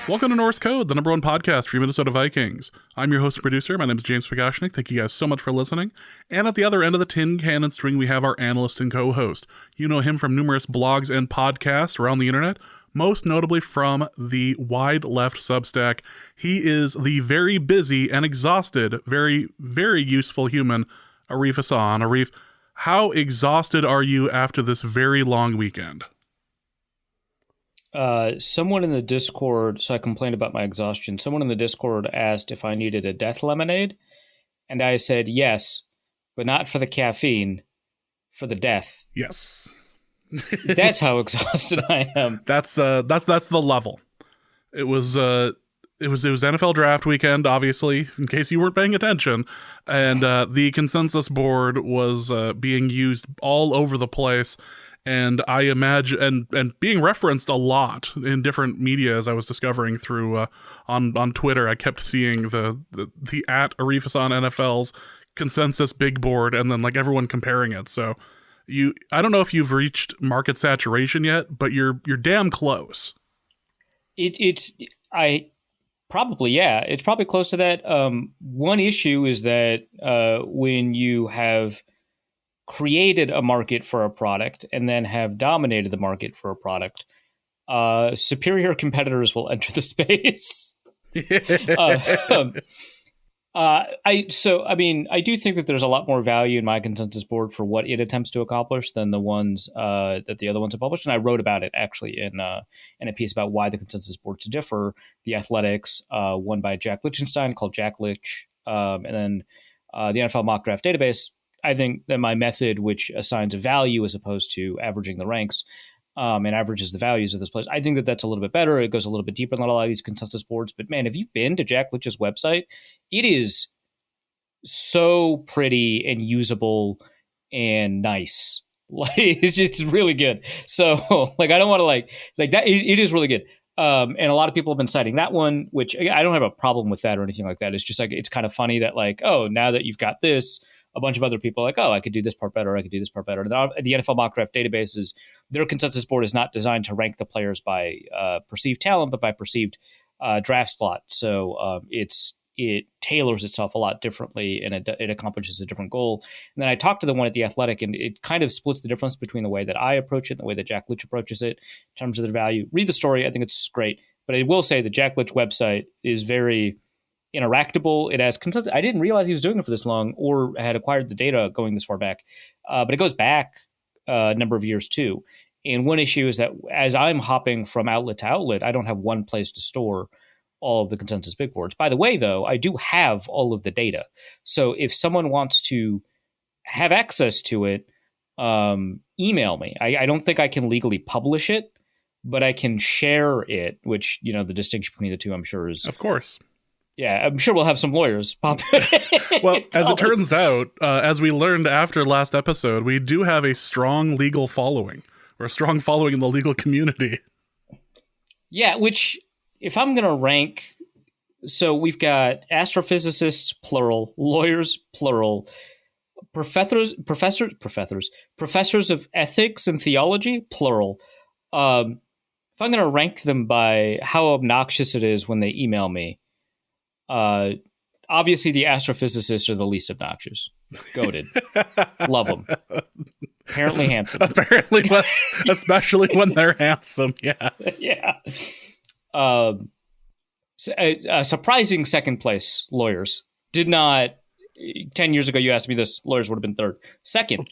Welcome to Norse Code, the number one podcast for your Minnesota Vikings. I'm your host and producer. My name is James Pagashnik. Thank you guys so much for listening. And at the other end of the tin cannon string, we have our analyst and co-host. You know him from numerous blogs and podcasts around the internet, most notably from the Wide Left Substack. He is the very busy and exhausted, very, very useful human, Arif Hassan. Arif, how exhausted are you after this very long weekend? Someone in the Discord, so I complained about my exhaustion. Someone in the Discord asked if I needed a death lemonade, and I said yes, but not for the caffeine, for the death. Yes. That's how exhausted I am. That's the level. It was NFL draft weekend, obviously, in case you weren't paying attention, and the consensus board was being used all over the place. And I imagine, and being referenced a lot in different media, as I was discovering through on Twitter, I kept seeing the at Arif Hassan NFL's consensus big board, and then like everyone comparing it. So I don't know if you've reached market saturation yet, but you're damn close. It's probably close to that. One issue is that when you have created a market for a product and then have dominated the market for a product, superior competitors will enter the space. I do think that there's a lot more value in my consensus board for what it attempts to accomplish than the ones that the other ones have published. And I wrote about it actually in a piece about why the consensus boards differ. The Athletics, one by Jack Lichtenstein called Jack Lich, and then the NFL Mock Draft Database. I think that my method, which assigns a value as opposed to averaging the ranks, and averages the values of this place, I think that that's a little bit better. It goes a little bit deeper than a lot of these consensus boards. But man, if you've been to Jack Lich's website, it is so pretty and usable and nice. Like it's just really good. So like I don't want to like that. It is really good. And a lot of people have been citing that one, which I don't have a problem with that or anything like that. It's just like it's kind of funny that like, oh, now that you've got this, a bunch of other people are like, oh, I could do this part better. I could do this part better. And the NFL mock draft databases, their consensus board is not designed to rank the players by perceived talent, but by perceived draft slot. So it tailors itself a lot differently, and it accomplishes a different goal. And then I talked to the one at The Athletic, and it kind of splits the difference between the way that I approach it and the way that Jack Lich approaches it in terms of the value. Read the story. I think it's great. But I will say the Jack Lich website is very interactable. It has consensus. I didn't realize he was doing it for this long or had acquired the data going this far back. But it goes back a number of years too. And one issue is that as I'm hopping from outlet to outlet, I don't have one place to store all of the consensus big boards. By the way, though, I do have all of the data. So if someone wants to have access to it, email me. I don't think I can legally publish it, but I can share it, which, you know, the distinction between the two, I'm sure is... Of course. Yeah, I'm sure we'll have some lawyers pop it. Well, as it turns out, as we learned after last episode, we do have a strong legal following, or a strong following in the legal community. Yeah, which, if I'm going to rank, so we've got astrophysicists, plural, lawyers, plural, professors of ethics and theology, plural. If I'm going to rank them by how obnoxious it is when they email me, obviously the astrophysicists are the least obnoxious. Goated. Love them. Apparently handsome. Apparently, especially when they're handsome, yes. Yeah. A surprising second place, lawyers. Did not, 10 years ago you asked me this, lawyers would have been third. Second,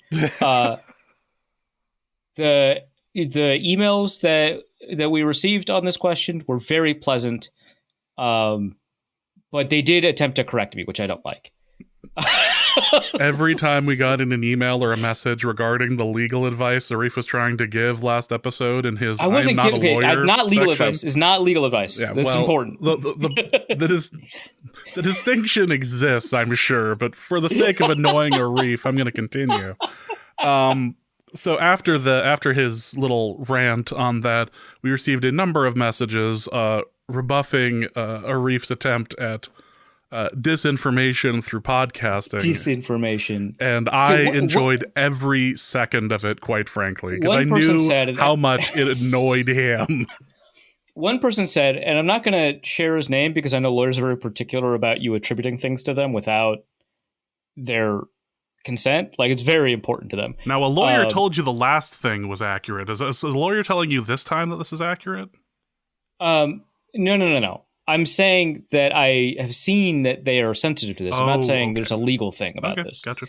the emails that we received on this question were very pleasant. But they did attempt to correct me, which I don't like. Every time we got in an email or a message regarding the legal advice Arif was trying to give last episode in his not legal section. Advice is not legal advice. Yeah, this is important. The distinction exists, I'm sure, but for the sake of annoying Arif, I'm going to continue. So after his little rant on that, we received a number of messages rebuffing Arif's attempt at disinformation through podcasting. Disinformation. And I enjoyed every second of it, quite frankly, because I knew how much it annoyed him. one person said, and I'm not going to share his name because I know lawyers are very particular about you attributing things to them without their consent. Like, it's very important to them. Now, a lawyer told you the last thing was accurate. Is a lawyer telling you this time that this is accurate? No. I'm saying that I have seen that they are sensitive to this. I'm not saying there's a legal thing about this. Gotcha.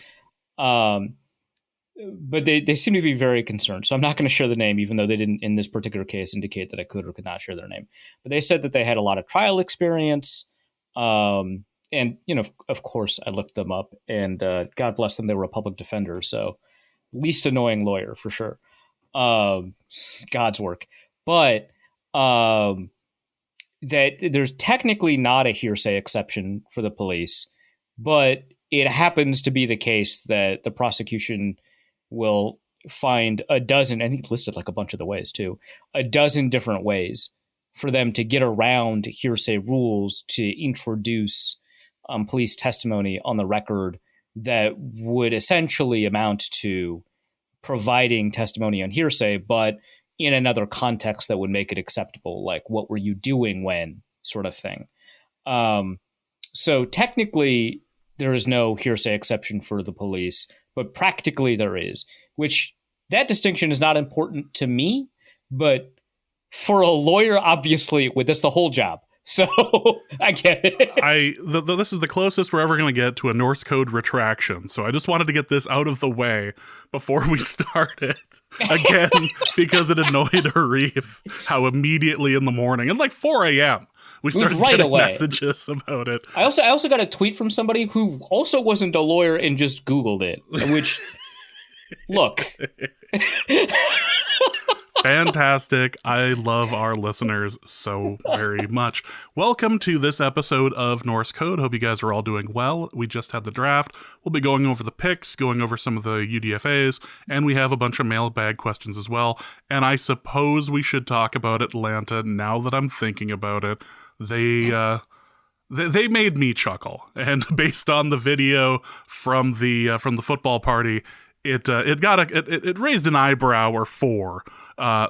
But they seem to be very concerned. So I'm not going to share the name, even though they didn't, in this particular case, indicate that I could or could not share their name. But they said that they had a lot of trial experience. And, of course, I looked them up. And God bless them, they were a public defender. So least annoying lawyer, for sure. God's work. But that there's technically not a hearsay exception for the police. But it happens to be the case that the prosecution will find a dozen, and he listed like a bunch of the ways too, a dozen different ways for them to get around hearsay rules to introduce police testimony on the record that would essentially amount to providing testimony on hearsay, but in another context that would make it acceptable, like what were you doing when sort of thing. So technically, there is no hearsay exception for the police, but practically there is, which that distinction is not important to me, but for a lawyer, obviously, that's the whole job. So I get it. This is the closest we're ever going to get to a Norse code retraction. So I just wanted to get this out of the way before we started. Again, because it annoyed Arif how immediately in the morning, at like 4 a.m., we started getting messages about it. I also got a tweet from somebody who also wasn't a lawyer and just Googled it, which, look. Fantastic. I love our listeners so very much. Welcome to this episode of Norse Code. Hope you guys are all doing well. We just had the draft. We'll be going over the picks, going over some of the UDFAs, and we have a bunch of mailbag questions as well. And I suppose we should talk about Atlanta now that I'm thinking about it. They made me chuckle, and based on the video from the football party, it raised an eyebrow or four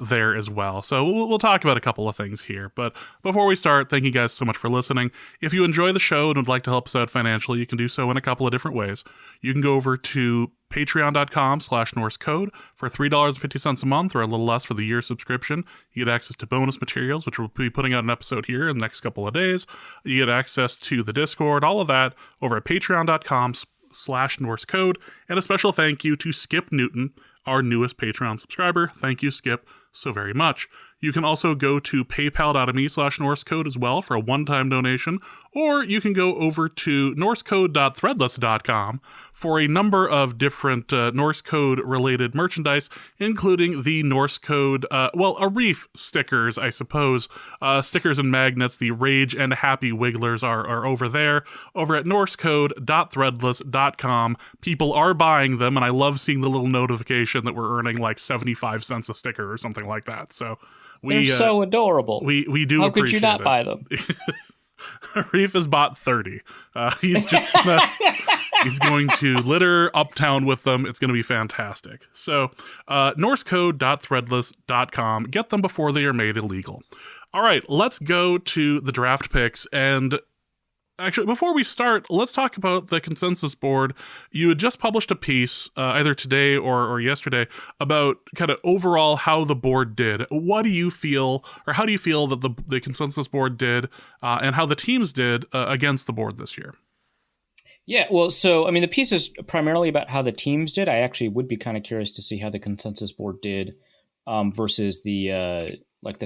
there as well. So we'll talk about a couple of things here. But before we start, thank you guys so much for listening. If you enjoy the show and would like to help us out financially, you can do so in a couple of different ways. You can go over to patreon.com/NorseCode for $3.50 a month, or a little less for the year subscription. You get access to bonus materials, which we'll be putting out an episode here in the next couple of days. You get access to the Discord, all of that over at patreon.com/NorseCode. And a special thank you to Skip Newton, our newest Patreon subscriber. Thank you, Skip, so very much. You can also go to paypal.me/NorseCode as well for a one-time donation, or you can go over to norsecode.threadless.com for a number of different Norse Code related merchandise, including the Norse Code, Arif stickers, I suppose. Stickers and magnets, the Rage and Happy Wigglers are over there, over at norsecode.threadless.com. People are buying them, and I love seeing the little notification that we're earning like 75 cents a sticker or something like that. So they're so adorable. We do. How could you not buy them? Arif has bought 30. He's going to litter Uptown with them. It's going to be fantastic. So, norsecode.threadless.com. Get them before they are made illegal. All right, let's go to the draft picks. And actually, before we start, let's talk about the consensus board. You had just published a piece, either today or yesterday, about kind of overall how the board did. What do you feel, or how do you feel that the consensus board did, and how the teams did against the board this year? Yeah, well, so, I mean, the piece is primarily about how the teams did. I actually would be kind of curious to see how the consensus board did versus the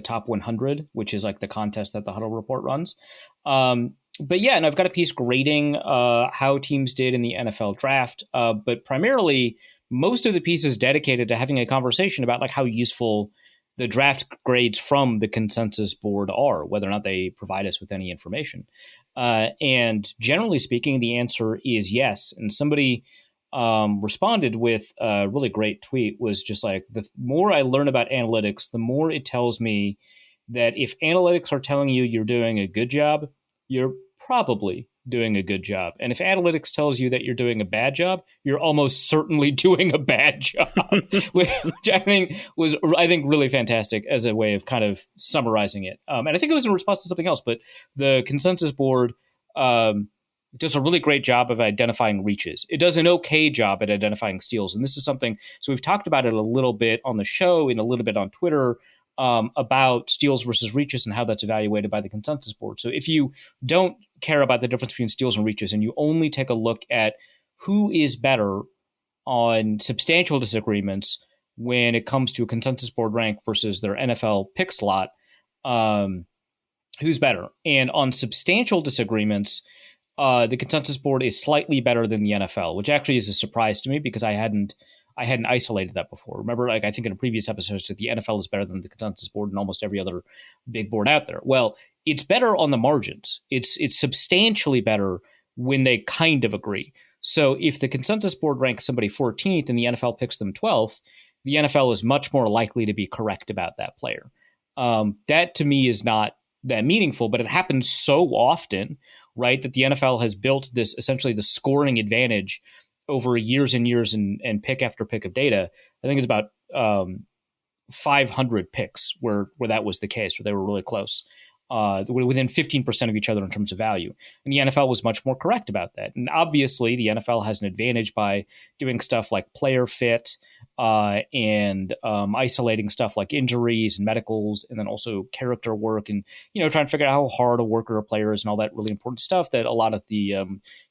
top 100, which is like the contest that the Huddle Report runs. But yeah, and I've got a piece grading how teams did in the NFL draft. But primarily, most of the piece is dedicated to having a conversation about like how useful the draft grades from the consensus board are, whether or not they provide us with any information. And generally speaking, the answer is yes. And somebody responded with a really great tweet, was just like, the more I learn about analytics, the more it tells me that if analytics are telling you you're doing a good job, you're probably doing a good job. And if analytics tells you that you're doing a bad job, you're almost certainly doing a bad job, which I think really fantastic as a way of kind of summarizing it. And I think it was in response to something else, but the consensus board does a really great job of identifying reaches. It does an okay job at identifying steals. And this is something, so we've talked about it a little bit on the show and a little bit on Twitter, about steals versus reaches and how that's evaluated by the consensus board. So if you don't care about the difference between steals and reaches and you only take a look at who is better on substantial disagreements when it comes to a consensus board rank versus their NFL pick slot, who's better? And on substantial disagreements, the consensus board is slightly better than the NFL, which actually is a surprise to me because I hadn't isolated that before. Remember, like I think in a previous episode, that the NFL is better than the consensus board and almost every other big board out there. Well, it's better on the margins. It's substantially better when they kind of agree. So if the consensus board ranks somebody 14th and the NFL picks them 12th, the NFL is much more likely to be correct about that player. That to me is not that meaningful, but it happens so often, right, that the NFL has built this essentially the scoring advantage over years and years and pick after pick of data. I think it's about 500 picks where that was the case, where they were really close, within 15% of each other in terms of value. And the NFL was much more correct about that. And obviously, the NFL has an advantage by doing stuff like player fit and isolating stuff like injuries and medicals, and then also character work, and trying to figure out how hard a worker or player is, and all that really important stuff that a lot of the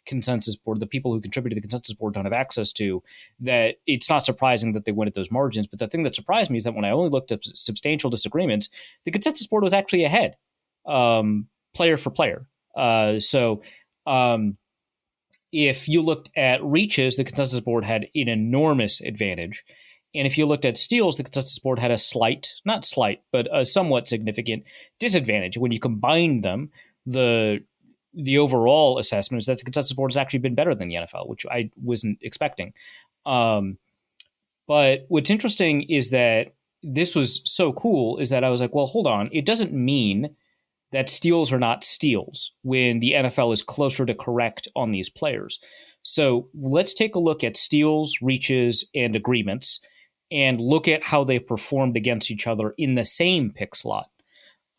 consensus board, the people who contribute to the consensus board, don't have access to. That it's not surprising that they win at those margins. But the thing that surprised me is that when I only looked at substantial disagreements, the consensus board was actually ahead, player for player. If you looked at reaches, the consensus board had an enormous advantage. And if you looked at steals, the consensus board had not slight, but a somewhat significant disadvantage. When you combine them, the overall assessment is that the consensus board has actually been better than the NFL, which I wasn't expecting. But what's interesting is that this was so cool is that I was like, well, hold on. It doesn't mean that steals are not steals when the NFL is closer to correct on these players. So let's take a look at steals, reaches, and agreements and look at how they performed against each other in the same pick slot.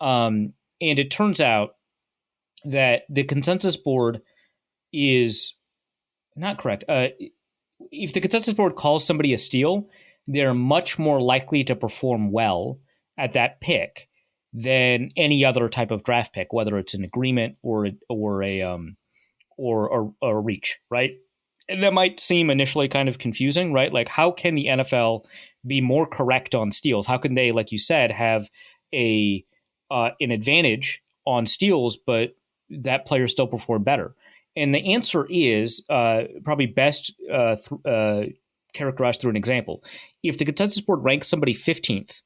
And it turns out that the consensus board is not correct. If the consensus board calls somebody a steal, they're much more likely to perform well at that pick than any other type of draft pick, whether it's an agreement or a reach, right? And that might seem initially kind of confusing, right? Like, how can the NFL be more correct on steals? How can they, like you said, have an advantage on steals, but that player still perform better? And the answer is probably best characterized through an example. If the consensus board ranks somebody 15th,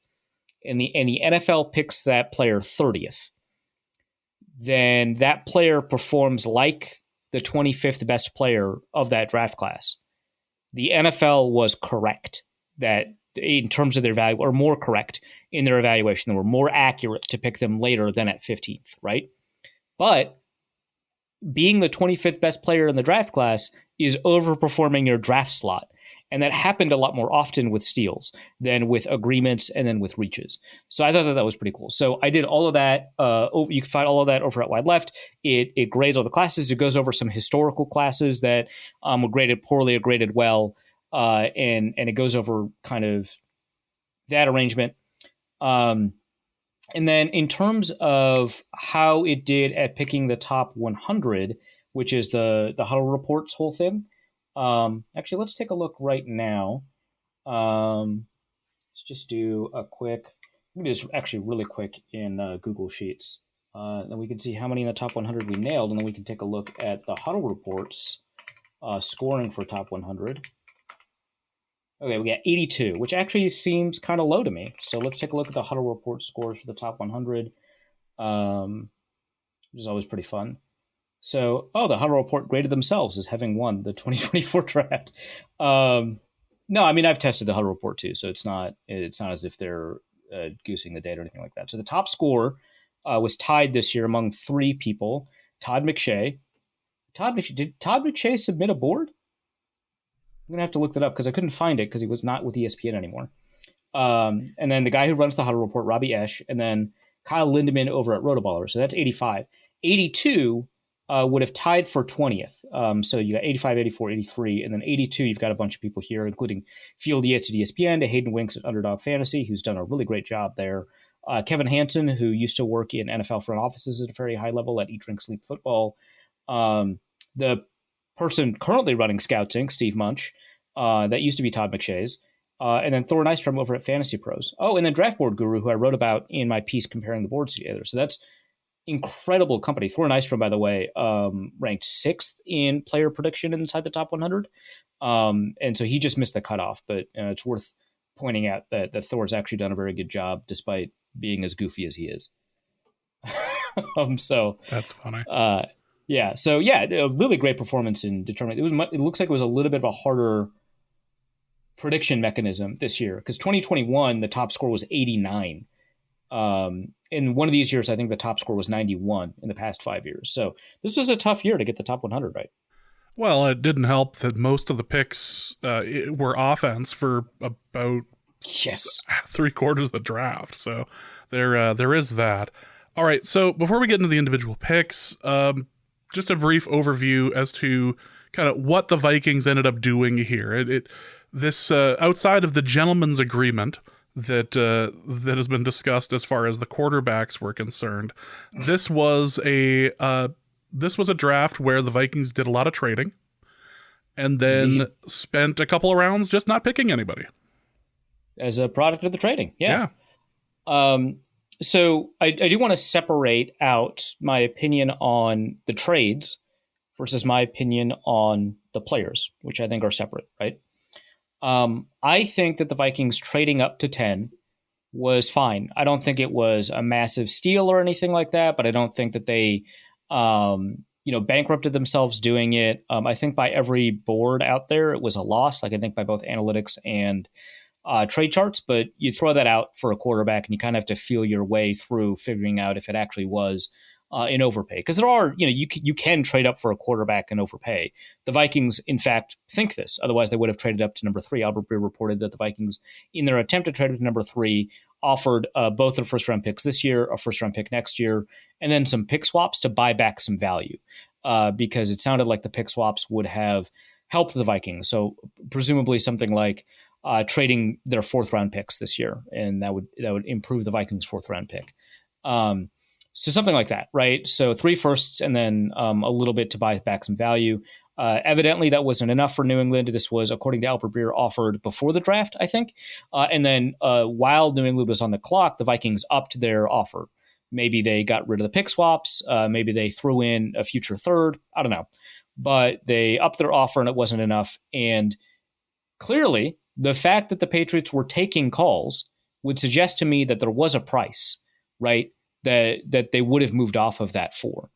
and the NFL picks that player 30th, then that player performs like the 25th best player of that draft class. The NFL was correct that in terms of their value, or more correct in their evaluation. They were more accurate to pick them later than at 15th, right? But being the 25th best player in the draft class is overperforming your draft slot. And that happened a lot more often with steals than with agreements and then with reaches. So I thought that was pretty cool. So I did all of that. You can find all of that over at Wide Left. It grades all the classes. It goes over some historical classes that were graded poorly or graded well. And it goes over kind of that arrangement. And then in terms of how it did at picking the top 100, which is the Huddle Reports whole thing. Actually, let's take a look right now. Let's just do a quick, we can do this actually really quick in Google Sheets. Then we can see how many in the top 100 we nailed, and then we can take a look at the Huddle Reports scoring for top 100. Okay, we got 82, which actually seems kind of low to me. So let's take a look at the Huddle Report scores for the top 100, which is always pretty fun. So, the Huddle Report graded themselves as having won the 2024 draft. No, I mean, I've tested the Huddle Report too, so it's not as if they're goosing the data or anything like that. So the top score was tied this year among three people: Todd McShay, Did Todd McShay submit a board? I'm going to have to look that up because I couldn't find it because he was not with ESPN anymore. And then the guy who runs the Huddle Report, Robbie Esch, and then Kyle Lindemann over at Rotoballer. So that's 85. 82 would have tied for 20th. So you got 85, 84, 83, and then 82, you've got a bunch of people here, including Field Yates at ESPN, to Hayden Winks at Underdog Fantasy, who's done a really great job there. Kevin Hansen, who used to work in NFL front offices at a very high level at Eat, Drink, Sleep Football. The person currently running Scouts Inc., Steve Munch, that used to be Todd McShay's. And then Thor Nystrom over at Fantasy Pros. Oh, and then Draft Board Guru, who I wrote about in my piece comparing the boards together. So that's incredible company. Thor Nystrom, by the way, ranked 6th in player prediction inside the top 100. And so he just missed the cutoff. But it's worth pointing out that Thor's actually done a very good job despite being as goofy as he is. So that's funny. Yeah. So yeah, a really great performance in determining. It looks like it was a little bit of a harder prediction mechanism this year because 2021 the top score was 89. In one of these years, I think the top score was 91 in the past 5 years. So this was a tough year to get the top 100 right. Well, it didn't help that most of the picks were offense for about 3/4 of the draft. So there is that. All right. So before we get into the individual picks, just a brief overview as to kind of what the Vikings ended up doing here. This outside of the gentleman's agreement that has been discussed as far as the quarterbacks were concerned, this was a draft where the Vikings did a lot of trading and then spent a couple of rounds just not picking anybody as a product of the trading. Yeah. So I do want to separate out my opinion on the trades versus my opinion on the players, which I think are separate, right? I think that the Vikings trading up to 10 was fine. I don't think it was a massive steal or anything like that, but I don't think that they, bankrupted themselves doing it. I think by every board out there, it was a loss. Like I think by both analytics and trade charts, but you throw that out for a quarterback and you kind of have to feel your way through figuring out if it actually was an overpay. Because there are, you can trade up for a quarterback and overpay. The Vikings, in fact, think this. Otherwise, they would have traded up to number 3. Albert Breer reported that the Vikings, in their attempt to trade up to number 3, offered both their first-round picks this year, a first-round pick next year, and then some pick swaps to buy back some value. Because it sounded like the pick swaps would have helped the Vikings. So presumably something like trading their 4th-round picks this year, and that would improve the Vikings' 4th-round pick. So something like that, right? So 3 firsts and then a little bit to buy back some value. Evidently, that wasn't enough for New England. This was, according to Albert Breer, offered before the draft, I think. And then while New England was on the clock, the Vikings upped their offer. Maybe they got rid of the pick swaps. Maybe they threw in a future 3rd. I don't know. But they upped their offer and it wasn't enough. And clearly, the fact that the Patriots were taking calls would suggest to me that there was a price, right? That they would have moved off of that for.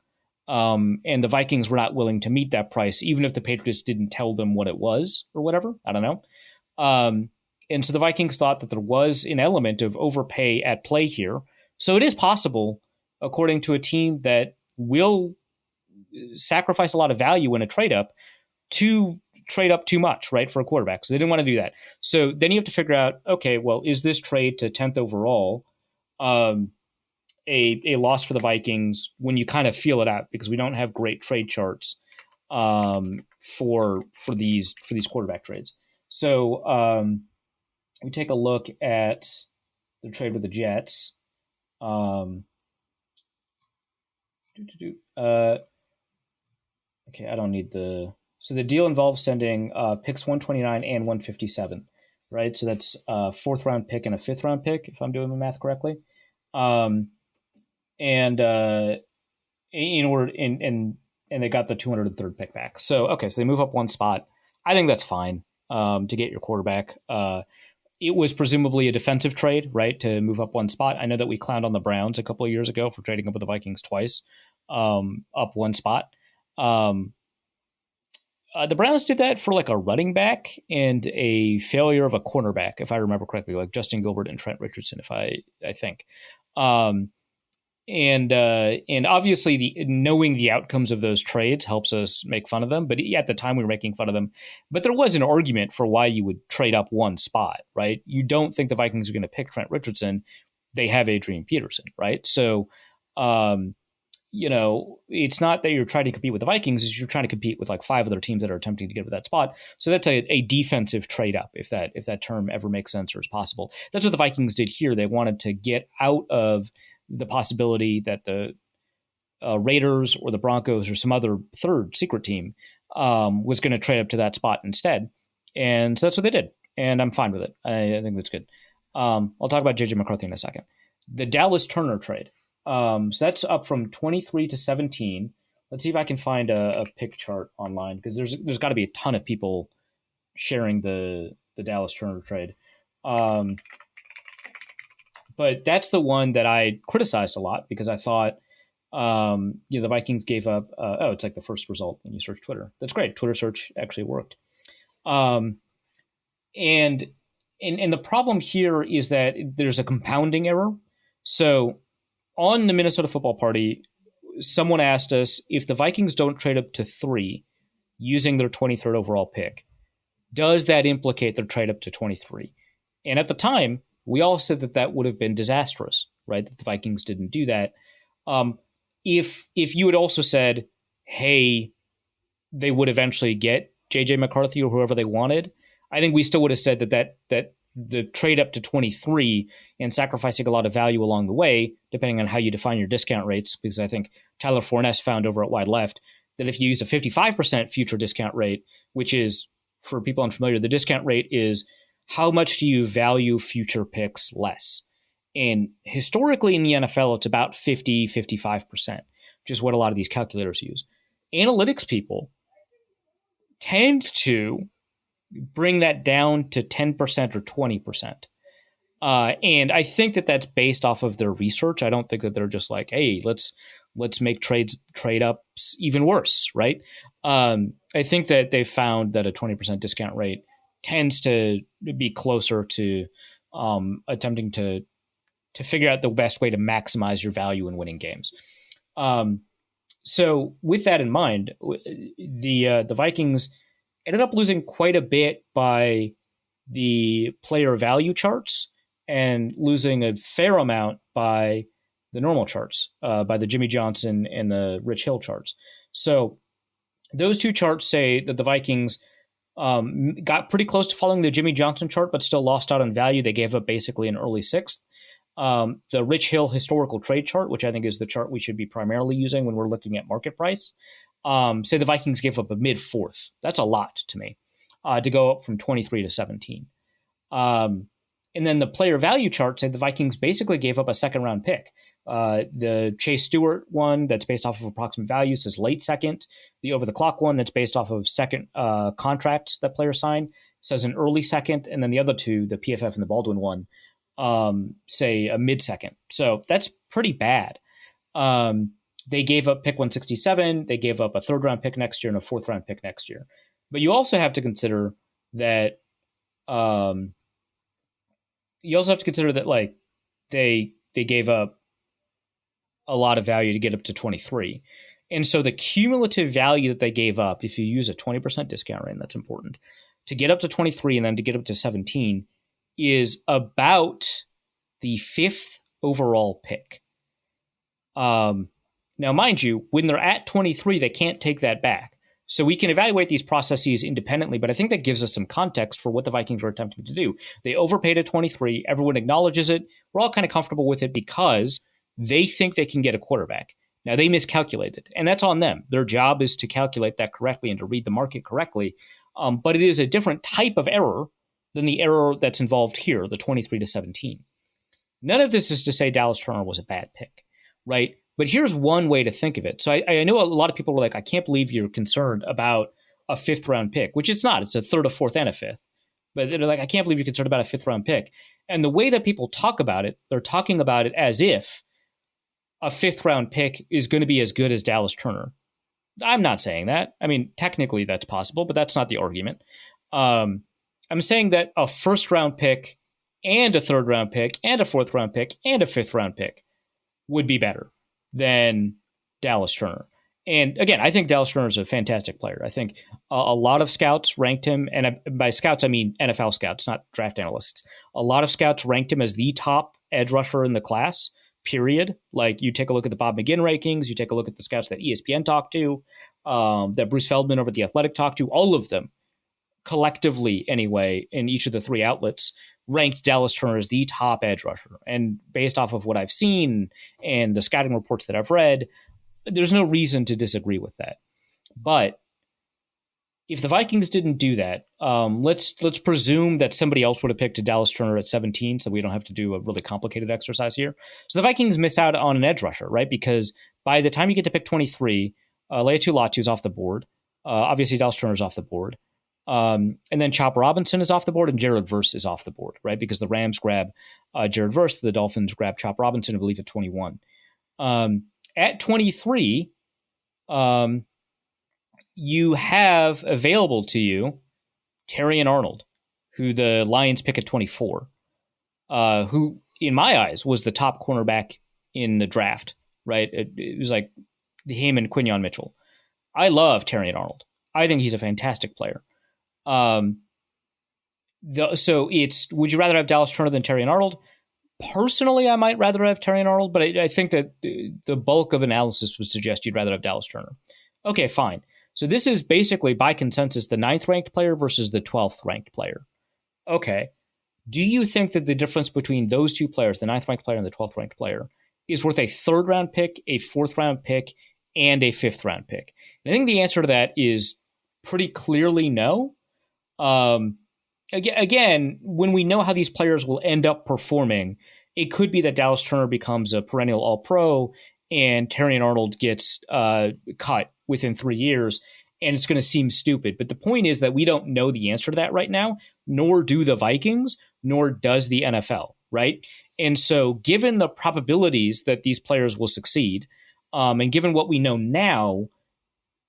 And the Vikings were not willing to meet that price, even if the Patriots didn't tell them what it was or whatever. I don't know. And so the Vikings thought that there was an element of overpay at play here. So it is possible, according to a team that will sacrifice a lot of value in a trade up, to trade up too much, right, for a quarterback. So they didn't want to do that. So then you have to figure out, okay, well, is this trade to 10th overall a loss for the Vikings when you kind of feel it out, because we don't have great trade charts for these quarterback trades. So we take a look at the trade with the Jets. Okay, I don't need the. So the deal involves sending picks 129 and 157, right? So that's a 4th-round pick and a 5th-round pick, if I'm doing my math correctly. And they got the 203rd pick back. So they move up one spot. I think that's fine to get your quarterback. It was presumably a defensive trade, right, to move up one spot. I know that we clowned on the Browns a couple of years ago for trading up with the Vikings twice, up one spot. The Browns did that for like a running back and a failure of a cornerback, if I remember correctly, like Justin Gilbert and Trent Richardson, if I think. And and obviously knowing the outcomes of those trades helps us make fun of them. But at the time we were making fun of them. But there was an argument for why you would trade up one spot, right? You don't think the Vikings are going to pick Trent Richardson. They have Adrian Peterson, right? So, it's not that you're trying to compete with the Vikings, it's you're trying to compete with like 5 other teams that are attempting to get to that spot. So that's a defensive trade up, if that term ever makes sense or is possible. That's what the Vikings did here. They wanted to get out of the possibility that the Raiders or the Broncos or some other third secret team was going to trade up to that spot instead. And so that's what they did. And I'm fine with it. I think that's good. I'll talk about JJ McCarthy in a second. The Dallas Turner trade. So that's up from 23 to 17. Let's see if I can find a pick chart online, because there's got to be a ton of people sharing the Dallas Turner trade. But that's the one that I criticized a lot because I thought, the Vikings gave up. It's like the first result when you search Twitter. That's great. Twitter search actually worked. And the problem here is that there's a compounding error. So on the Minnesota Football Party, someone asked us, if the Vikings don't trade up to 3 using their 23rd overall pick, does that implicate their trade up to 23? And at the time, we all said that would have been disastrous, right? That the Vikings didn't do that. If you had also said, hey, they would eventually get JJ McCarthy or whoever they wanted, I think we still would have said that the trade up to 23 and sacrificing a lot of value along the way, depending on how you define your discount rates, because I think Tyler Forness found over at Wide Left that if you use a 55% future discount rate, which is, for people unfamiliar, the discount rate is how much do you value future picks less? And historically in the NFL, it's about 55%, which is what a lot of these calculators use. Analytics people tend to bring that down to 10% or 20%. And I think that's based off of their research. I don't think that they're just like, hey, let's make trade ups even worse, right? I think that they found that a 20% discount rate tends to be closer to attempting to figure out the best way to maximize your value in winning games. So with that in mind, the Vikings ended up losing quite a bit by the player value charts and losing a fair amount by the normal charts, by the Jimmy Johnson and the Rich Hill charts. So those two charts say that the Vikings got pretty close to following the Jimmy Johnson chart, but still lost out on value. They gave up basically an early 6th. The Rich Hill historical trade chart, which I think is the chart we should be primarily using when we're looking at market price, say the Vikings gave up a mid 4th. That's a lot to me, to go up from 23 to 17. And then the player value chart said the Vikings basically gave up a 2nd-round pick. The Chase Stewart one that's based off of approximate value says late 2nd. The over-the-clock one that's based off of second contracts that players sign says an early 2nd. And then the other two, the PFF and the Baldwin one, say a mid 2nd. So that's pretty bad. They gave up pick 167. They gave up a 3rd-round pick next year and a 4th-round pick next year. But you also have to consider that like they gave up a lot of value to get up to 23. And so the cumulative value that they gave up, if you use a 20% discount rate, and that's important, to get up to 23 and then to get up to 17 is about the 5th overall pick. Now, mind you, when they're at 23, they can't take that back. So we can evaluate these processes independently, but I think that gives us some context for what the Vikings were attempting to do. They overpaid at 23. Everyone acknowledges it. We're all kind of comfortable with it because they think they can get a quarterback. Now, they miscalculated, and that's on them. Their job is to calculate that correctly and to read the market correctly. But it is a different type of error than the error that's involved here, the 23 to 17. None of this is to say Dallas Turner was a bad pick, right? But here's one way to think of it. So I know a lot of people were like, I can't believe you're concerned about a 5th-round pick, which it's not. It's a 3rd, a 4th, and a 5th. But they're like, I can't believe you're concerned about a 5th-round pick. And the way that people talk about it, they're talking about it as if a 5th-round pick is going to be as good as Dallas Turner. I'm not saying that. I mean, technically that's possible, but that's not the argument. I'm saying that a 1st-round pick and a 3rd-round pick and a 4th-round pick and a 5th-round pick would be better than Dallas Turner. And again, I think Dallas Turner is a fantastic player. I think a lot of scouts ranked him, and by scouts, I mean NFL scouts, not draft analysts. A lot of scouts ranked him as the top edge rusher in the class, period. Like, you take a look at the Bob McGinn rankings, you take a look at the scouts that ESPN talked to, that Bruce Feldman over at The Athletic talked to, all of them, collectively anyway, in each of the three outlets, ranked Dallas Turner as the top edge rusher. And based off of what I've seen and the scouting reports that I've read, there's no reason to disagree with that. But if the Vikings didn't do that, let's presume that somebody else would have picked Dallas Turner at 17, so we don't have to do a really complicated exercise here. So the Vikings miss out on an edge rusher, right? Because by the time you get to pick 23, Laiatu Latu's off the board. Obviously, Dallas Turner's off the board. And then Chop Robinson is off the board, and Jared Verse is off the board, right? Because the Rams grab Jared Verse, the Dolphins grab Chop Robinson, I believe, at 21. At 23, you have available to you Terrion Arnold, who the Lions pick at 24, who, in my eyes, was the top cornerback in the draft, right? It was like him and Quinyon Mitchell. I love Terrion Arnold. I think he's a fantastic player. So it's, would you rather have Dallas Turner than Terrion Arnold? Personally, I might rather have Terrion Arnold, but I think that the bulk of analysis would suggest you'd rather have Dallas Turner. Okay, fine. So this is basically, by consensus, the 9th-ranked player versus the 12th-ranked player. Okay. Do you think that the difference between those two players, the 9th-ranked player and the 12th-ranked player, is worth a 3rd-round pick, a 4th-round pick, and a 5th-round pick? And I think the answer to that is pretty clearly no. Again, when we know how these players will end up performing, it could be that Dallas Turner becomes a perennial All-Pro and Terrion Arnold gets cut within 3 years, and it's going to seem stupid. But the point is that we don't know the answer to that right now, nor do the Vikings, nor does the NFL, right? And so given the probabilities that these players will succeed, and given what we know now,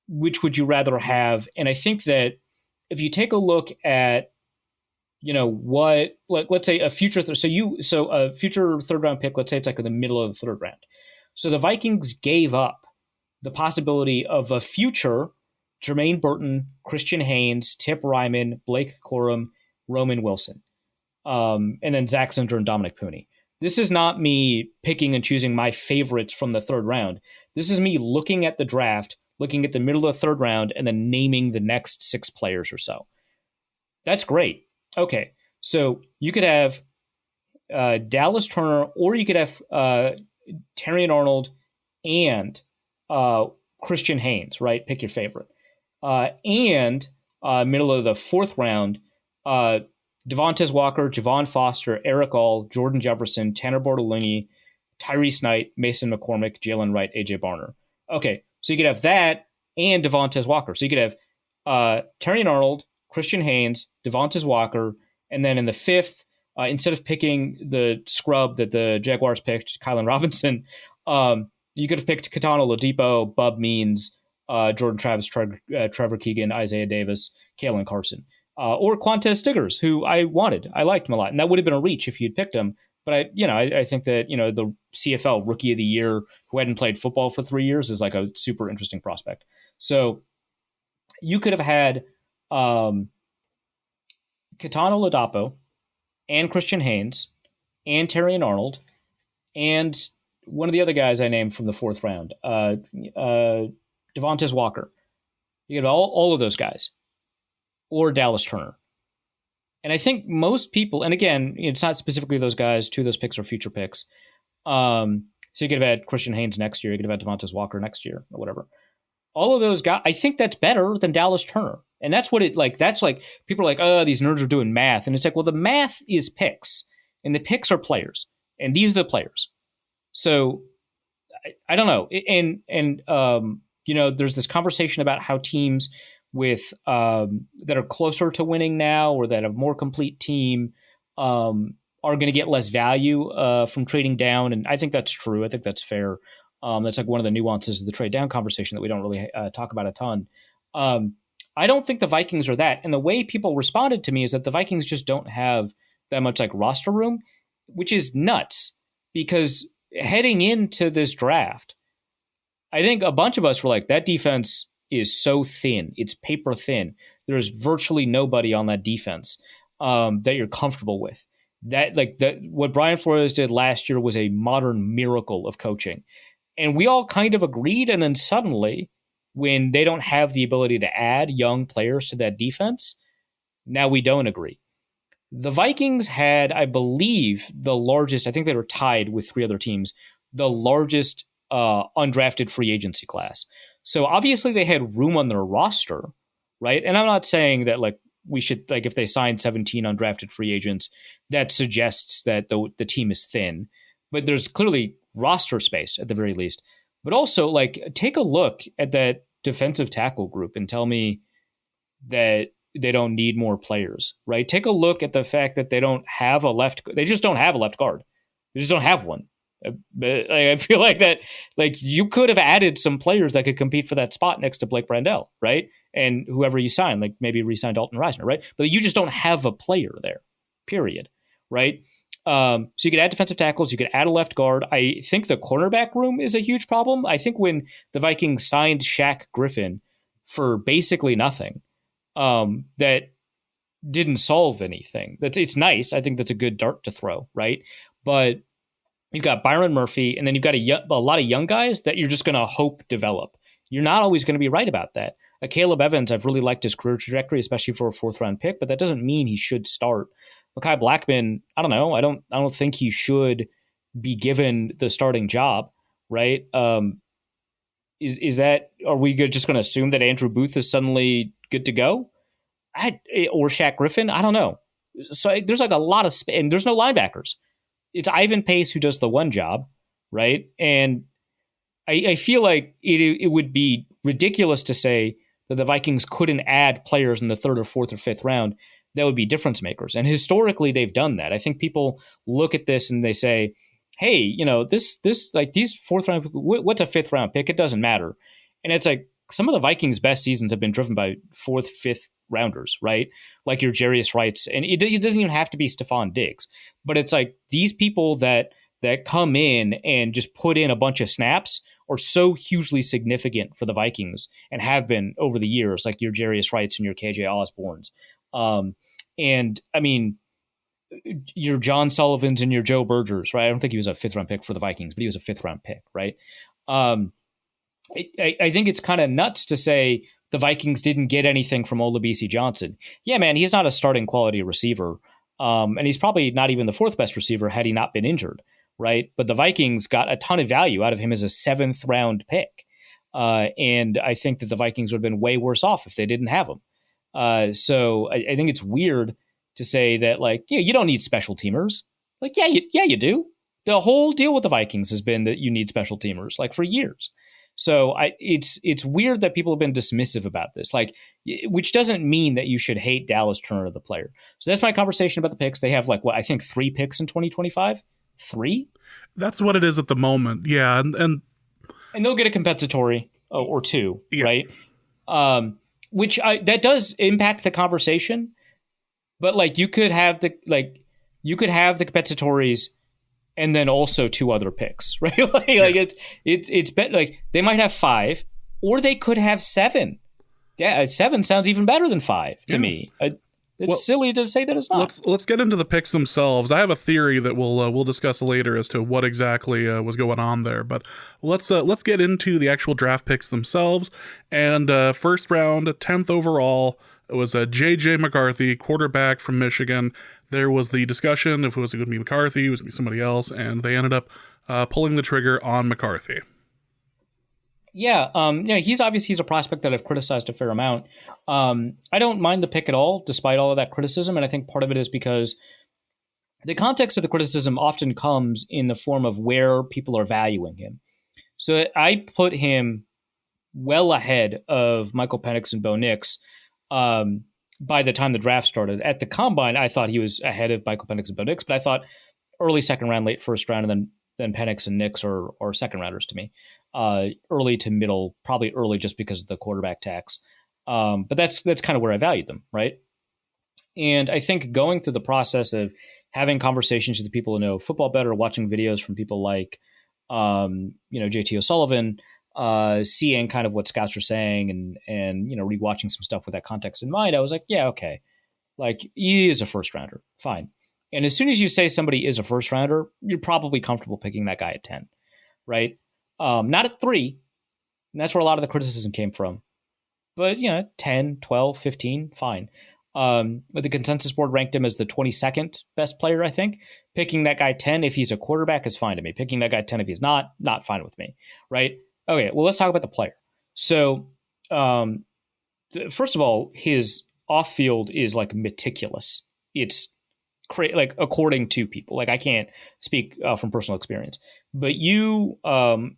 which would you rather have? And I think that if you take a look at, what, let's say a future, so a future 3rd-round pick, let's say it's like in the middle of the 3rd round. So the Vikings gave up the possibility of a future Jermaine Burton, Christian Haynes, Tip Ryman, Blake Corum, Roman Wilson, and then Zach Zinter and Dominic Pooney. This is not me picking and choosing my favorites from the 3rd round. This is me looking at the draft, looking at the middle of the 3rd round, and then naming the next 6 players or so. That's great. Okay, so you could have Dallas Turner, or you could have Terrion Arnold and Christian Haynes, right? Pick your favorite. And middle of the 4th round, Devontae Walker, Javon Foster, Eric All, Jordan Jefferson, Tanner Bortolini, Tyrese Knight, Mason McCormick, Jalen Wright, AJ Barner. Okay, so you could have that and Devontae Walker. So you could have Terrion Arnold, Christian Haynes, Devontae Walker, and then in the 5th, instead of picking the scrub that the Jaguars picked, Kylan Robinson, you could have picked Katana Oladipo, Bub Means, Jordan Travis, Trevor Keegan, Isaiah Davis, Kalen Carson, or Quantez Stiggers, who I wanted. I liked him a lot, and that would have been a reach if you'd picked him. But I think that the CFL Rookie of the Year who hadn't played football for 3 years is like a super interesting prospect. So you could have had Katana Oladipo and Christian Haynes and Terrion Arnold and one of the other guys I named from the 4th round, Devontae Walker. You get all of those guys, or Dallas Turner. And I think most people, and again, it's not specifically those guys, 2 of those picks are future picks. So you could have had Christian Haynes next year, you could have had Devontae Walker next year, or whatever. All of those guys, I think that's better than Dallas Turner. And that's what that's like, people are like, oh, these nerds are doing math. And it's like, well, the math is picks, and the picks are players, and these are the players. So I don't know. And there's this conversation about how teams with that are closer to winning now, or that have more complete team, are going to get less value from trading down. And I think that's true. I think that's fair. That's like one of the nuances of the trade down conversation that we don't really talk about a ton. I don't think the Vikings are that. And the way people responded to me is that the Vikings just don't have that much like roster room, which is nuts, because heading into this draft, I think a bunch of us were like, that defense is so thin. It's paper thin. There's virtually nobody on that defense that you're comfortable with. What Brian Flores did last year was a modern miracle of coaching. And we all kind of agreed. And then suddenly, when they don't have the ability to add young players to that defense, now we don't agree. The Vikings had, I believe, the largest, I think they were tied with 3 other teams, the largest undrafted free agency class. So obviously they had room on their roster, right? And I'm not saying that like we should, like if they signed 17 undrafted free agents, that suggests that the team is thin, but there's clearly roster space at the very least. But also like take a look at that defensive tackle group and tell me that they don't need more players, right? Take a look at the fact that they just don't have a left guard. They just don't have one. I feel like that, like you could have added some players that could compete for that spot next to Blake Brandel, right? And whoever you sign, like maybe re-sign Dalton Reisner, right? But you just don't have a player there, period, right? So you could add defensive tackles, you could add a left guard. I think the cornerback room is a huge problem. I think when the Vikings signed Shaq Griffin for basically nothing, that didn't solve anything. It's nice. I think that's a good dart to throw, right? But you've got Byron Murphy, and then you've got a lot of young guys that you're just going to hope develop. You're not always going to be right about that. Caleb Evans, I've really liked his career trajectory, especially for a 4th-round pick, but that doesn't mean he should start. Mekhi Blackmon, I don't know. I don't think he should be given the starting job, right? Are we just going to assume that Andrew Booth is suddenly good to go? Or Shaq Griffin? I don't know. So there's like a lot of and there's no linebackers. It's Ivan Pace who does the one job, right? And I feel like it would be ridiculous to say that the Vikings couldn't add players in the 3rd or 4th or 5th round that would be difference makers. And historically, they've done that. I think people look at this and they say, hey, you know, this like these 4th round, what's a 5th round pick? It doesn't matter. And it's like some of the Vikings' best seasons have been driven by 4th, 5th rounders, right? Like your Jarius Wrights. And it doesn't even have to be Stephon Diggs. But it's like these people that come in and just put in a bunch of snaps are so hugely significant for the Vikings and have been over the years, like your Jarius Wrights and your KJ Osborns. And I mean, your John Sullivans and your Joe Bergers, right? I don't think he was a 5th round pick for the Vikings, but he was a 5th round pick, right? I think it's kind of nuts to say the Vikings didn't get anything from Olabisi Johnson. Yeah, man, he's not a starting quality receiver. And he's probably not even the 4th best receiver had he not been injured, right? But the Vikings got a ton of value out of him as a 7th round pick. And I think that the Vikings would have been way worse off if they didn't have him. So I think it's weird to say that, like, yeah, you don't need special teamers. Like, yeah, you do. The whole deal with the Vikings has been that you need special teamers, like, for years. So it's weird that people have been dismissive about this, like, which doesn't mean that you should hate Dallas Turner, the player. So that's my conversation about the picks. They have, like, what, I think 3 picks in 2025? 3? That's what it is at the moment. Yeah. And they'll get a compensatory or 2, yeah. Right? That does impact the conversation, but like you could have the compensatories and then also 2 other picks, right? Like it's bet like they might have 5 or they could have 7. Yeah, 7 sounds even better than 5 to me. It's silly to say that it's not. Let's get into the picks themselves. I have a theory that we'll discuss later as to what exactly was going on there. But let's get into the actual draft picks themselves. And 1st round, 10th overall, it was J.J. McCarthy, quarterback from Michigan. There was the discussion if it was going to be McCarthy, it was going to be somebody else, and they ended up pulling the trigger on McCarthy. Yeah, he's a prospect that I've criticized a fair amount. I don't mind the pick at all, despite all of that criticism, and I think part of it is because the context of the criticism often comes in the form of where people are valuing him. So I put him well ahead of Michael Penix and Bo Nix by the time the draft started. At the Combine, I thought he was ahead of Michael Penix and Bo Nix, but I thought early 2nd round, late 1st round, and then Penix and Nix are 2nd rounders to me. Early to middle, probably early just because of the quarterback tax. But that's kind of where I valued them, right? And I think going through the process of having conversations with the people who know football better, watching videos from people like, JT O'Sullivan, seeing kind of what scouts were saying and rewatching some stuff with that context in mind, I was like, yeah, okay. Like, he is a first rounder. Fine. And as soon as you say somebody is a first rounder, you're probably comfortable picking that guy at 10, right? Not at 3. And that's where a lot of the criticism came from. But, 10, 12, 15, fine. But the consensus board ranked him as the 22nd best player, I think. Picking that guy 10 if he's a quarterback is fine to me. Picking that guy 10 if he's not fine with me, right? Okay, well, let's talk about the player. So, first of all, his off-field is, like, meticulous. It's like, according to people. Like, I can't speak from personal experience. But you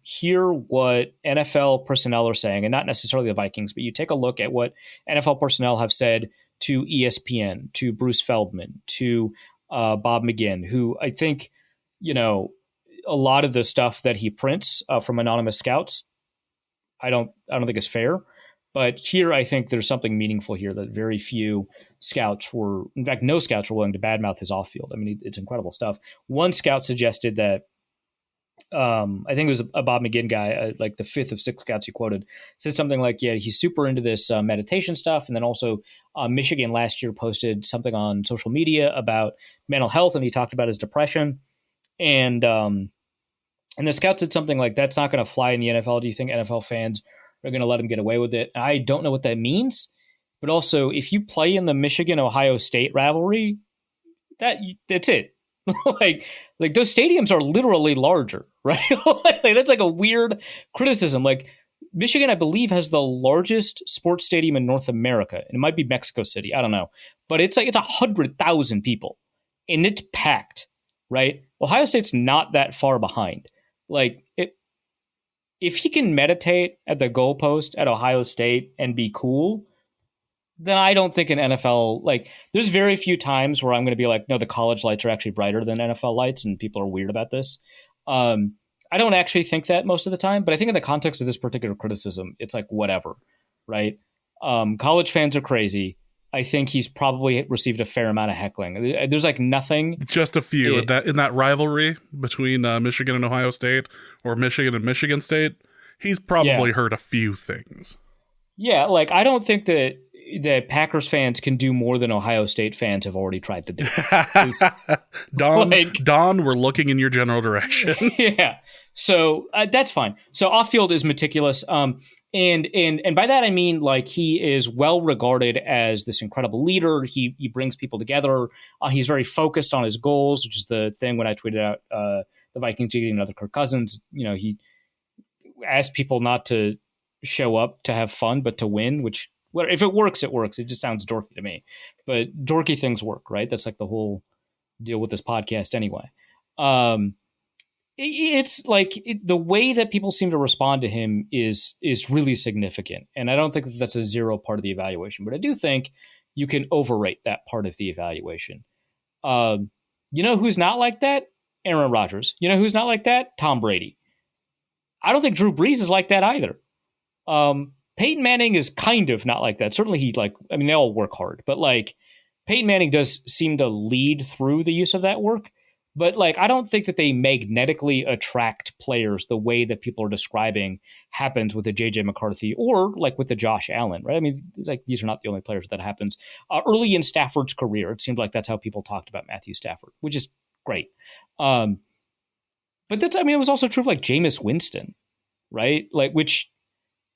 hear what NFL personnel are saying, and not necessarily the Vikings, but you take a look at what NFL personnel have said to ESPN, to Bruce Feldman, to Bob McGinn, who I think, a lot of the stuff that he prints from anonymous scouts, I don't think is fair. But here, I think there's something meaningful here that very few scouts were, in fact, no scouts were willing to badmouth his off-field. I mean, it's incredible stuff. One scout suggested that, I think it was a Bob McGinn guy, like the 5th of 6 scouts he quoted, said something like, yeah, he's super into this meditation stuff. And then also Michigan last year posted something on social media about mental health, and he talked about his depression. And the scout said something like, that's not going to fly in the NFL. Do you think NFL fans are going to let him get away with it? I don't know what that means. But also, if you play in the Michigan-Ohio State rivalry, that's it. like those stadiums are literally larger, right? Like, that's like a weird criticism. Like, Michigan, I believe, has the largest sports stadium in North America. And it might be Mexico City. I don't know. But it's 100,000 people. And it's packed, right? Ohio State's not that far behind. Like, if he can meditate at the goalpost at Ohio State and be cool, then I don't think an NFL, like, there's very few times where I'm going to be like, no, the college lights are actually brighter than NFL lights, and people are weird about this. I don't actually think that most of the time, but I think in the context of this particular criticism, it's like, whatever, right? College fans are crazy. I think he's probably received a fair amount of heckling. There's like nothing. Just a few in that rivalry between Michigan and Ohio State, or Michigan and Michigan State. He's probably heard a few things. Yeah, like, I don't think that Packers fans can do more than Ohio State fans have already tried to do. Don, we're looking in your general direction. Yeah, so that's fine. So off-field is meticulous. And by that I mean, like, he is well regarded as this incredible leader. He brings people together. He's very focused on his goals, which is the thing when I tweeted out the Vikings getting another Kirk Cousins. He asked people not to show up to have fun, but to win. Which, if it works, it works. It just sounds dorky to me, but dorky things work, right? That's like the whole deal with this podcast, anyway. It's like the way that people seem to respond to him is really significant. And I don't think that's a zero part of the evaluation, but I do think you can overrate that part of the evaluation. Who's not like that? Aaron Rodgers. You know who's not like that? Tom Brady. I don't think Drew Brees is like that either. Peyton Manning is kind of not like that. Certainly they all work hard, but like, Peyton Manning does seem to lead through the use of that work. But like, I don't think that they magnetically attract players the way that people are describing happens with the JJ McCarthy or like with the Josh Allen, right? I mean, it's like, these are not the only players that happens. Early in Stafford's career, it seemed like that's how people talked about Matthew Stafford, which is great. But it was also true of like Jameis Winston, right? Like, which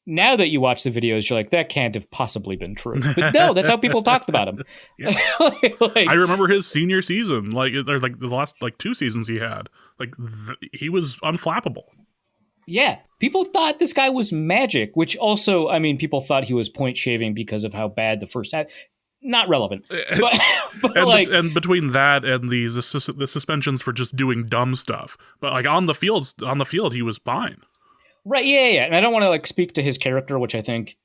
now that you watch the videos, you're like, that can't have possibly been true. But no, that's how people talked about him. I remember his senior season, or the last 2 seasons he had. He was unflappable. Yeah, people thought this guy was magic, which also, people thought he was point shaving because of how bad the first half. Not relevant, but and between that and the suspensions for just doing dumb stuff, but like on the field, he was fine. Right, yeah. And I don't want to speak to his character, which I think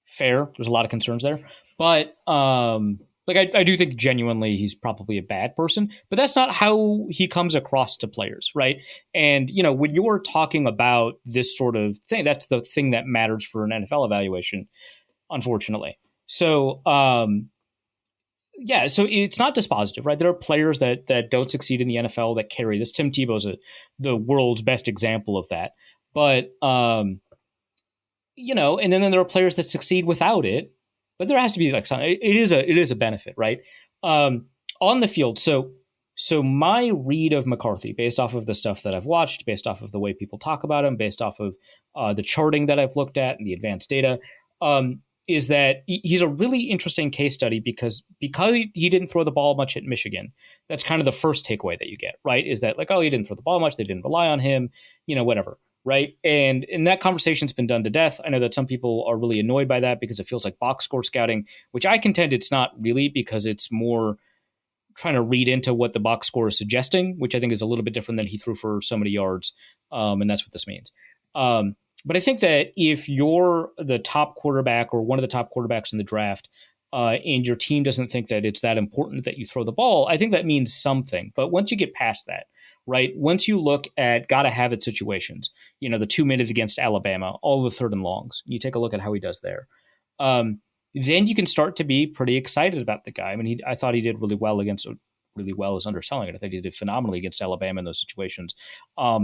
fair. There's a lot of concerns there, but I do think genuinely he's probably a bad person. But that's not how he comes across to players, right? And when you're talking about this sort of thing, that's the thing that matters for an NFL evaluation, unfortunately. So, so it's not dispositive, right? There are players that don't succeed in the NFL that carry this. Tim Tebow's the world's best example of that. But and then there are players that succeed without it, but there has to be like some, it is a benefit, right? On the field. So my read of McCarthy, based off of the stuff that I've watched, based off of the way people talk about him, based off of the charting that I've looked at and the advanced data, is that he's a really interesting case study because he didn't throw the ball much at Michigan. That's kind of the first takeaway that you get, right? Is that like, oh, he didn't throw the ball much. They didn't rely on him, whatever, right? And that conversation's been done to death. I know that some people are really annoyed by that because it feels like box score scouting, which I contend it's not really, because it's more trying to read into what the box score is suggesting, which I think is a little bit different than he threw for so many yards. And that's what this means. But I think that if you're the top quarterback or one of the top quarterbacks in the draft, and your team doesn't think that it's that important that you throw the ball, I think that means something. But once you get past that, right, once you look at gotta have it situations, the 2 minutes against Alabama, all the third and longs, you take a look at how he does there. Then you can start to be pretty excited about the guy. I mean, I thought he did really well is underselling it. I think he did phenomenally against Alabama in those situations.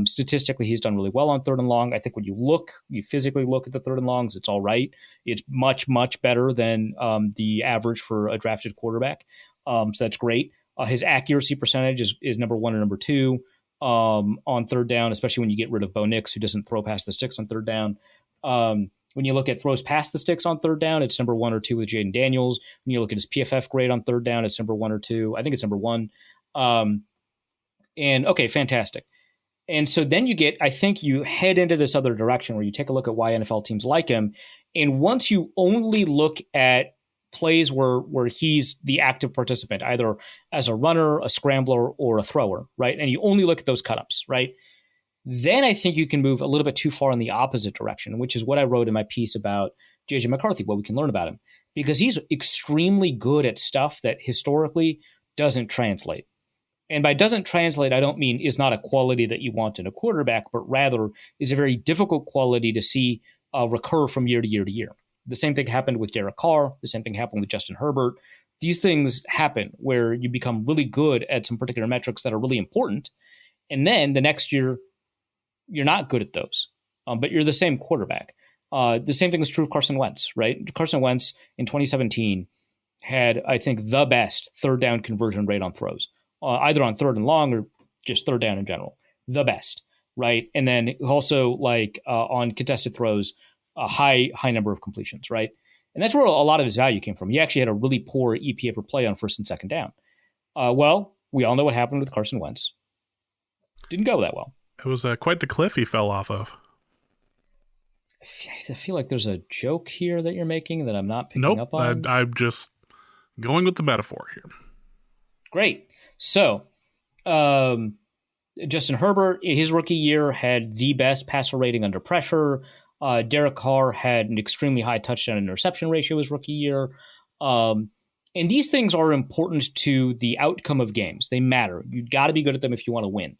Statistically, he's done really well on third and long. I think when you physically look at the third and longs, it's all right. It's much, much better than the average for a drafted quarterback. So that's great. His accuracy percentage is number one and number two on third down, especially when you get rid of Bo Nix, who doesn't throw past the sticks on third down. When you look at throws past the sticks on third down, it's number one or two with Jaden Daniels. When you look at his PFF grade on third down, it's number one or two. I think it's number one. And okay, fantastic. And so then I think you head into this other direction where you take a look at why NFL teams like him. And once you only look at plays where he's the active participant, either as a runner, a scrambler, or a thrower, right? And you only look at those cut-ups, right? Then I think you can move a little bit too far in the opposite direction, which is what I wrote in my piece about JJ McCarthy, what we can learn about him, because he's extremely good at stuff that historically doesn't translate. And by doesn't translate, I don't mean is not a quality that you want in a quarterback, but rather is a very difficult quality to see recur from year to year to year. The same thing happened with Derek Carr. The same thing happened with Justin Herbert. These things happen where you become really good at some particular metrics that are really important. And then the next year, you're not good at those, but you're the same quarterback. The same thing is true of Carson Wentz, right? Carson Wentz in 2017 had, I think, the best third down conversion rate on throws, either on third and long or just third down in general. The best, right? And then also on contested throws, a high number of completions, right? And that's where a lot of his value came from. He actually had a really poor EPA per play on first and second down. Well, we all know what happened with Carson Wentz. Didn't go that well. It was quite the cliff he fell off of. I feel like there's a joke here that you're making that I'm not picking up on. I'm just going with the metaphor here. Great. So, Justin Herbert, his rookie year, had the best passer rating under pressure. Derek Carr had an extremely high touchdown interception ratio his rookie year. And these things are important to the outcome of games. They matter. You've got to be good at them if you want to win.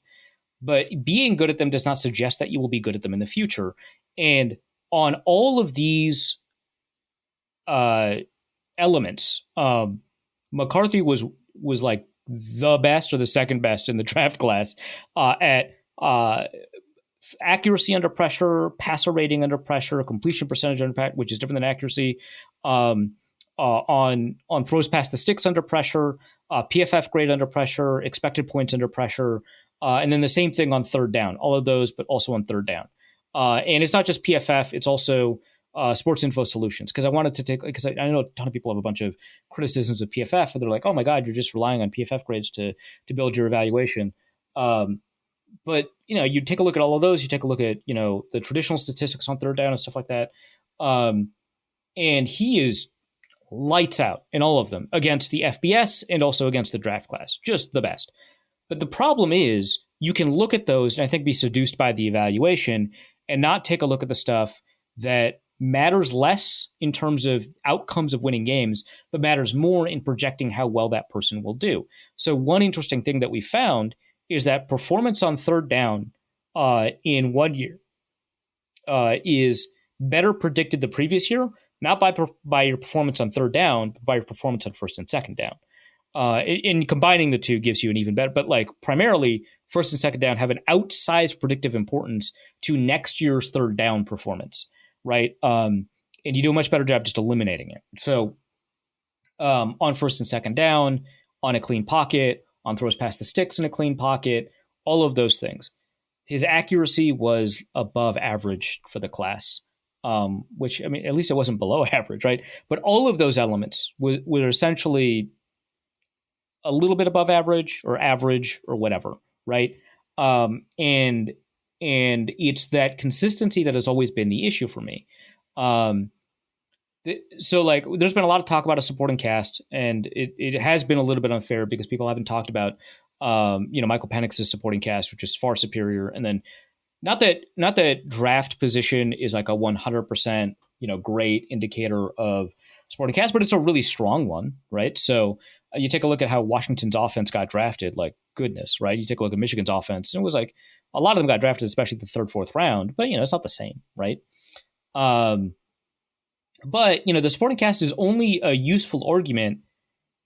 But being good at them does not suggest that you will be good at them in the future. And on all of these elements, McCarthy was like the best or the second best in the draft class at accuracy under pressure, passer rating under pressure, completion percentage under pressure, which is different than accuracy, on throws past the sticks under pressure, PFF grade under pressure, expected points under pressure, and then the same thing on third down. All of those, but also on third down. And it's not just PFF; it's also Sports Info Solutions. Because I wanted to because I know a ton of people have a bunch of criticisms of PFF, and they're like, "Oh my God, you're just relying on PFF grades to build your evaluation." But you take a look at all of those. You take a look at the traditional statistics on third down and stuff like that, and he is lights out in all of them against the FBS and also against the draft class. Just the best. But the problem is you can look at those and I think be seduced by the evaluation and not take a look at the stuff that matters less in terms of outcomes of winning games, but matters more in projecting how well that person will do. So one interesting thing that we found is that performance on third down in 1 year is better predicted the previous year, not by your performance on third down, but by your performance on first and second down. In combining the two gives you an even better, but primarily first and second down have an outsized predictive importance to next year's third down performance, right? And you do a much better job just eliminating it. So on first and second down, on a clean pocket, on throws past the sticks in a clean pocket, all of those things. His accuracy was above average for the class, which, I mean, at least it wasn't below average, right? But all of those elements were essentially a little bit above average or whatever, right? And it's that consistency that has always been the issue for me. So like there's been a lot of talk about a supporting cast, and it has been a little bit unfair because people haven't talked about Michael Penix's supporting cast, which is far superior. And then not that draft position is like a 100% great indicator of supporting cast, but it's a really strong one, right? So you take a look at how Washington's offense got drafted, like goodness, right? You take a look at Michigan's offense, and it was like a lot of them got drafted, especially the third, fourth round, but it's not the same, right? But the supporting cast is only a useful argument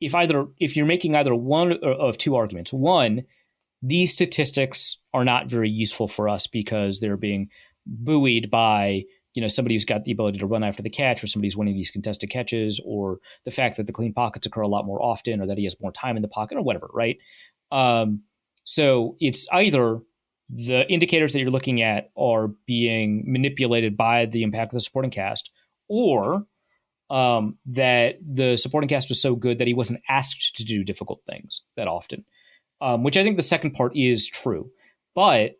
if you're making either one of two arguments. One, these statistics are not very useful for us because they're being buoyed by somebody who's got the ability to run after the catch, or somebody's winning these contested catches, or the fact that the clean pockets occur a lot more often, or that he has more time in the pocket, or whatever, right? So it's either the indicators that you're looking at are being manipulated by the impact of the supporting cast, or that the supporting cast was so good that he wasn't asked to do difficult things that often, which I think the second part is true. But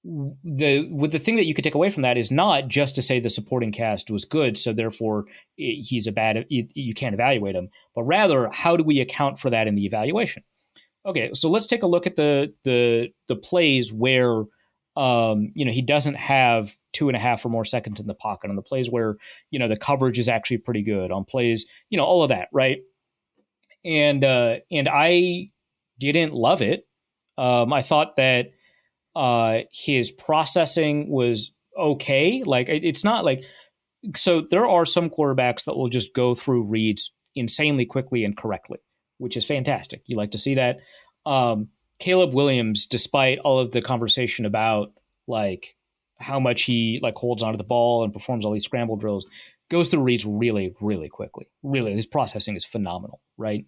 the thing that you could take away from that is not just to say the supporting cast was good, so therefore he's you can't evaluate him, but rather how do we account for that in the evaluation? Okay, so let's take a look at the plays where he doesn't have 2.5 or more seconds in the pocket, on the plays where the coverage is actually pretty good, on plays all of that, right? And I didn't love it. I thought that his processing was okay. Like it's not like, so there are some quarterbacks that will just go through reads insanely quickly and correctly, which is fantastic. You like to see that. Caleb Williams, despite all of the conversation about like how much he like holds onto the ball and performs all these scramble drills, goes through reads really, really quickly. Really, his processing is phenomenal, right?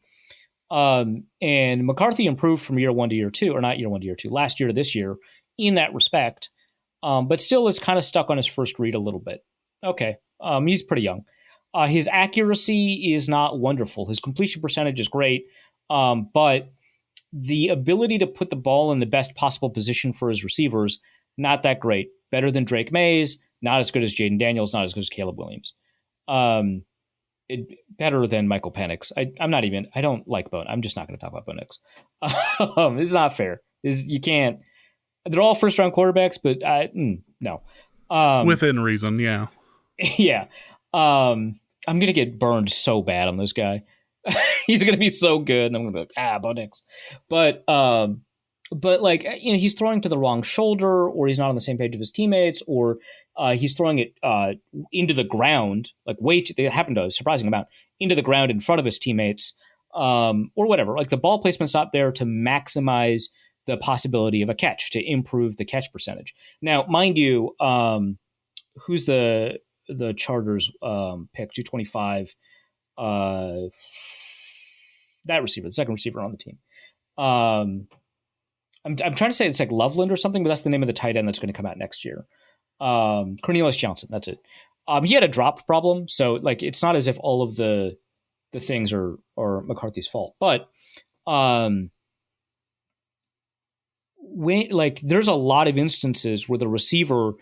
And McCarthy improved from year one to year two, or not year one to year two, last year to this year in that respect, but still is kind of stuck on his first read a little bit. Okay, he's pretty young. His accuracy is not wonderful. His completion percentage is great, but the ability to put the ball in the best possible position for his receivers, not that great. Better than Drake Mays, not as good as Jaden Daniels, not as good as Caleb Williams. Better than Michael Penix. I don't like Bo. I'm just not going to talk about Bo Nix. This is not fair. You can't. They're all first round quarterbacks, but no. Within reason, yeah. Yeah. I'm going to get burned so bad on this guy. He's going to be so good, and I'm going to be like, Bo Nix. But like, he's throwing to the wrong shoulder, or he's not on the same page of his teammates, or he's throwing it into the ground, like it happened to a surprising amount, into the ground in front of his teammates, or whatever. Like the ball placement's not there to maximize the possibility of a catch, to improve the catch percentage. Now, mind you, who's the Chargers pick, 225? That receiver, the second receiver on the team. I'm trying to say it's like Loveland or something, but that's the name of the tight end that's going to come out next year. Cornelius Johnson, that's it. He had a drop problem, so like it's not as if all of the things are McCarthy's fault. But when like there's a lot of instances where the receiver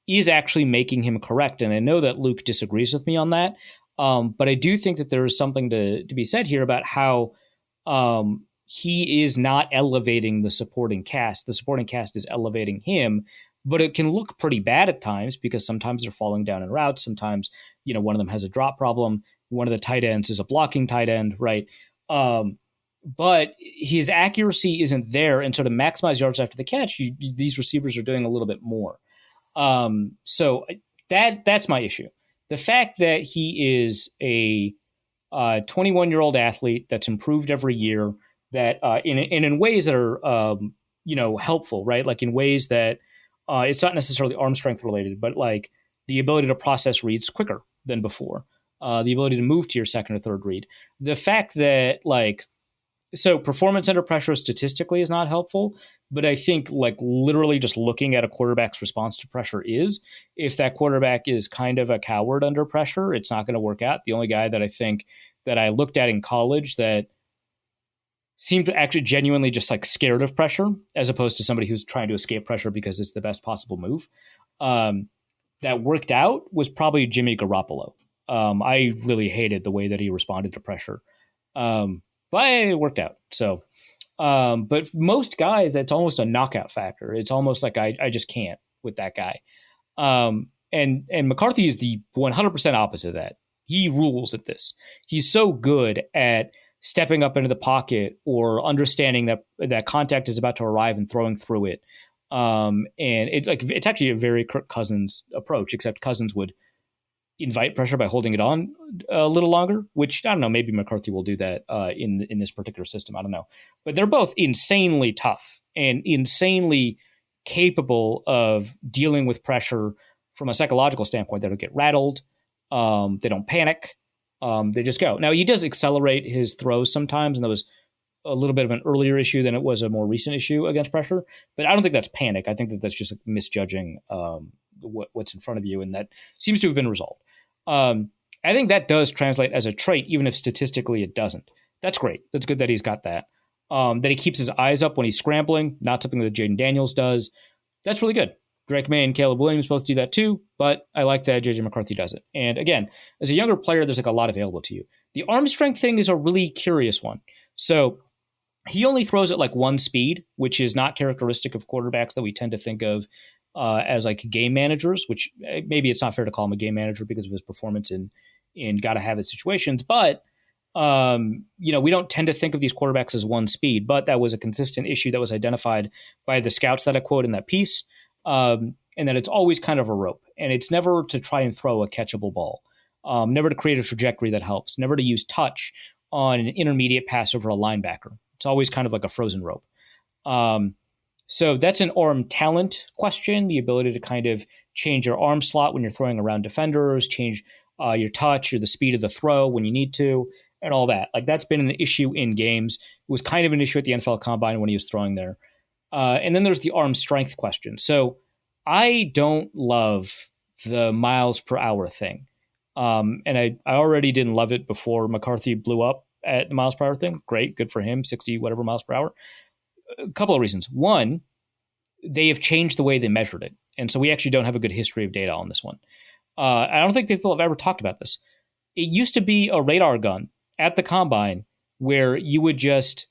is actually making him correct, and I know that Luke disagrees with me on that. But I do think that there is something to be said here about how he is not elevating the supporting cast. The supporting cast is elevating him, but it can look pretty bad at times because sometimes they're falling down in routes. Sometimes, one of them has a drop problem. One of the tight ends is a blocking tight end, right? But his accuracy isn't there. And so to maximize yards after the catch, these receivers are doing a little bit more. So that's my issue. The fact that he is a 21-year-old athlete that's improved every year, that in ways that are helpful, right? Like in ways that it's not necessarily arm strength related, but like the ability to process reads quicker than before, the ability to move to your second or third read. The fact that so performance under pressure statistically is not helpful, but I think literally just looking at a quarterback's response to pressure is, if that quarterback is kind of a coward under pressure, it's not going to work out. The only guy that I think that I looked at in college that seemed to actually genuinely just scared of pressure, as opposed to somebody who's trying to escape pressure because it's the best possible move, that worked out was probably Jimmy Garoppolo. I really hated the way that he responded to pressure. But it worked out. So, but most guys, that's almost a knockout factor. It's almost like I just can't with that guy. And McCarthy is the 100% opposite of that. He rules at this. He's so good at stepping up into the pocket or understanding that contact is about to arrive and throwing through it. And it's actually a very Kirk Cousins approach, except Cousins would invite pressure by holding it on a little longer, which I don't know, maybe McCarthy will do that in this particular system. I don't know, but they're both insanely tough and insanely capable of dealing with pressure from a psychological standpoint. They don't get rattled. They don't panic. They just go. Now, he does accelerate his throws sometimes, and that was a little bit of an earlier issue than it was a more recent issue against pressure, but I don't think that's panic. I think that that's just misjudging what's in front of you, and that seems to have been resolved. I think that does translate as a trait, even if statistically it doesn't. That's great. That's good that he's got that. That he keeps his eyes up when he's scrambling, not something that Jaden Daniels does. That's really good. Drake May and Caleb Williams both do that too, but I like that JJ McCarthy does it. And again, as a younger player, there's a lot available to you. The arm strength thing is a really curious one. So he only throws at one speed, which is not characteristic of quarterbacks that we tend to think of as game managers, which maybe it's not fair to call him a game manager because of his performance in gotta have it situations. But, we don't tend to think of these quarterbacks as one speed, but that was a consistent issue that was identified by the scouts that I quote in that piece. And that it's always kind of a rope, and it's never to try and throw a catchable ball, never to create a trajectory that helps, never to use touch on an intermediate pass over a linebacker. It's always kind of like a frozen rope. So that's an arm talent question, the ability to kind of change your arm slot when you're throwing around defenders, change your touch or the speed of the throw when you need to, and all that. That's been an issue in games. It was kind of an issue at the NFL Combine when he was throwing there. And then there's the arm strength question. So I don't love the miles per hour thing. And I already didn't love it before McCarthy blew up at the miles per hour thing. Great, good for him, 60 whatever miles per hour. A couple of reasons. One, they have changed the way they measured it. And so we actually don't have a good history of data on this one. I don't think people have ever talked about this. It used to be a radar gun at the Combine where you would just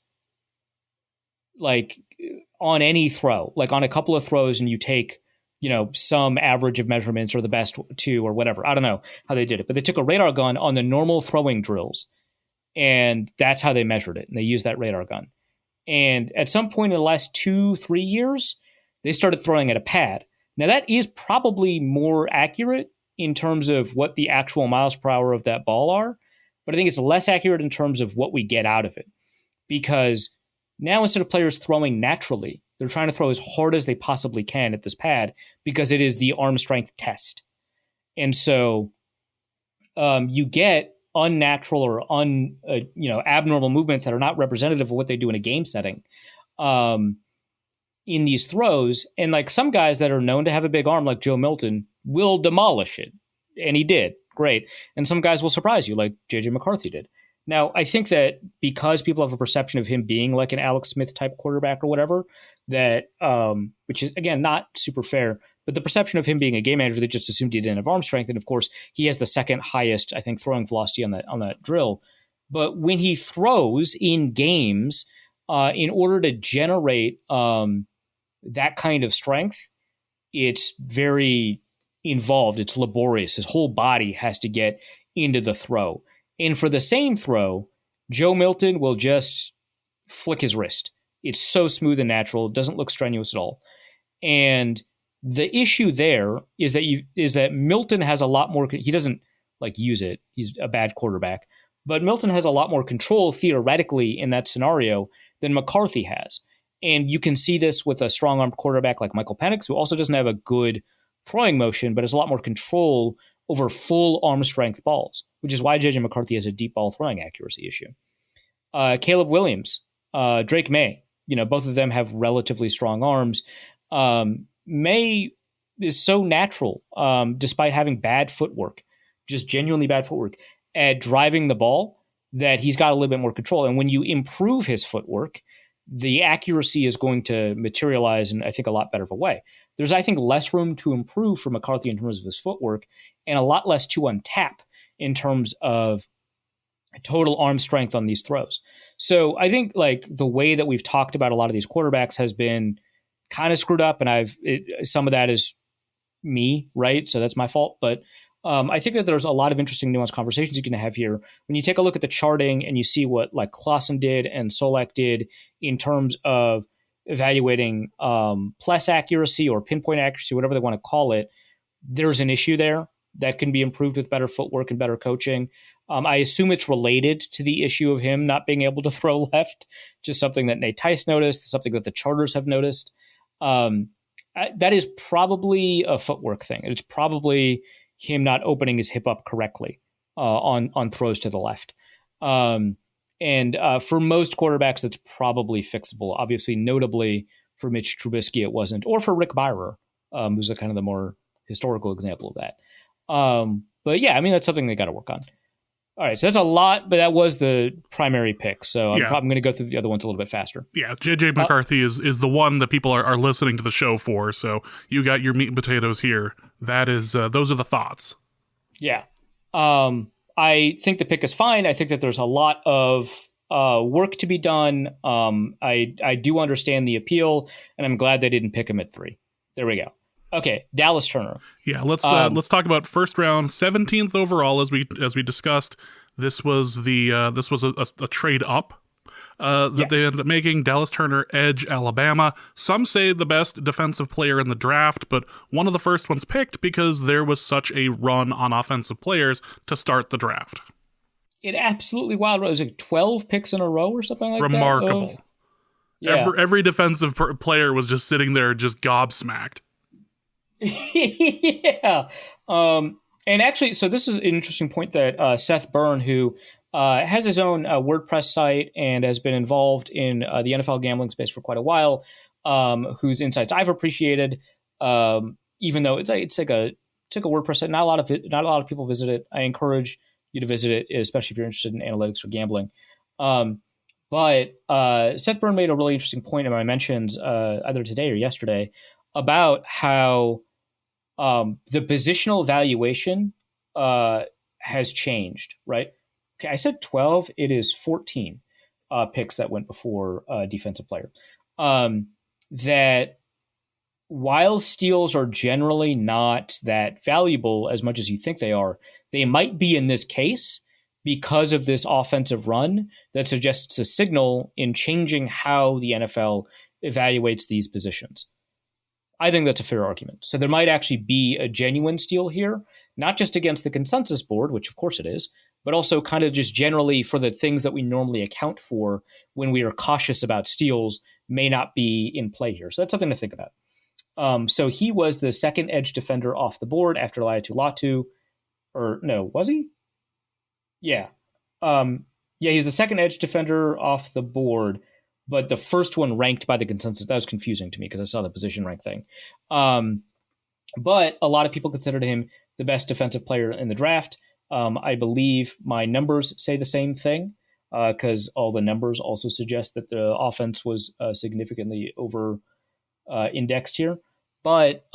on any throw, on a couple of throws, and you take, some average of measurements or the best two or whatever. I don't know how they did it, but they took a radar gun on the normal throwing drills, and that's how they measured it. And they used that radar gun. And at some point in the last 2-3 years, they started throwing at a pad. Now, that is probably more accurate in terms of what the actual miles per hour of that ball are, but I think it's less accurate in terms of what we get out of it. Because now, instead of players throwing naturally, they're trying to throw as hard as they possibly can at this pad because it is the arm strength test. And so you get unnatural or abnormal movements that are not representative of what they do in a game setting in these throws. And some guys that are known to have a big arm, like Joe Milton, will demolish it. And he did. Great. And some guys will surprise you, like JJ McCarthy did. Now, I think that because people have a perception of him being like an Alex Smith type quarterback or whatever, that which is, again, not super fair, but the perception of him being a game manager, they just assumed he didn't have arm strength. And of course, he has the second highest, I think, throwing velocity on that drill. But when he throws in games, in order to generate that kind of strength, it's very involved. It's laborious. His whole body has to get into the throw. And for the same throw, Joe Milton will just flick his wrist. It's so smooth and natural. It doesn't look strenuous at all. And the issue there is that Milton has a lot more. He doesn't use it. He's a bad quarterback. But Milton has a lot more control theoretically in that scenario than McCarthy has. And you can see this with a strong-armed quarterback like Michael Penix, who also doesn't have a good throwing motion, but has a lot more control over full arm strength balls, which is why J.J. McCarthy has a deep ball throwing accuracy issue. Caleb Williams, Drake May, both of them have relatively strong arms. May is so natural, despite having bad footwork, just genuinely bad footwork, at driving the ball, that he's got a little bit more control. And when you improve his footwork, the accuracy is going to materialize in, I think, a lot better of a way. There's, I think, less room to improve for McCarthy in terms of his footwork and a lot less to untap in terms of total arm strength on these throws. So I think like the way that we've talked about a lot of these quarterbacks has been kind of screwed up, and some of that is me, right? So that's my fault. But I think that there's a lot of interesting nuanced conversations you can have here. When you take a look at the charting and you see what like Clausen did and Solak did in terms of evaluating plus accuracy or pinpoint accuracy, whatever they want to call it, there's an issue there that can be improved with better footwork and better coaching. I assume it's related to the issue of him not being able to throw left, just something that Nate Tice noticed, something that the charters have noticed. That is probably a footwork thing. It's probably him not opening his hip up correctly on throws to the left. And for most quarterbacks, it's probably fixable. Obviously, notably for Mitch Trubisky, it wasn't, or for Rick Byrer, who's a kind of the more historical example of that. But yeah, I mean, that's something they got to work on. All right, so that's a lot, but that was the primary pick. So I'm probably going to go through the other ones a little bit faster. Yeah, J.J. McCarthy is the one that people are listening to the show for. So you got your meat and potatoes here. That is, those are the thoughts. Yeah. I think the pick is fine. I think that there's a lot of work to be done. I do understand the appeal, and I'm glad they didn't pick him at 3. There we go. Okay, Dallas Turner. Yeah, let's talk about first round, 17th overall, as we discussed. This was a trade up that they ended up making. Dallas Turner, edge, Alabama. Some say the best defensive player in the draft, but one of the first ones picked because there was such a run on offensive players to start the draft. It absolutely wild. It was like 12 picks in a row or something like Remarkable. that. Remarkable. Every defensive player was just sitting there just gobsmacked. Yeah. And actually, so this is an interesting point that Seth Byrne, who has his own WordPress site and has been involved in the NFL gambling space for quite a while, whose insights I've appreciated, even though it's like a WordPress site. Not a lot of people visit it. I encourage you to visit it, especially if you're interested in analytics or gambling. But Seth Byrne made a really interesting point in my mentions either today or yesterday about how the positional valuation has changed, right? Okay, I said 12. It is 14 picks that went before defensive player. That while steals are generally not that valuable as much as you think they are, they might be in this case because of this offensive run that suggests a signal in changing how the NFL evaluates these positions. I think that's a fair argument. So there might actually be a genuine steal here, not just against the consensus board, which of course it is, but also kind of just generally for the things that we normally account for when we are cautious about steals may not be in play here. So that's something to think about. So he was the second edge defender off the board after Laiatu Latu. Or no, was he? Yeah. He's the second edge defender off the board, but the first one ranked by the consensus. That was confusing to me because I saw the position rank thing. But a lot of people considered him the best defensive player in the draft. I believe my numbers say the same thing because all the numbers also suggest that the offense was significantly over indexed here. But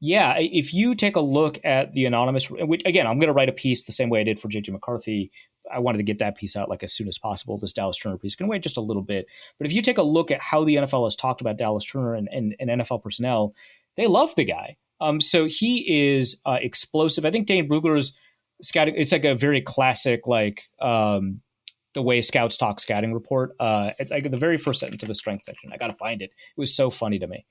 if you take a look at the anonymous, which again, I'm going to write a piece the same way I did for J.J. McCarthy. I wanted to get that piece out like as soon as possible. This Dallas Turner piece can wait just a little bit. But if you take a look at how the NFL has talked about Dallas Turner and NFL personnel, they love the guy. So he is explosive. I think Dane Brugler's scouting, it's like a very classic, like the way scouts talk scouting report. It's like the very first sentence of the strength section. I got to find it. It was so funny to me.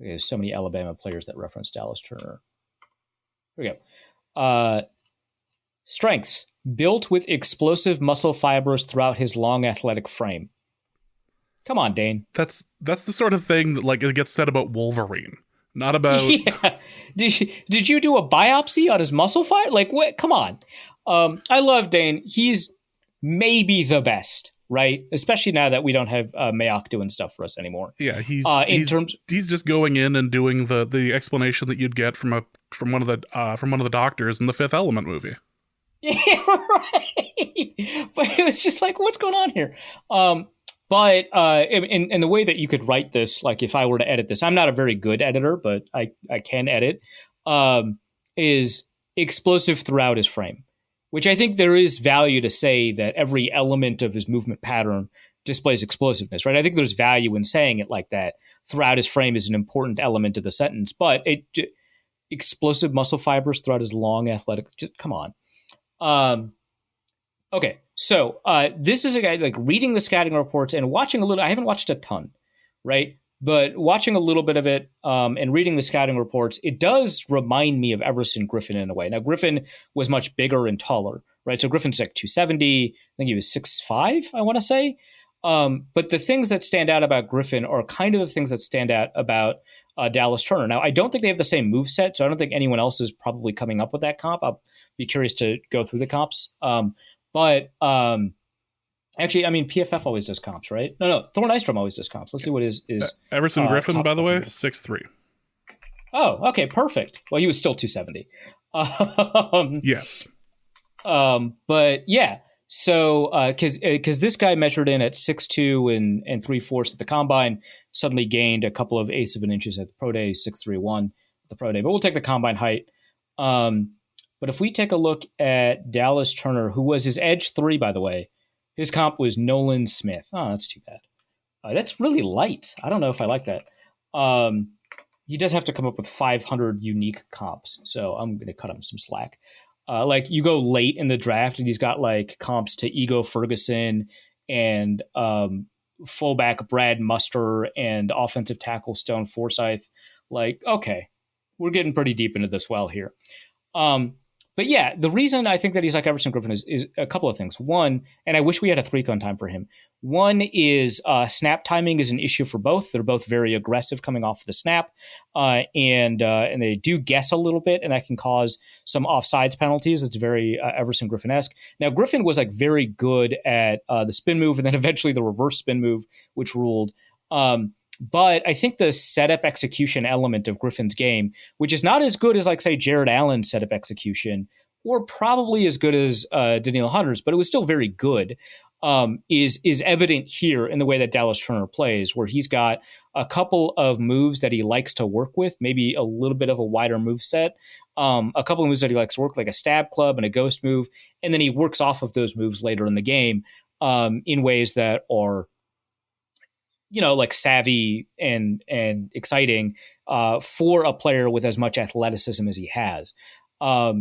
There's so many Alabama players that reference Dallas Turner. Here we go. Strengths. Built with explosive muscle fibers throughout his long athletic frame. Come on, Dane. That's the sort of thing that like it gets said about Wolverine. not about. Yeah. Did you do a biopsy on his muscle fiber? Like, what? Come on. I love Dane. He's maybe the best, right? Especially now that we don't have Mayock doing stuff for us anymore. Yeah, terms, he's just going in and doing the explanation that you'd get from one of the doctors in the Fifth Element movie. Yeah, right. But it was just like, what's going on here? But in the way that you could write this, like if I were to edit this, I'm not a very good editor, but I can edit, is explosive throughout his frame, which I think there is value to say that every element of his movement pattern displays explosiveness, right? I think there's value in saying it like that. Throughout his frame is an important element of the sentence, but explosive muscle fibers throughout his long athletic, just come on. Okay, so this is a guy like reading the scouting reports and watching a little. I haven't watched a ton, right? But watching a little bit of it and reading the scouting reports, it does remind me of Everson Griffin in a way. Now, Griffin was much bigger and taller, right? So Griffin's like 270. I think he was 6'5", I want to say. But the things that stand out about Griffin are kind of the things that stand out about Dallas Turner. Now, I don't think they have the same moveset, so I don't think anyone else is probably coming up with that comp. I'll be curious to go through the comps. Actually, I mean, PFF always does comps, right? No, Thor Nystrom always does comps. Let's see what is Everson Griffin, by the way, 6'3". Oh, okay, perfect. Well, he was still 270. Yes. But yeah, so because this guy measured in at 6'2" and 3/4 at the combine, suddenly gained a couple of eighths of an inches at the pro day, 6'3" at the pro day. But we'll take the combine height. But if we take a look at Dallas Turner, who was his edge 3, by the way, his comp was Nolan Smith. Oh, that's too bad. That's really light. I don't know if I like that. He does have to come up with 500 unique comps, so I'm going to cut him some slack. Like you go late in the draft, and he's got like comps to Ego Ferguson and fullback Brad Muster and offensive tackle Stone Forsyth. Like, okay, we're getting pretty deep into this well here. But yeah, the reason I think that he's like Everson Griffin is a couple of things. One, and I wish we had a 3-cone time for him. One is snap timing is an issue for both. They're both very aggressive coming off the snap, and they do guess a little bit, and that can cause some offsides penalties. It's very Everson Griffin-esque. Now, Griffin was like very good at the spin move, and then eventually the reverse spin move, which ruled. But I think the setup execution element of Griffin's game, which is not as good as, like, say, Jared Allen's setup execution, or probably as good as Danielle Hunter's, but it was still very good, is evident here in the way that Dallas Turner plays, where he's got a couple of moves that he likes to work with, maybe a little bit of a wider move set, a couple of moves that he likes to work, like a stab club and a ghost move, and then he works off of those moves later in the game in ways that are, you know, like savvy and exciting for a player with as much athleticism as he has. A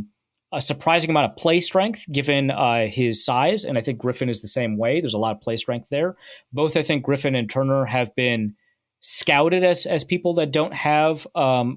surprising amount of play strength given his size, and I think Griffin is the same way. There's a lot of play strength there. Both, I think, Griffin and Turner have been scouted as people that don't have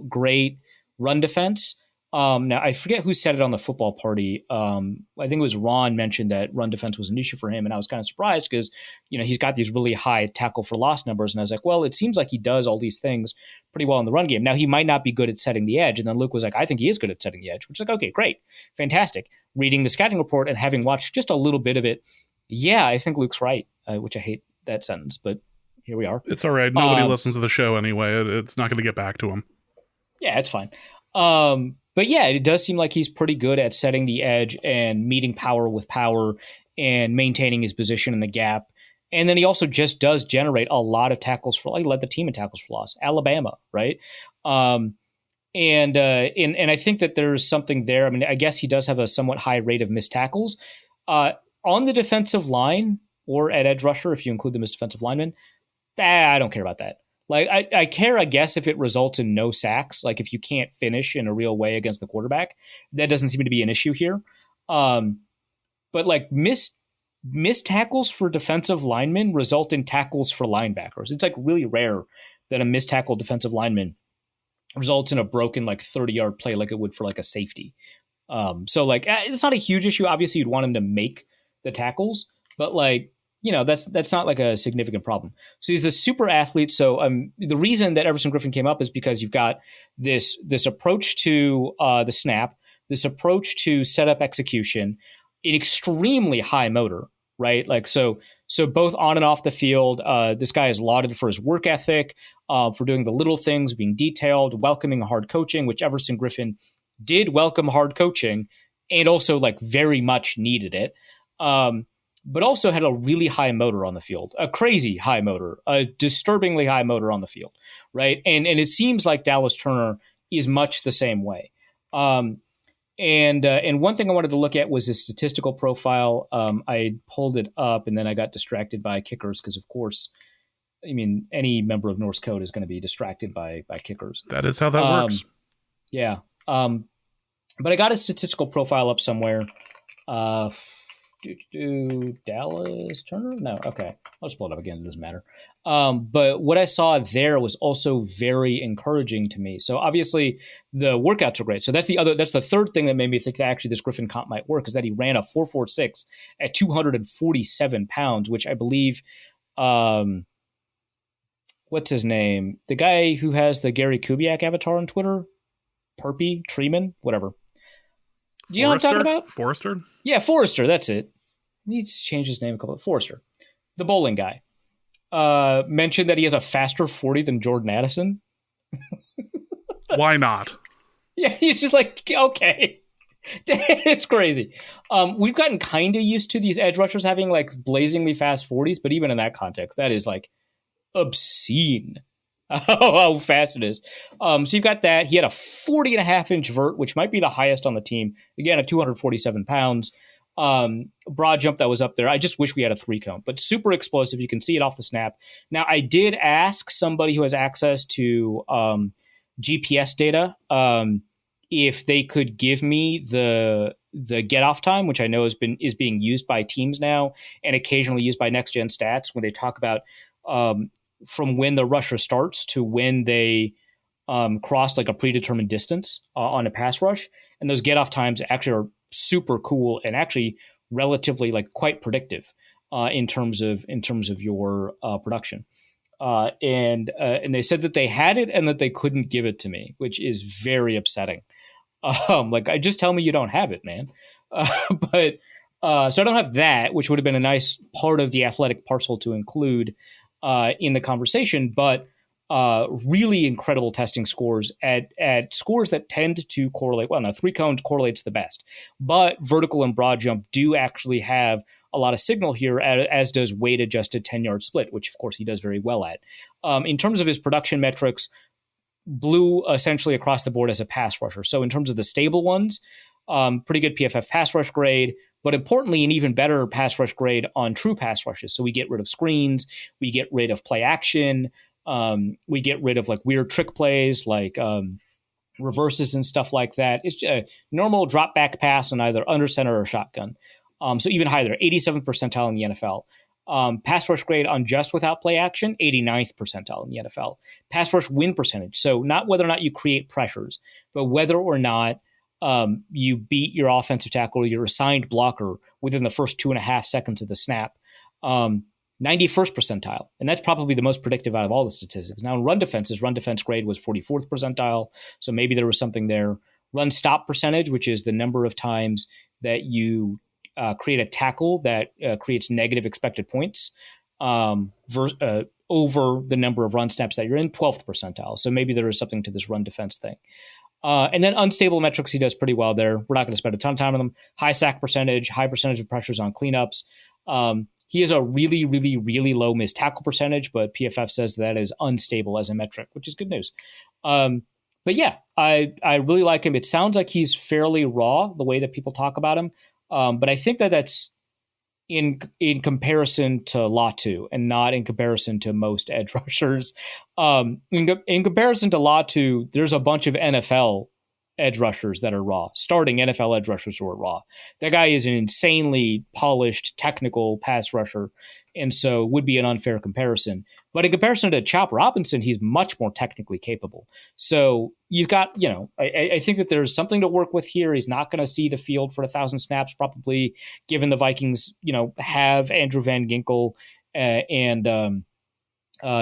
great run defense. Now, I forget who said it on the football party. I think it was Ron mentioned that run defense was an issue for him, and I was kind of surprised because, you know, he's got these really high tackle for loss numbers, and I was like, well, it seems like he does all these things pretty well in the run game. Now, he might not be good at setting the edge, and then Luke was like, I think he is good at setting the edge, which is like, okay, great, fantastic. Reading the scouting report and having watched just a little bit of it, yeah, I think Luke's right, which I hate that sentence, but here we are. It's all right. Nobody listens to the show anyway. It's not going to get back to him. Yeah, it's fine. But yeah, it does seem like he's pretty good at setting the edge and meeting power with power and maintaining his position in the gap. And then he also just does generate a lot of tackles for, he led the team in tackles for loss, Alabama, right? And I think that there's something there. I mean, I guess he does have a somewhat high rate of missed tackles. On the defensive line or at edge rusher, if you include them as defensive linemen, I don't care about that. Like, I care, I guess, if it results in no sacks. Like, if you can't finish in a real way against the quarterback, that doesn't seem to be an issue here. But, like, missed tackles for defensive linemen result in tackles for linebackers. It's, like, really rare that a missed tackle defensive lineman results in a broken, like, 30-yard play like it would for, like, a safety. So, like, it's not a huge issue. Obviously, you'd want him to make the tackles. But, like, that's not like a significant problem. So he's a super athlete. So the reason that Everson Griffin came up is because you've got this approach to the snap, this approach to setup execution, an extremely high motor, right? Like so both on and off the field, this guy is lauded for his work ethic, for doing the little things, being detailed, welcoming hard coaching, which Everson Griffin did welcome hard coaching, and also like very much needed it. But also had a really high motor on the field, a crazy high motor, a disturbingly high motor on the field, right? And it seems like Dallas Turner is much the same way. And one thing I wanted to look at was his statistical profile. I pulled it up and then I got distracted by kickers because, of course, I mean, any member of Norse Code is going to be distracted by kickers. That is how that works. Yeah. But I got a statistical profile up somewhere. Dallas Turner? No. Okay. I'll just pull it up again. It doesn't matter. But what I saw there was also very encouraging to me. So obviously the workouts are great. So that's the third thing that made me think that actually this Griffin comp might work, is that he ran a 4.46 at 247 pounds, which I believe, what's his name? The guy who has the Gary Kubiak avatar on Twitter, Perpy, Treeman, whatever. Do you know what I'm talking about? Forrester? Yeah, Forrester. That's it. He needs to change his name a couple. Forrester, the bowling guy, mentioned that he has a faster 40 than Jordan Addison. Why not? Yeah, he's just like, okay. It's crazy. We've gotten kind of used to these edge rushers having like blazingly fast 40s, but even in that context, that is like obscene. How fast it is. So you've got that. He had a 40.5-inch vert, which might be the highest on the team. Again, at 247 pounds. Broad jump that was up there. I just wish we had a 3-cone, but super explosive. You can see it off the snap. Now, I did ask somebody who has access to GPS data if they could give me the get off time, which I know is being used by teams now and occasionally used by Next Gen Stats when they talk about from when the rusher starts to when they cross like a predetermined distance on a pass rush. And those get off times actually are super cool and actually relatively like quite predictive in terms of your production. And they said that they had it and that they couldn't give it to me, which is very upsetting. Like, just tell me you don't have it, man. So I don't have that, which would have been a nice part of the athletic parcel to include in the conversation, but really incredible testing scores at scores that tend to correlate. Well, now 3-cone correlates the best, but vertical and broad jump do actually have a lot of signal here, as does weight adjusted 10-yard split, which of course he does very well at. In terms of his production metrics, blew essentially across the board as a pass rusher. So in terms of the stable ones, pretty good PFF pass rush grade, but importantly, an even better pass rush grade on true pass rushes. So we get rid of screens, we get rid of play action, we get rid of like weird trick plays like reverses and stuff like that. It's a normal drop back pass on either under center or shotgun. So even higher there, 87th percentile in the NFL. Pass rush grade on just without play action, 89th percentile in the NFL. Pass rush win percentage. So not whether or not you create pressures, but whether or not you beat your offensive tackle or your assigned blocker within the first 2.5 seconds of the snap. 91st percentile. And that's probably the most predictive out of all the statistics. Now in run defense grade was 44th percentile. So maybe there was something there. Run stop percentage, which is the number of times that you create a tackle that creates negative expected points over the number of run snaps that you're in, 12th percentile. So maybe there is something to this run defense thing. And then unstable metrics, he does pretty well there. We're not going to spend a ton of time on them. High sack percentage, high percentage of pressures on cleanups. He has a really, really, really low missed tackle percentage, but PFF says that is unstable as a metric, which is good news. But yeah, I really like him. It sounds like he's fairly raw, the way that people talk about him. But I think that that's in comparison to Latu and not in comparison to most edge rushers. In comparison to Latu, there's a bunch of NFL edge rushers that are raw, starting NFL edge rushers who are raw. That guy is an insanely polished, technical pass rusher, and so would be an unfair comparison. But in comparison to Chop Robinson, he's much more technically capable. So you've got, I think that there's something to work with here. He's not going to see the field for 1,000 snaps, probably, given the Vikings, have Andrew Van Ginkel and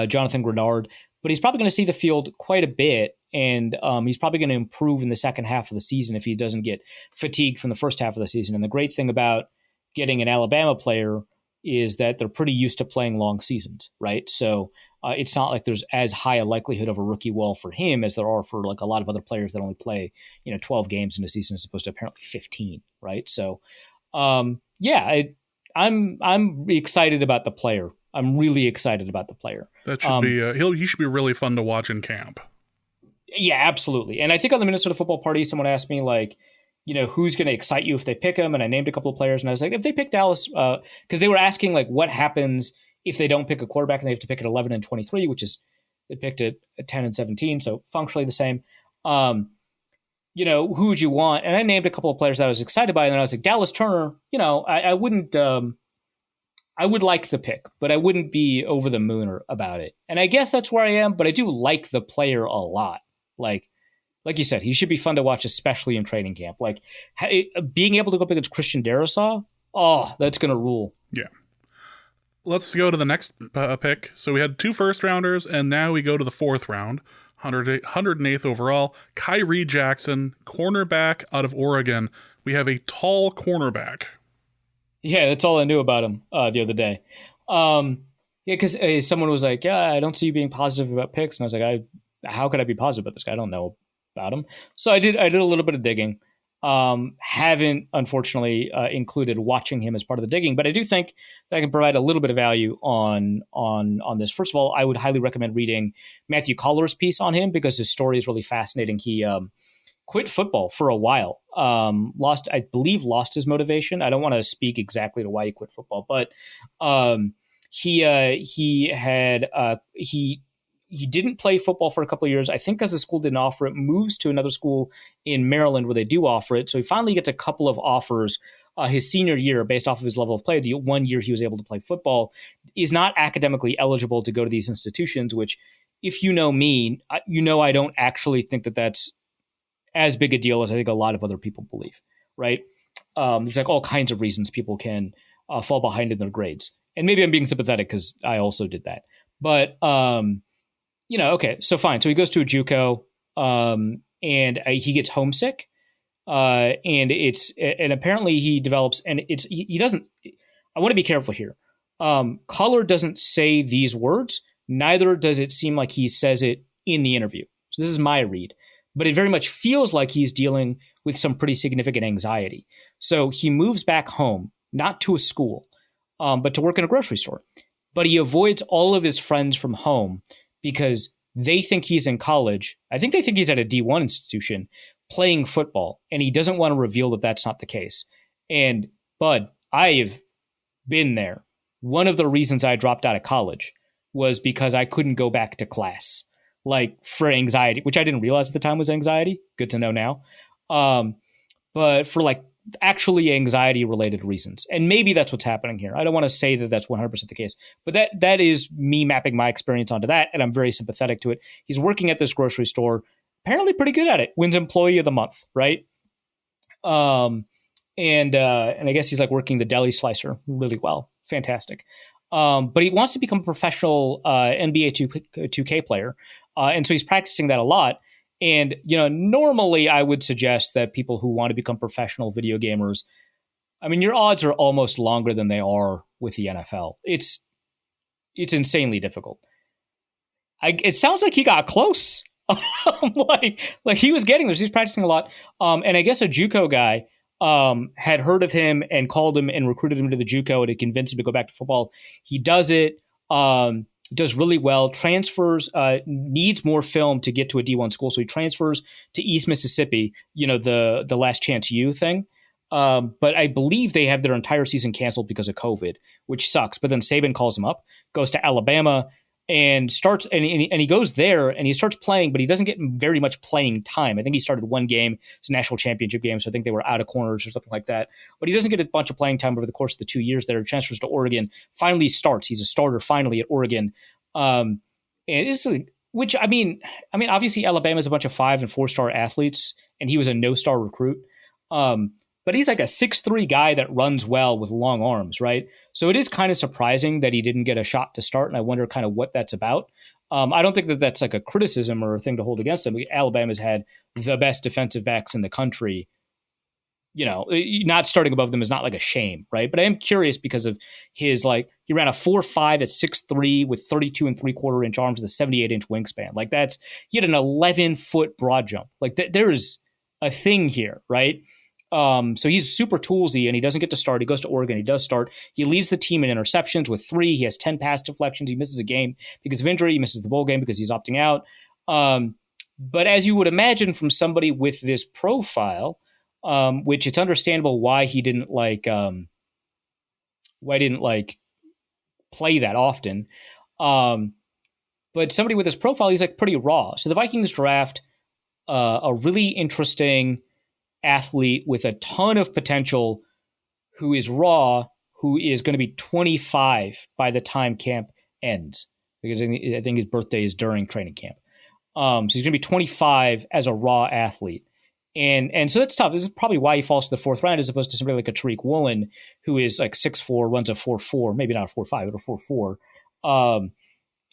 Jonathan Grenard. But he's probably going to see the field quite a bit. And he's probably going to improve in the second half of the season if he doesn't get fatigued from the first half of the season. And the great thing about getting an Alabama player is that they're pretty used to playing long seasons, right? So it's not like there's as high a likelihood of a rookie wall for him as there are for like a lot of other players that only play, 12 games in a season as opposed to apparently 15, right? So I'm excited about the player. I'm really excited about the player. That should be he should be really fun to watch in camp. Yeah, absolutely. And I think on the Minnesota Football Party, someone asked me, like, who's going to excite you if they pick him? And I named a couple of players, and I was like, if they pick Dallas, because they were asking, like, what happens if they don't pick a quarterback and they have to pick at 11 and 23, which is they picked it at 10 and 17, so functionally the same. Who would you want? And I named a couple of players that I was excited by, and then I was like, Dallas Turner, I wouldn't I would like the pick, but I wouldn't be over the moon about it. And I guess that's where I am, but I do like the player a lot. Like you said, he should be fun to watch, especially in training camp. Like being able to go up against Christian Darrisaw, that's going to rule. Yeah. Let's go to the next pick. So we had 2 first-rounders, and now we go to the 4th round, 108th overall. Kyrie Jackson, cornerback out of Oregon. We have a tall cornerback. Yeah, that's all I knew about him the other day. Because someone was like, yeah, I don't see you being positive about picks. And I was like, how could I be positive about this guy? I don't know about him. So I did a little bit of digging. Haven't, unfortunately, included watching him as part of the digging, but I do think that I can provide a little bit of value on this. First of all, I would highly recommend reading Matthew Coller's piece on him because his story is really fascinating. He quit football for a while, lost his motivation. I don't want to speak exactly to why he quit football, but he didn't play football for a couple of years, I think because the school didn't offer it, moves to another school in Maryland where they do offer it. So he finally gets a couple of offers his senior year based off of his level of play. The 1 year he was able to play football, is not academically eligible to go to these institutions, which, if you know me, I don't actually think that that's as big a deal as I think a lot of other people believe, right? There's like all kinds of reasons people can fall behind in their grades. And maybe I'm being sympathetic because I also did that. But okay, so fine. So he goes to a JUCO, and he gets homesick, and apparently he develops, and he doesn't. I want to be careful here. Color doesn't say these words. Neither does it seem like he says it in the interview. So this is my read, but it very much feels like he's dealing with some pretty significant anxiety. So he moves back home, not to a school, but to work in a grocery store. But he avoids all of his friends from home because they think he's in college. I think they think he's at a D1 institution playing football, and he doesn't want to reveal that that's not the case. And Bud, I have been there. One of the reasons I dropped out of college was because I couldn't go back to class, like for anxiety, which I didn't realize at the time was anxiety. Good to know now. But for like actually anxiety related reasons. And maybe that's what's happening here. I don't want to say that that's 100% the case, but that is me mapping my experience onto that. And I'm very sympathetic to it. He's working at this grocery store, apparently pretty good at it, wins employee of the month. Right. And I guess he's like working the deli slicer really well. Fantastic. But he wants to become a professional NBA 2K player. And so he's practicing that a lot. And, normally I would suggest that people who want to become professional video gamers, I mean, your odds are almost longer than they are with the NFL. It's insanely difficult. It sounds like he got close. like he was getting this. He's practicing a lot. And I guess a JUCO guy had heard of him and called him and recruited him to the JUCO and it convinced him to go back to football. He does it. Does really well, transfers, needs more film to get to a D1 school. So he transfers to East Mississippi, the Last Chance U thing. But I believe they have their entire season canceled because of COVID, which sucks. But then Saban calls him up, goes to Alabama, and starts and he goes there and he starts playing, but he doesn't get very much playing time. I think he started one game. It's a national championship game, so I think they were out of corners or something like that. But he doesn't get a bunch of playing time over the course of the 2 years there. Transfers to Oregon, finally starts. He's a starter finally at Oregon, and it's which I mean, obviously Alabama's a bunch of 5 and 4-star athletes, and he was a no-star recruit. But he's like a 6'3" guy that runs well with long arms, right? So it is kind of surprising that he didn't get a shot to start, and I wonder kind of what that's about. I don't think that that's like a criticism or a thing to hold against him. Alabama's had the best defensive backs in the country. You know, not starting above them is not like a shame, right? But I am curious because of his, like, he ran a 4.5 at 6'3" with 32 and 3/4 inch arms with a 78-inch wingspan. Like he had an 11-foot broad jump. Like there is a thing here, right? So he's super toolsy and he doesn't get to start. He goes to Oregon. He does start. He leads the team in interceptions with 3. He has 10 pass deflections. He misses a game because of injury. He misses the bowl game because he's opting out. But as you would imagine from somebody with this profile, which it's understandable why he didn't play that often. But somebody with this profile, he's like pretty raw. So the Vikings draft a really interesting athlete with a ton of potential who is raw, who is going to be 25 by the time camp ends, because I think his birthday is during training camp. So he's going to be 25 as a raw athlete. And so that's tough. This is probably why he falls to the 4th round as opposed to somebody like a Tariq Woolen, who is like 6'4", runs a 4.4, maybe not a 4.5, but a 4.4,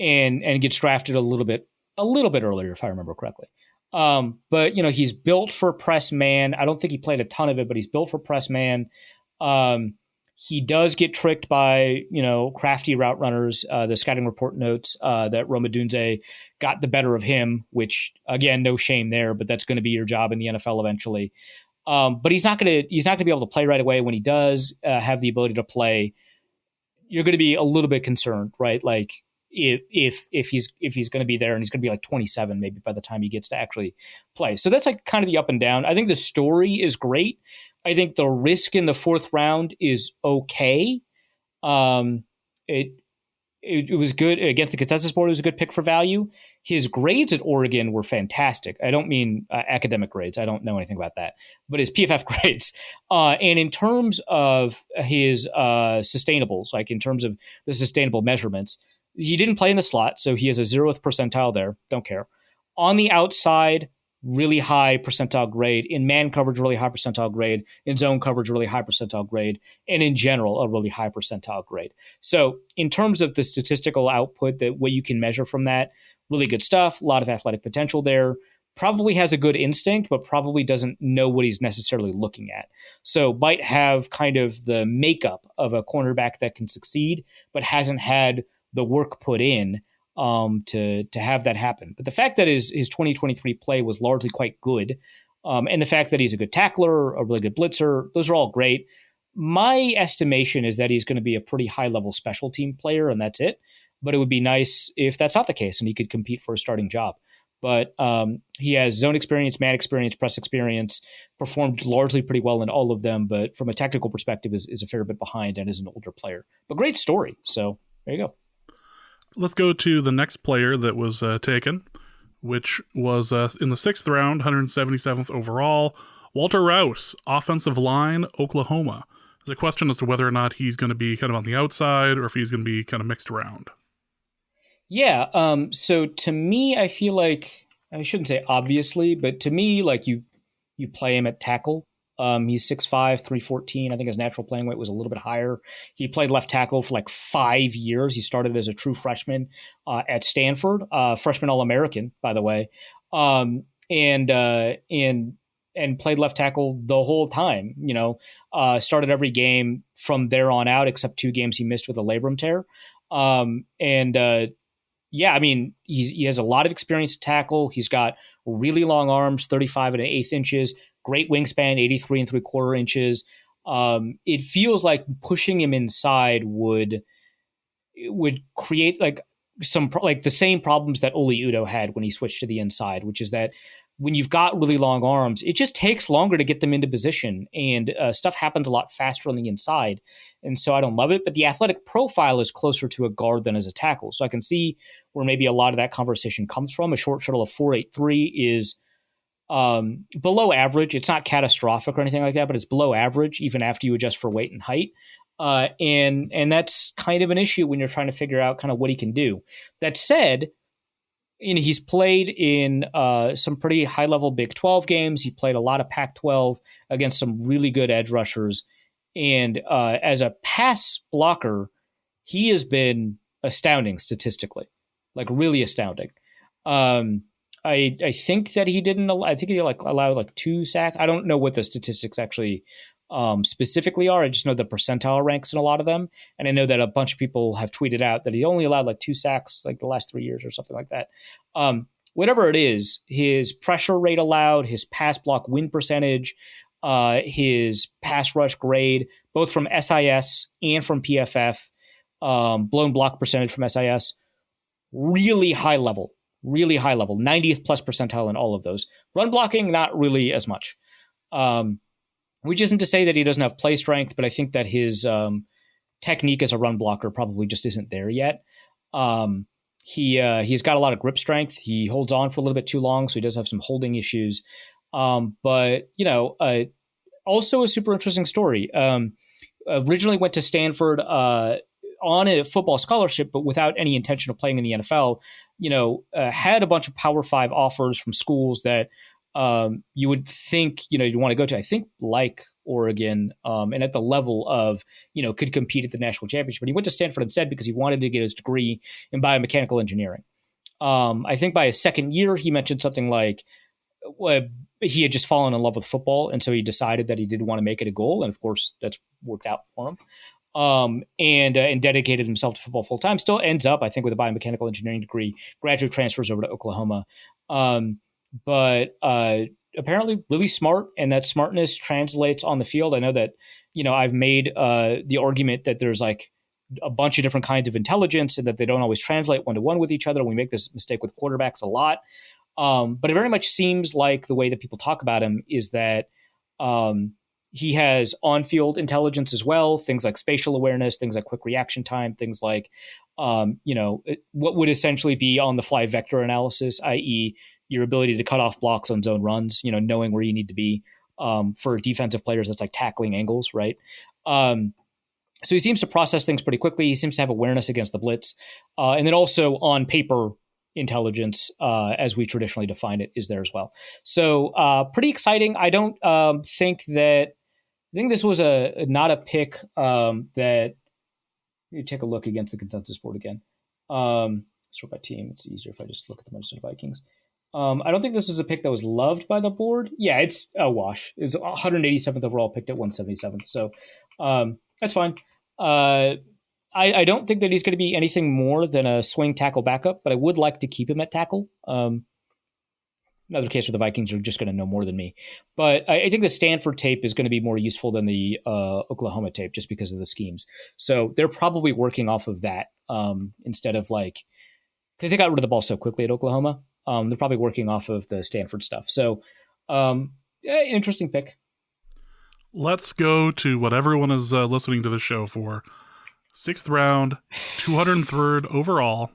and gets drafted a little bit earlier, if I remember correctly. But, you know, he's built for press man. I don't think he played a ton of it, but he's built for press man. He does get tricked by, you know, crafty route runners. The scouting report notes that Rome Odunze got the better of him, which, again, no shame there, but that's going to be your job in the NFL eventually. But he's not going to be able to play right away. When he does have the ability to play, you're going to be a little bit concerned, right? Like, if he's going to be there, and he's going to be like 27 maybe by the time he gets to actually play. So that's like kind of the up and down. I think the story is great. I think the risk in the 4th round is okay. It was good against the consensus board. It was a good pick for value. His grades at Oregon were fantastic. I don't mean academic grades. I don't know anything about that, but his PFF grades. And in terms of his sustainables, like in terms of the sustainable measurements, he didn't play in the slot, so he has a 0th percentile there. Don't care. On the outside, really high percentile grade. In man coverage, really high percentile grade. In zone coverage, really high percentile grade. And in general, a really high percentile grade. So in terms of the statistical output, that what you can measure from that, really good stuff. A lot of athletic potential there. Probably has a good instinct, but probably doesn't know what he's necessarily looking at. So might have kind of the makeup of a cornerback that can succeed, but hasn't had the work put in to have that happen. But the fact that his 2023 play was largely quite good, and the fact that he's a good tackler, a really good blitzer, those are all great. My estimation is that he's going to be a pretty high-level special team player, and that's it. But it would be nice if that's not the case and he could compete for a starting job. But he has zone experience, man experience, press experience, performed largely pretty well in all of them, but from a technical perspective is a fair bit behind and is an older player. But great story. So there you go. Let's go to the next player that was taken, which was in the 6th round, 177th overall, Walter Rouse, offensive line, Oklahoma. There's a question as to whether or not he's going to be kind of on the outside or if he's going to be kind of mixed around. Yeah. So to me, I feel like, I shouldn't say obviously, but to me, like you play him at tackle. He's 6'5", 314. I think his natural playing weight was a little bit higher. He played left tackle for like 5 years. He started as a true freshman at Stanford, freshman All-American, by the way, and played left tackle the whole time. You know, started every game from there on out, except 2 games he missed with a labrum tear. Yeah, I mean, he has a lot of experience to tackle. He's got really long arms, 35 and 1/8 inches. Great wingspan, 83 and 3/4 inches. It feels like pushing him inside would create like the same problems that Oli Udoh had when he switched to the inside, which is that when you've got really long arms, it just takes longer to get them into position, and stuff happens a lot faster on the inside. And so I don't love it, but the athletic profile is closer to a guard than as a tackle. So I can see where maybe a lot of that conversation comes from. A short shuttle of 4.83 is below average. It's not catastrophic or anything like that, but it's below average even after you adjust for weight and height. And that's kind of an issue when you're trying to figure out kind of what he can do. That said, he's played in some pretty high-level Big 12 games. He played a lot of Pac-12 against some really good edge rushers. And as a pass blocker, he has been astounding statistically, like really astounding. I think that he didn't. I think he allowed 2 sacks. I don't know what the statistics actually specifically are. I just know the percentile ranks in a lot of them, and I know that a bunch of people have tweeted out that he only allowed 2 sacks the last 3 years or something like that. Whatever it is, his pressure rate allowed, his pass block win percentage, his pass rush grade, both from SIS and from PFF, blown block percentage from SIS, really high level, 90th plus percentile in all of those. Run blocking, not really as much. Which isn't to say that he doesn't have play strength, but I think that his technique as a run blocker probably just isn't there yet. He's got a lot of grip strength. He holds on for a little bit too long, so he does have some holding issues. But also a super interesting story. Originally went to Stanford on a football scholarship, but without any intention of playing in the NFL. Had a bunch of Power 5 offers from schools that you would think, you want to go to, I think like Oregon, and at the level of, could compete at the national championship. But he went to Stanford instead because he wanted to get his degree in biomechanical engineering. I think by his second year, he mentioned something like he had just fallen in love with football. And so he decided that he did want to make it a goal. And of course, that's worked out for him. And dedicated himself to football full time. Still ends up, I think, with a biomechanical engineering degree. Graduate transfers over to Oklahoma. But apparently really smart, and that smartness translates on the field. I know that, I've made the argument that there's a bunch of different kinds of intelligence and that they don't always translate one-to-one with each other. We make this mistake with quarterbacks a lot. But it very much seems like the way that people talk about him is that he has on-field intelligence as well, things like spatial awareness, things like quick reaction time, things like, what would essentially be on-the-fly vector analysis, i.e., your ability to cut off blocks on zone runs, knowing where you need to be. For defensive players, that's like tackling angles, right? So he seems to process things pretty quickly. He seems to have awareness against the blitz. And then also on paper, intelligence, as we traditionally define it, is there as well. So pretty exciting. I don't think this was not a pick that you take a look against the consensus board again. Sort by team. It's easier if I just look at the Minnesota Vikings. I don't think this was a pick that was loved by the board. Yeah, it's a wash. It's 187th overall, picked at 177th. So that's fine. I don't think that he's going to be anything more than a swing tackle backup, but I would like to keep him at tackle. Another case where the Vikings are just going to know more than me. But I think the Stanford tape is going to be more useful than the Oklahoma tape just because of the schemes. So they're probably working off of that instead of because they got rid of the ball so quickly at Oklahoma. They're probably working off of the Stanford stuff. So interesting pick. Let's go to what everyone is listening to the show for. 6th round, 203rd overall.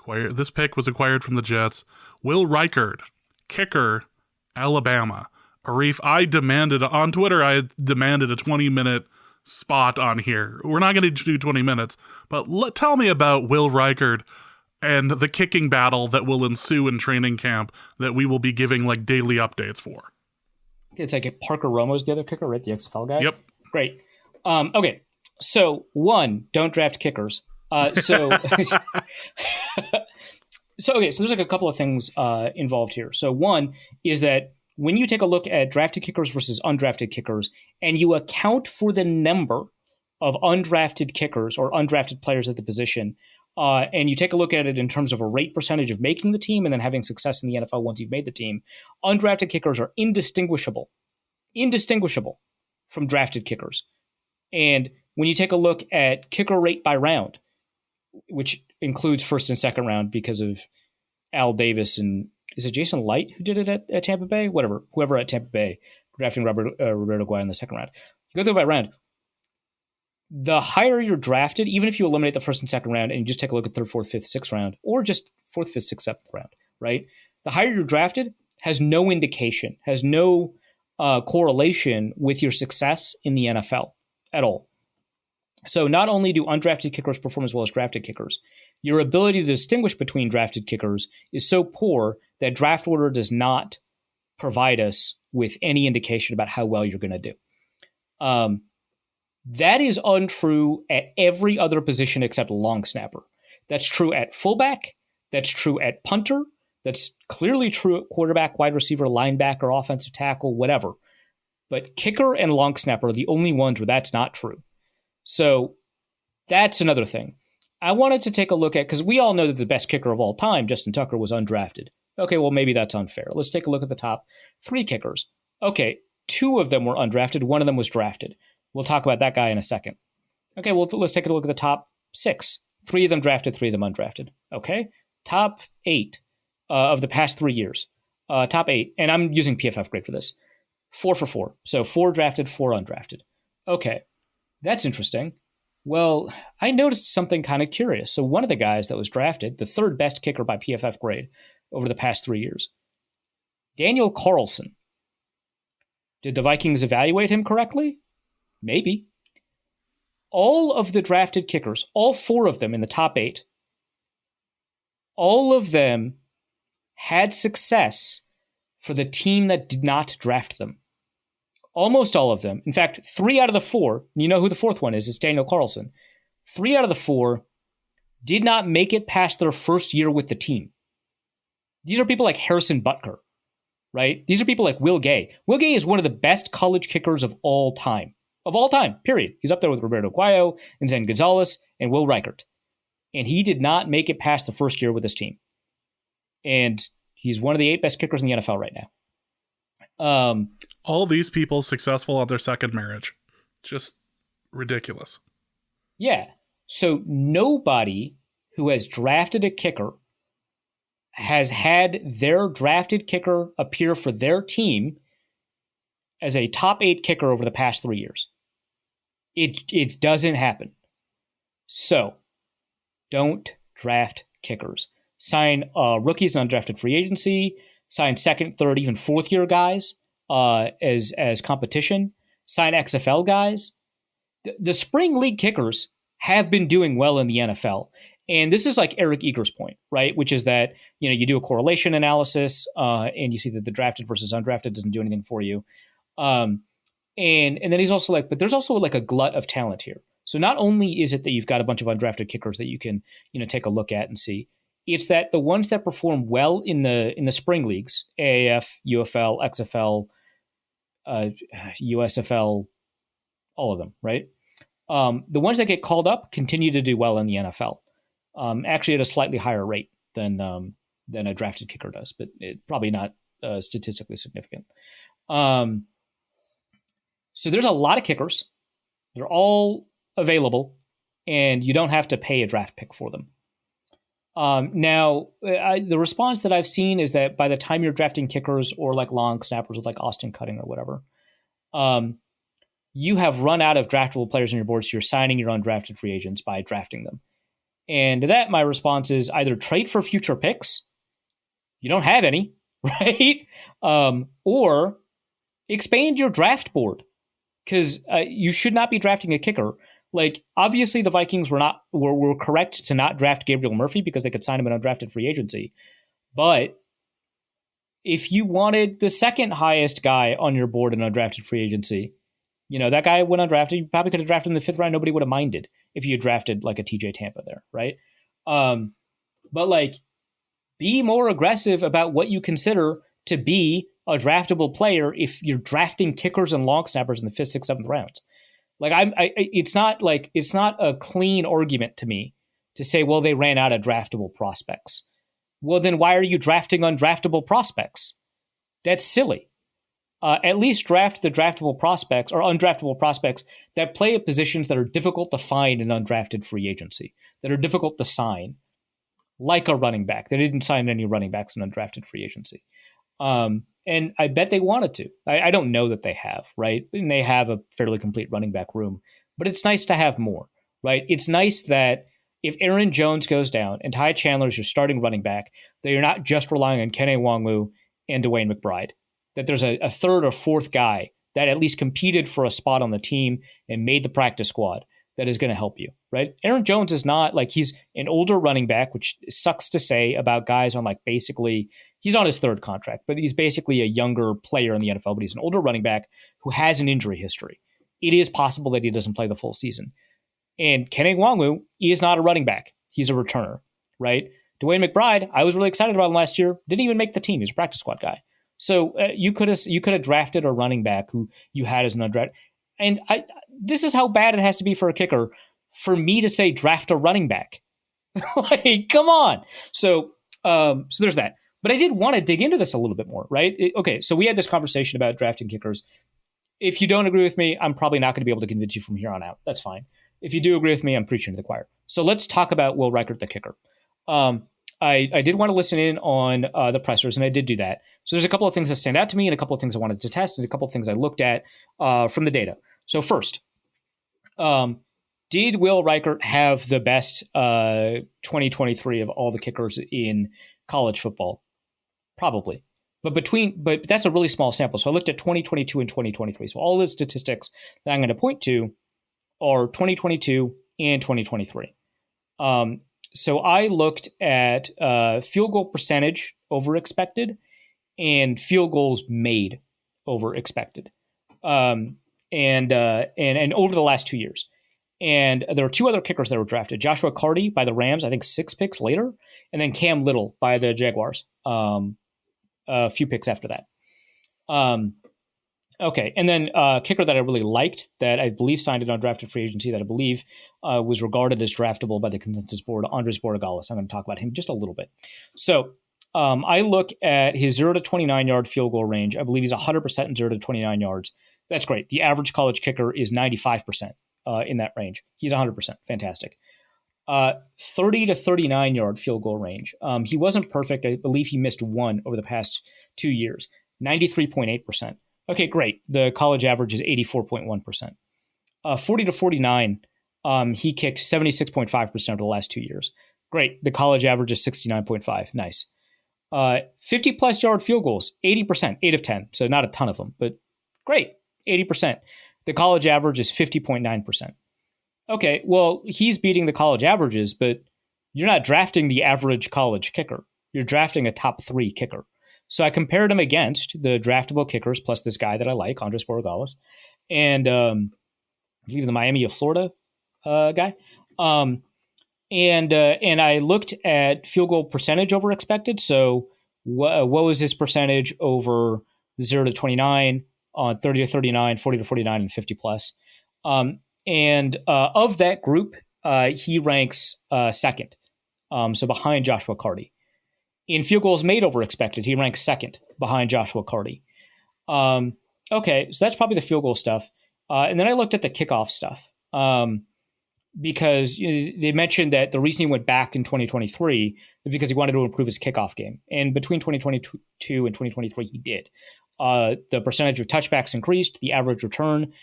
This pick was acquired from the Jets. Will Reichard, kicker, Alabama. Arif, I demanded on Twitter, I demanded a 20-minute spot on here. We're not going to do 20 minutes, but tell me about Will Reichard and the kicking battle that will ensue in training camp that we will be giving daily updates for. It's Parker Romo's the other kicker, right? The XFL guy? Yep. Great. Okay. So, 1, don't draft kickers. So there's a couple of things involved here. So 1 is that when you take a look at drafted kickers versus undrafted kickers, and you account for the number of undrafted kickers or undrafted players at the position, and you take a look at it in terms of a rate percentage of making the team and then having success in the NFL once you've made the team, undrafted kickers are indistinguishable from drafted kickers. And when you take a look at kicker rate by round, which includes first and second round because of Al Davis and is it Jason Light who did it at Tampa Bay? Whatever, whoever at Tampa Bay drafting Roberto Guay in the second round. You go through that round. The higher you're drafted, even if you eliminate the first and second round and you just take a look at third, fourth, fifth, sixth round, or just fourth, fifth, sixth, seventh round, right? The higher you're drafted has no indication, has no correlation with your success in the NFL at all. So not only do undrafted kickers perform as well as drafted kickers, your ability to distinguish between drafted kickers is so poor that draft order does not provide us with any indication about how well you're going to do. That is untrue at every other position except long snapper. That's true at fullback. That's true at punter. That's clearly true at quarterback, wide receiver, linebacker, offensive tackle, whatever. But kicker and long snapper are the only ones where that's not true. So that's another thing. I wanted to take a look at, because we all know that the best kicker of all time, Justin Tucker, was undrafted. Okay, well, maybe that's unfair. Let's take a look at the top 3 kickers. Okay, 2 of them were undrafted. 1 of them was drafted. We'll talk about that guy in a second. Okay, well, let's take a look at the top 6. 3 of them drafted, 3 of them undrafted. Okay, top 8 of the past 3 years. Top 8, and I'm using PFF grade for this. 4 for 4. So 4 drafted, 4 undrafted. Okay, that's interesting. Well, I noticed something kind of curious. So one of the guys that was drafted, the 3rd best kicker by PFF grade over the past 3 years, Daniel Carlson. Did the Vikings evaluate him correctly? Maybe. All of the drafted kickers, all 4 of them in the top 8, all of them had success for the team that did not draft them. Almost all of them. In fact, 3 out of the 4, you know who the 4th one is, it's Daniel Carlson. 3 out of the 4 did not make it past their first year with the team. These are people like Harrison Butker, right? These are people like Will Gay. Will Gay is one of the best college kickers of all time. Of all time, period. He's up there with Roberto Guayo and Zen Gonzalez and Will Reichert. And he did not make it past the first year with his team. And he's one of the 8 best kickers in the NFL right now. All these people successful on their second marriage. Just ridiculous. Yeah. So nobody who has drafted a kicker has had their drafted kicker appear for their team as a top 8 kicker over the past 3 years. It doesn't happen. So don't draft kickers. Sign rookies and undrafted free agency. Sign 2nd, 3rd, even 4th year guys as competition. Sign XFL guys. The spring league kickers have been doing well in the NFL. And this is like Eric Eager's point, right? Which is that, you do a correlation analysis and you see that the drafted versus undrafted doesn't do anything for you. And then he's also like, but there's also like a glut of talent here. So not only is it that you've got a bunch of undrafted kickers that you can, take a look at and see, it's that the ones that perform well in the spring leagues, AAF, UFL, XFL, USFL, all of them, right? The ones that get called up continue to do well in the NFL, actually at a slightly higher rate than a drafted kicker does, but probably not statistically significant. So there's a lot of kickers. They're all available, and you don't have to pay a draft pick for them. Now, the response that I've seen is that by the time you're drafting kickers or like long snappers with like Austin Cutting or whatever, you have run out of draftable players on your board, so you're signing your undrafted free agents by drafting them. And to that, my response is either trade for future picks. You don't have any, right? Or expand your draft board, because you should not be drafting a kicker. Like, obviously, the Vikings were correct to not draft Gabriel Murphy because they could sign him in undrafted free agency. But if you wanted the second highest guy on your board in undrafted free agency, that guy went undrafted. You probably could have drafted him in the 5th round. Nobody would have minded if you had drafted like a TJ Tampa there, right? But like, be more aggressive about what you consider to be a draftable player if you're drafting kickers and long snappers in the 5th, 6th, 7th rounds. Like, it's not a clean argument to me to say, well, they ran out of draftable prospects. Well, then why are you drafting undraftable prospects? That's silly. At least draft the draftable prospects or undraftable prospects that play at positions that are difficult to find in undrafted free agency, that are difficult to sign. like a running back. They didn't sign any running backs in undrafted free agency. And I bet they wanted to. I don't know that they have, right? And they have a fairly complete running back room, but it's nice to have more, right? It's nice that if Aaron Jones goes down and Ty Chandler is your starting running back, that you're not just relying on Kene Nwangwu and DeWayne McBride, that there's a third or fourth guy that at least competed for a spot on the team and made the practice squad that is going to help you, right? Aaron Jones is not like, he's an older running back, which sucks to say about guys on like basically, he's on his third contract, but he's basically a younger player in the NFL, but he's an older running back who has an injury history. It is possible that he doesn't play the full season. And Kene Nwangwu, he is not a running back. He's a returner, right? DeWayne McBride, I was really excited about him last year. Didn't even make the team. He's a practice squad guy. So you could have drafted a running back who you had as an undrafted. And this is how bad it has to be for a kicker for me to say draft a running back. Like, come on. So there's that. But I did want to dig into this a little bit more, right? Okay, so we had this conversation about drafting kickers. If you don't agree with me, I'm probably not going to be able to convince you from here on out. That's fine. If you do agree with me, I'm preaching to the choir. So let's talk about Will Reichert, the kicker. I did want to listen in on the pressers, and I did do that. So there's a couple of things that stand out to me and a couple of things I wanted to test and a couple of things I looked at from the data. So first, did Will Reichert have the best 2023 of all the kickers in college football? Probably. But that's a really small sample. So I looked at 2022 and 2023. So all the statistics that I'm going to point to are 2022 and 2023. So I looked at field goal percentage over expected and field goals made over expected, and over the last 2 years. And there were two other kickers that were drafted: Joshua Carty by the Rams, I think 6 picks later, and then Cam Little by the Jaguars, a few picks after that. Okay, and then a kicker that I really liked, that I believe signed an undrafted free agency, that I believe was regarded as draftable by the consensus board, Andres Borregales. I'm going to talk about him just a little bit. So I look at his 0 to 29-yard field goal range. I believe he's 100% in 0 to 29 yards. That's great. The average college kicker is 95% in that range. He's 100%. Fantastic. 30 to 39-yard field goal range. He wasn't perfect. I believe he missed one over the past 2 years. 93.8%. Okay, great. The college average is 84.1%. 40 to 49, he kicked 76.5% over the last 2 years. Great. The college average is 69.5. Nice. 50-plus yard field goals, 80%, 8 of 10. So not a ton of them, but great, 80%. The college average is 50.9%. Okay, well, he's beating the college averages, but you're not drafting the average college kicker. You're drafting a top 3 kicker. So I compared him against the draftable kickers plus this guy that I like, Andres Borregales, and I believe the Miami of Florida guy. And I looked at field goal percentage over expected. So what was his percentage over 0 to 29, on 30 to 39, 40 to 49, and 50 plus? And of that group, he ranks second, so behind Joshua Carty. In field goals made over expected, he ranks second behind Joshua Carty. Okay, so that's probably the field goal stuff. And then I looked at the kickoff stuff because they mentioned that the reason he went back in 2023 is because he wanted to improve his kickoff game. And between 2022 and 2023, he did. The percentage of touchbacks increased, the average return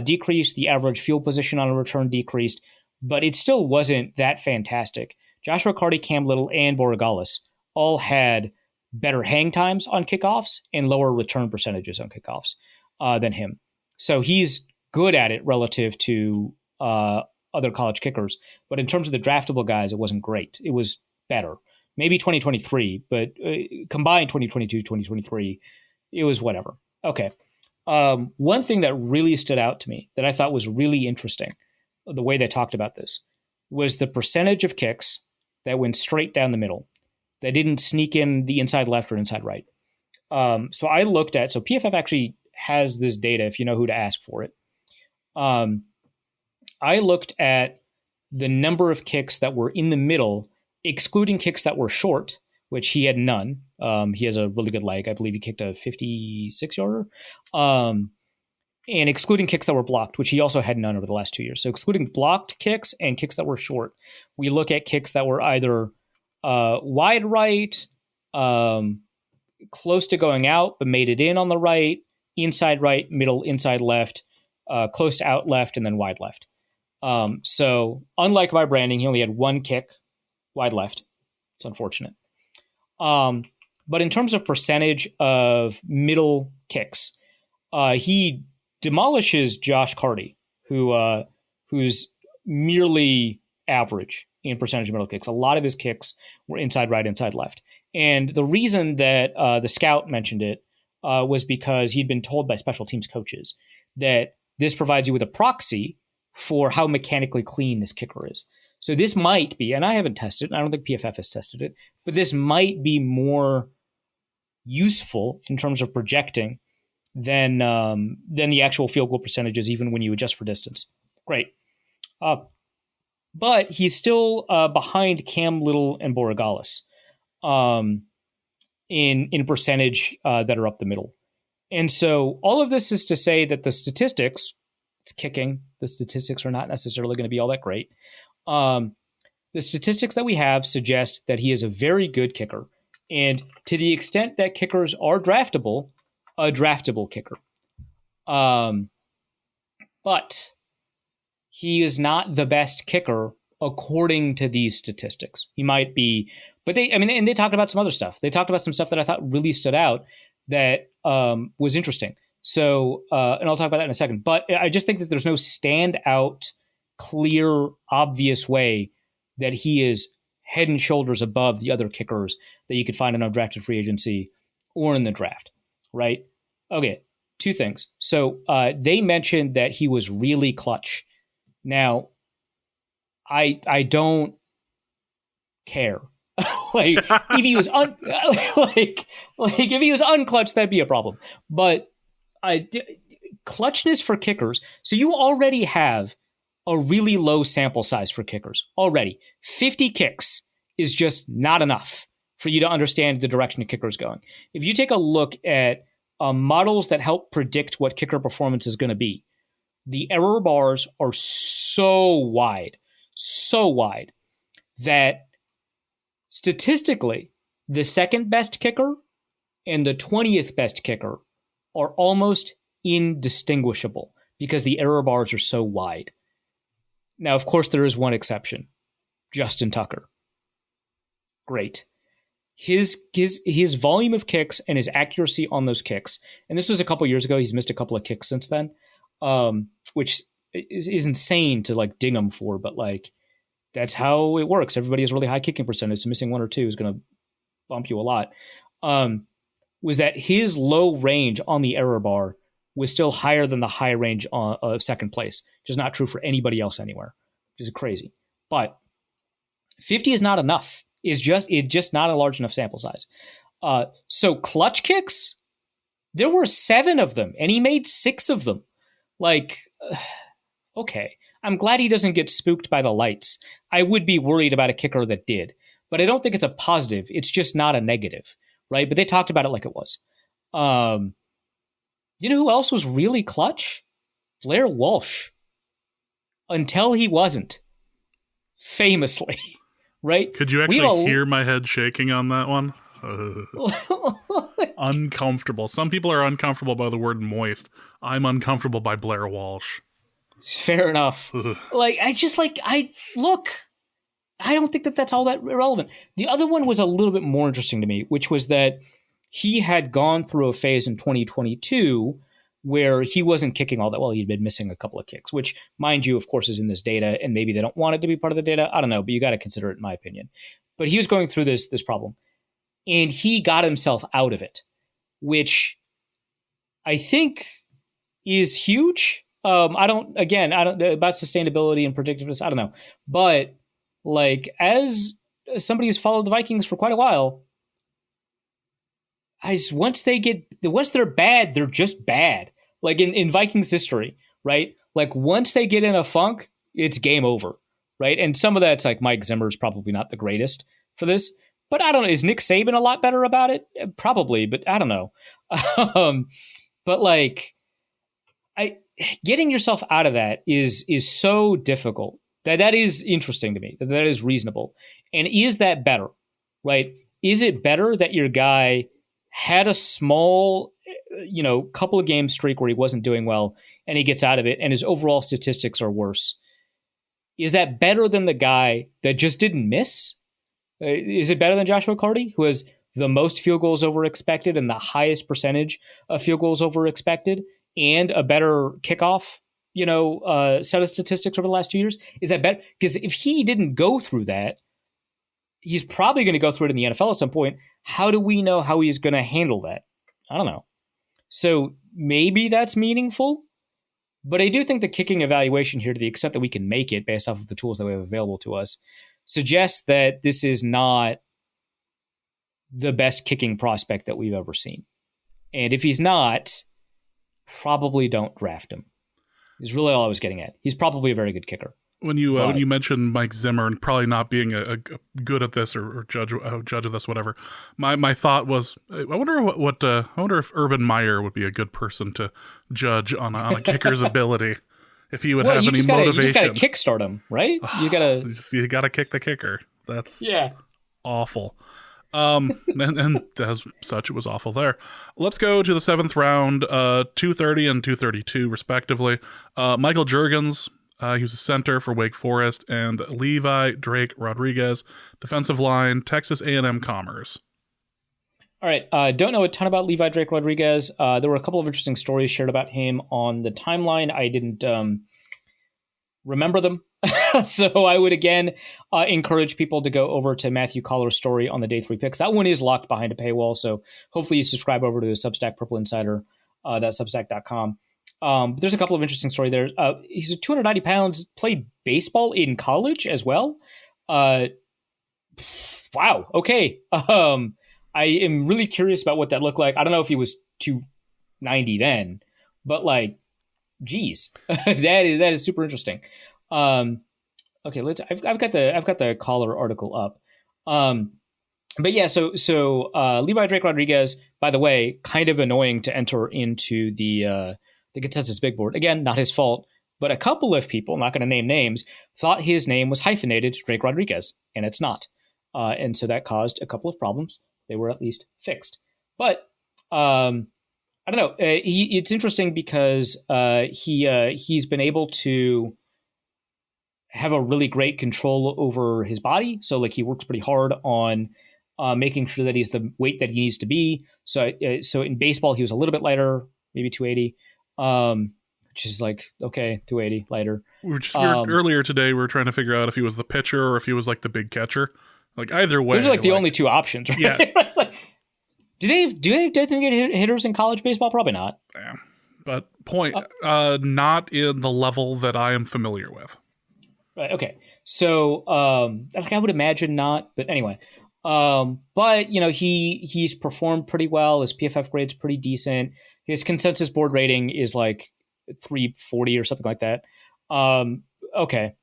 decreased, the average field position on a return decreased, but it still wasn't that fantastic. Joshua Carty, Cam Little, and Borregales all had better hang times on kickoffs and lower return percentages on kickoffs than him. So he's good at it relative to other college kickers. But in terms of the draftable guys, it wasn't great. It was better. Maybe 2023, but combined 2022, 2023, it was whatever. Okay. One thing that really stood out to me that I thought was really interesting, the way they talked about this, was the percentage of kicks that went straight down the middle, that didn't sneak in the inside left or inside right. So I looked at, so PFF actually has this data if you know who to ask for it. I looked at the number of kicks that were in the middle, excluding kicks that were short, which he had none. He has a really good leg. I believe he kicked a 56-yarder. And excluding kicks that were blocked, which he also had none over the last 2 years. So excluding blocked kicks and kicks that were short, we look at kicks that were either wide right, close to going out, but made it in on the right, inside right, middle, inside left, close to out left, and then wide left. So unlike my branding, he only had one kick wide left. It's unfortunate. But in terms of percentage of middle kicks, he demolishes Josh Carty, who's merely average in percentage of middle kicks. A lot of his kicks were inside right, inside left. And the reason that the scout mentioned it was because he'd been told by special teams coaches that this provides you with a proxy for how mechanically clean this kicker is. So this might be, and I haven't tested it, I don't think PFF has tested it, but this might be more useful in terms of projecting than the actual field goal percentages, even when you adjust for distance. Great. But he's still behind Cam Little and Borregales in percentage that are up the middle. And so all of this is to say that the statistics, it's kicking, the statistics are not necessarily going to be all that great. The statistics that we have suggest that he is a very good kicker. And to the extent that kickers are draftable, a draftable kicker. But he is not the best kicker according to these statistics. He might be, but they talked about some other stuff. They talked about some stuff that I thought really stood out that was interesting. So, and I'll talk about that in a second. But I just think that there's no standout, clear, obvious way that he is head and shoulders above the other kickers that you could find in undrafted free agency or in the draft, right? Okay, two things. So they mentioned that he was really clutch. Now, I don't care. Like if he was if he was unclutched, that'd be a problem. But clutchness for kickers. So you already have a really low sample size for kickers already. 50 kicks is just not enough for you to understand the direction a kicker is going. If you take a look at models that help predict what kicker performance is going to be, the error bars are so wide that statistically, the second best kicker and the 20th best kicker are almost indistinguishable because the error bars are so wide. Now, of course, there is one exception, Justin Tucker. Great. His volume of kicks and his accuracy on those kicks, and this was a couple years ago, he's missed a couple of kicks since then, which is insane to like ding him for, but like that's how it works. Everybody has really high kicking percentage, so missing one or two is going to bump you a lot. Was that his low range on the error bar was still higher than the high range of second place, which is not true for anybody else anywhere, which is crazy. But 50 is not enough. It's just not a large enough sample size. So clutch kicks, there were 7 of them, and he made 6 of them. Like, okay, I'm glad he doesn't get spooked by the lights. I would be worried about a kicker that did, but I don't think it's a positive. It's just not a negative, right? But they talked about it like it was. You know who else was really clutch? Blair Walsh. Until he wasn't. Famously. Right? Could you actually hear my head shaking on that one? Uncomfortable. Some people are uncomfortable by the word moist. I'm uncomfortable by Blair Walsh. Fair enough. I don't think that that's all that relevant. The other one was a little bit more interesting to me, which was that he had gone through a phase in 2022 where he wasn't kicking all that well. He'd been missing a couple of kicks, which, mind you, of course, is in this data, and maybe they don't want it to be part of the data. I don't know, but you got to consider it, in my opinion. But he was going through this problem, and he got himself out of it, which I think is huge. I don't about sustainability and predictiveness. I don't know, but like as somebody who's followed the Vikings for quite a while, once they're bad, they're just bad. Like in Vikings history, right? Like once they get in a funk, it's game over, right? And some of that's like Mike Zimmer's probably not the greatest for this, but I don't know. Is Nick Saban a lot better about it? Probably, but I don't know. But like, getting yourself out of that is so difficult. That is interesting to me. That is reasonable. And is that better? right? Is it better that your guy had a small, couple of game streak where he wasn't doing well and he gets out of it and his overall statistics are worse? Is that better than the guy that just didn't miss? Is it better than Joshua Carty, who has the most field goals over expected and the highest percentage of field goals over expected and a better kickoff, set of statistics over the last 2 years? Is that better? Because if he didn't go through that, he's probably going to go through it in the NFL at some point. How do we know how he's going to handle that? I don't know. So maybe that's meaningful. But I do think the kicking evaluation here, to the extent that we can make it based off of the tools that we have available to us, suggests that this is not the best kicking prospect that we've ever seen. And if he's not, probably don't draft him. Is really all I was getting at. He's probably a very good kicker. When you mentioned Mike Zimmer and probably not being a good at this or judge of this, whatever, my thought was, I wonder I wonder if Urban Meyer would be a good person to judge on a kicker's ability, if he would have any motivation. You just got to kickstart him, right? You got to kick the kicker. That's awful. And as such, it was awful there. Let's go to the 7th round, 230 and 232 respectively. Michael Juergens. He was a center for Wake Forest, and Levi Drake Rodriguez, defensive line, Texas A&M Commerce. All right. Don't know a ton about Levi Drake Rodriguez. There were a couple of interesting stories shared about him on the timeline. I didn't remember them. So I would, again, encourage people to go over to Matthew Collar's story on the Day 3 picks. That one is locked behind a paywall, so hopefully you subscribe over to the Substack Purple Insider, substack.com. But there's a couple of interesting stories there. He's 290 pounds, played baseball in college as well. Wow. Okay. I am really curious about what that looked like. I don't know if he was 290 then, but geez, that is super interesting. Okay, I've got the Collar article up. But yeah, so Levi Drake Rodriguez, by the way, kind of annoying to enter into the consensus big board. Again, not his fault, but a couple of people, not going to name names, thought his name was hyphenated Drake Rodriguez, and it's not. And so that caused a couple of problems. They were at least fixed. But I don't know. It's interesting because he's been able to have a really great control over his body. So he works pretty hard on making sure that he's the weight that he needs to be. So in baseball, he was a little bit lighter, maybe 280. Which is okay, 280 lighter. Earlier today, we were trying to figure out if he was the pitcher or if he was the big catcher. Either way, those are the only two options, right? Yeah. Do they have designated hitters in college baseball? Probably not. Yeah. But not in the level that I am familiar with. Right. Okay. So I would imagine not, but anyway. But he's performed pretty well. His PFF grade's pretty decent. His consensus board rating is 340 or something like that. Okay.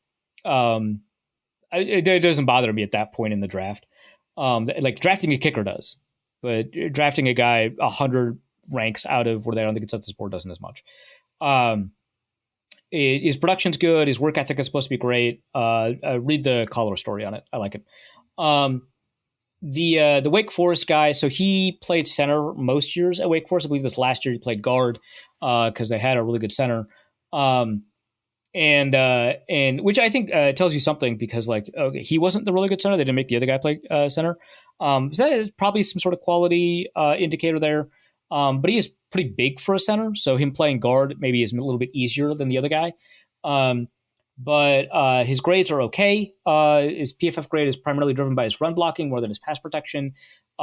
It doesn't bother me at that point in the draft. Drafting a kicker does, but drafting a guy 100 ranks out of where they're on the consensus board doesn't as much. His production's good. His work ethic is supposed to be great. Read the Collar story on it. I like it. The Wake Forest guy, so he played center most years at Wake Forest. I believe this last year he played guard because they had a really good center. And which I think tells you something because okay, he wasn't the really good center. They didn't make the other guy play center. So that is probably some sort of quality indicator there. But he is pretty big for a center, so him playing guard maybe is a little bit easier than the other guy. But his grades are okay. His PFF grade is primarily driven by his run blocking more than his pass protection.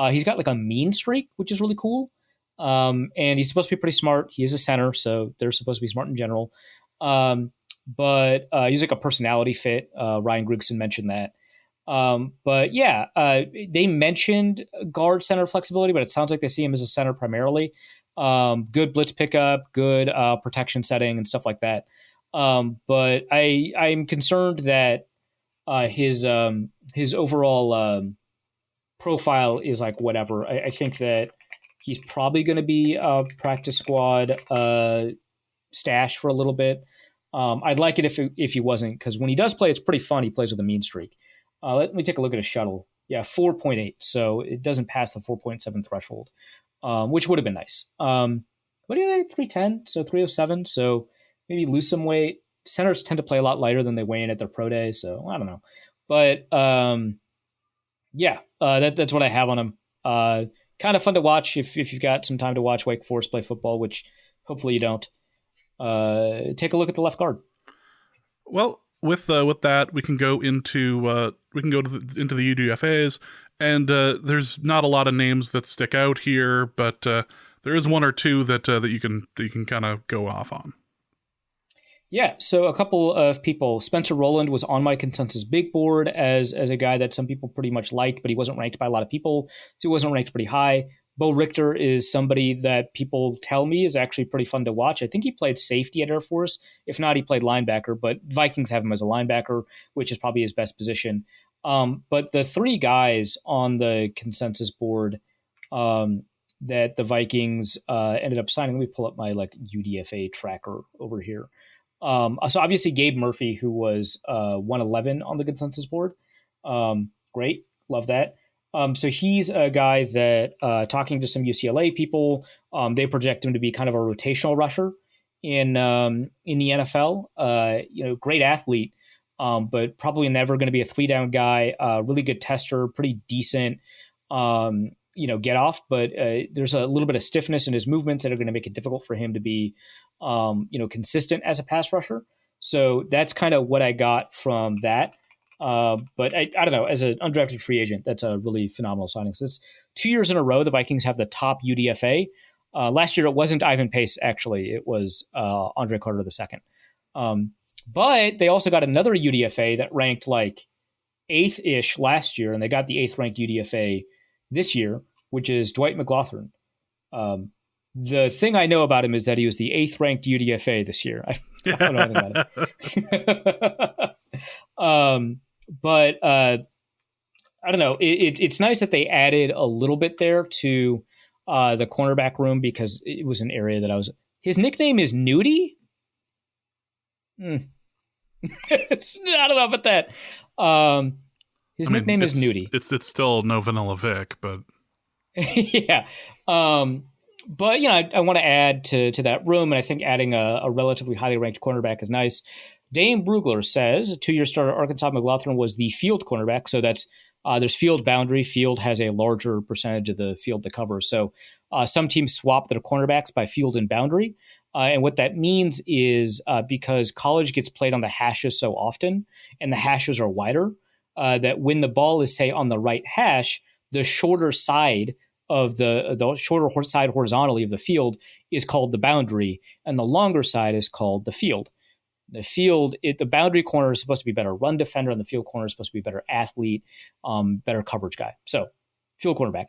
He's got a mean streak, which is really cool. And he's supposed to be pretty smart. He is a center, so they're supposed to be smart in general. But he's a personality fit. Ryan Grigson mentioned that. But yeah, they mentioned guard center flexibility, but it sounds like they see him as a center primarily. Good blitz pickup, good protection setting and stuff like that. But I'm concerned that his overall profile is whatever. I think that he's probably going to be a practice squad stash for a little bit. I'd like it if he wasn't, because when he does play, it's pretty fun. He plays with a mean streak. Let me take a look at his shuttle Yeah, 4.8. So it doesn't pass the 4.7 threshold, which would have been nice. What do you think? 310, so 307. So maybe lose some weight. Centers tend to play a lot lighter than they weigh in at their pro day. So I don't know. But yeah, that's what I have on him. Kind of fun to watch if you've got some time to watch Wake Forest play football, which hopefully you don't. Take a look at the left guard. Well, with that, we can go into into the UDFA's, and there's not a lot of names that stick out here, but there is one or two that you can kind of go off on. Yeah, so a couple of people. Spencer Rowland was on my consensus big board as a guy that some people pretty much liked, but he wasn't ranked by a lot of people, so he wasn't ranked pretty high. Bo Richter is somebody that people tell me is actually pretty fun to watch. I think he played safety at Air Force. If not, he played linebacker, but Vikings have him as a linebacker, which is probably his best position. But the three guys on the consensus board that the Vikings ended up signing, let me pull up my UDFA tracker over here. So obviously Gabe Murphy, who was 111 on the consensus board. Great. Love that. So he's a guy that, talking to some UCLA people, they project him to be kind of a rotational rusher in the NFL. Great athlete, but probably never going to be a 3-down guy. Really good tester, pretty decent, get off. But there's a little bit of stiffness in his movements that are going to make it difficult for him to be, consistent as a pass rusher. So that's kind of what I got from that. But I don't know, as an undrafted free agent, that's a really phenomenal signing. So it's 2 years in a row the Vikings have the top UDFA. Last year it wasn't Ivan Pace, actually. It was Andre Carter II. But they also got another UDFA that ranked like 8th-ish last year, and they got the 8th ranked UDFA this year, which is Dwight McGlothern. The thing I know about him is that he was the 8th ranked UDFA this year. I don't know anything about him. But I don't know. It's nice that they added a little bit there to the cornerback room because it was an area that I was. His nickname is Nudie. I don't know about that. His nickname is Nudie. It's still no Vanilla Vic, but yeah. But I want to add to that room, and I think adding a relatively highly ranked cornerback is nice. Dane Brugler says a 2-year starter at Arkansas. McGlothern was the field cornerback. So that's there's field boundary. Field has a larger percentage of the field to cover. So some teams swap their cornerbacks by field and boundary. And what that means is because college gets played on the hashes so often, and the hashes are wider, that when the ball is, say, on the right hash, the shorter side of the shorter side horizontally of the field is called the boundary, and the longer side is called the field. The boundary corner is supposed to be better run defender, and the field corner is supposed to be better athlete, better coverage guy. So, field cornerback.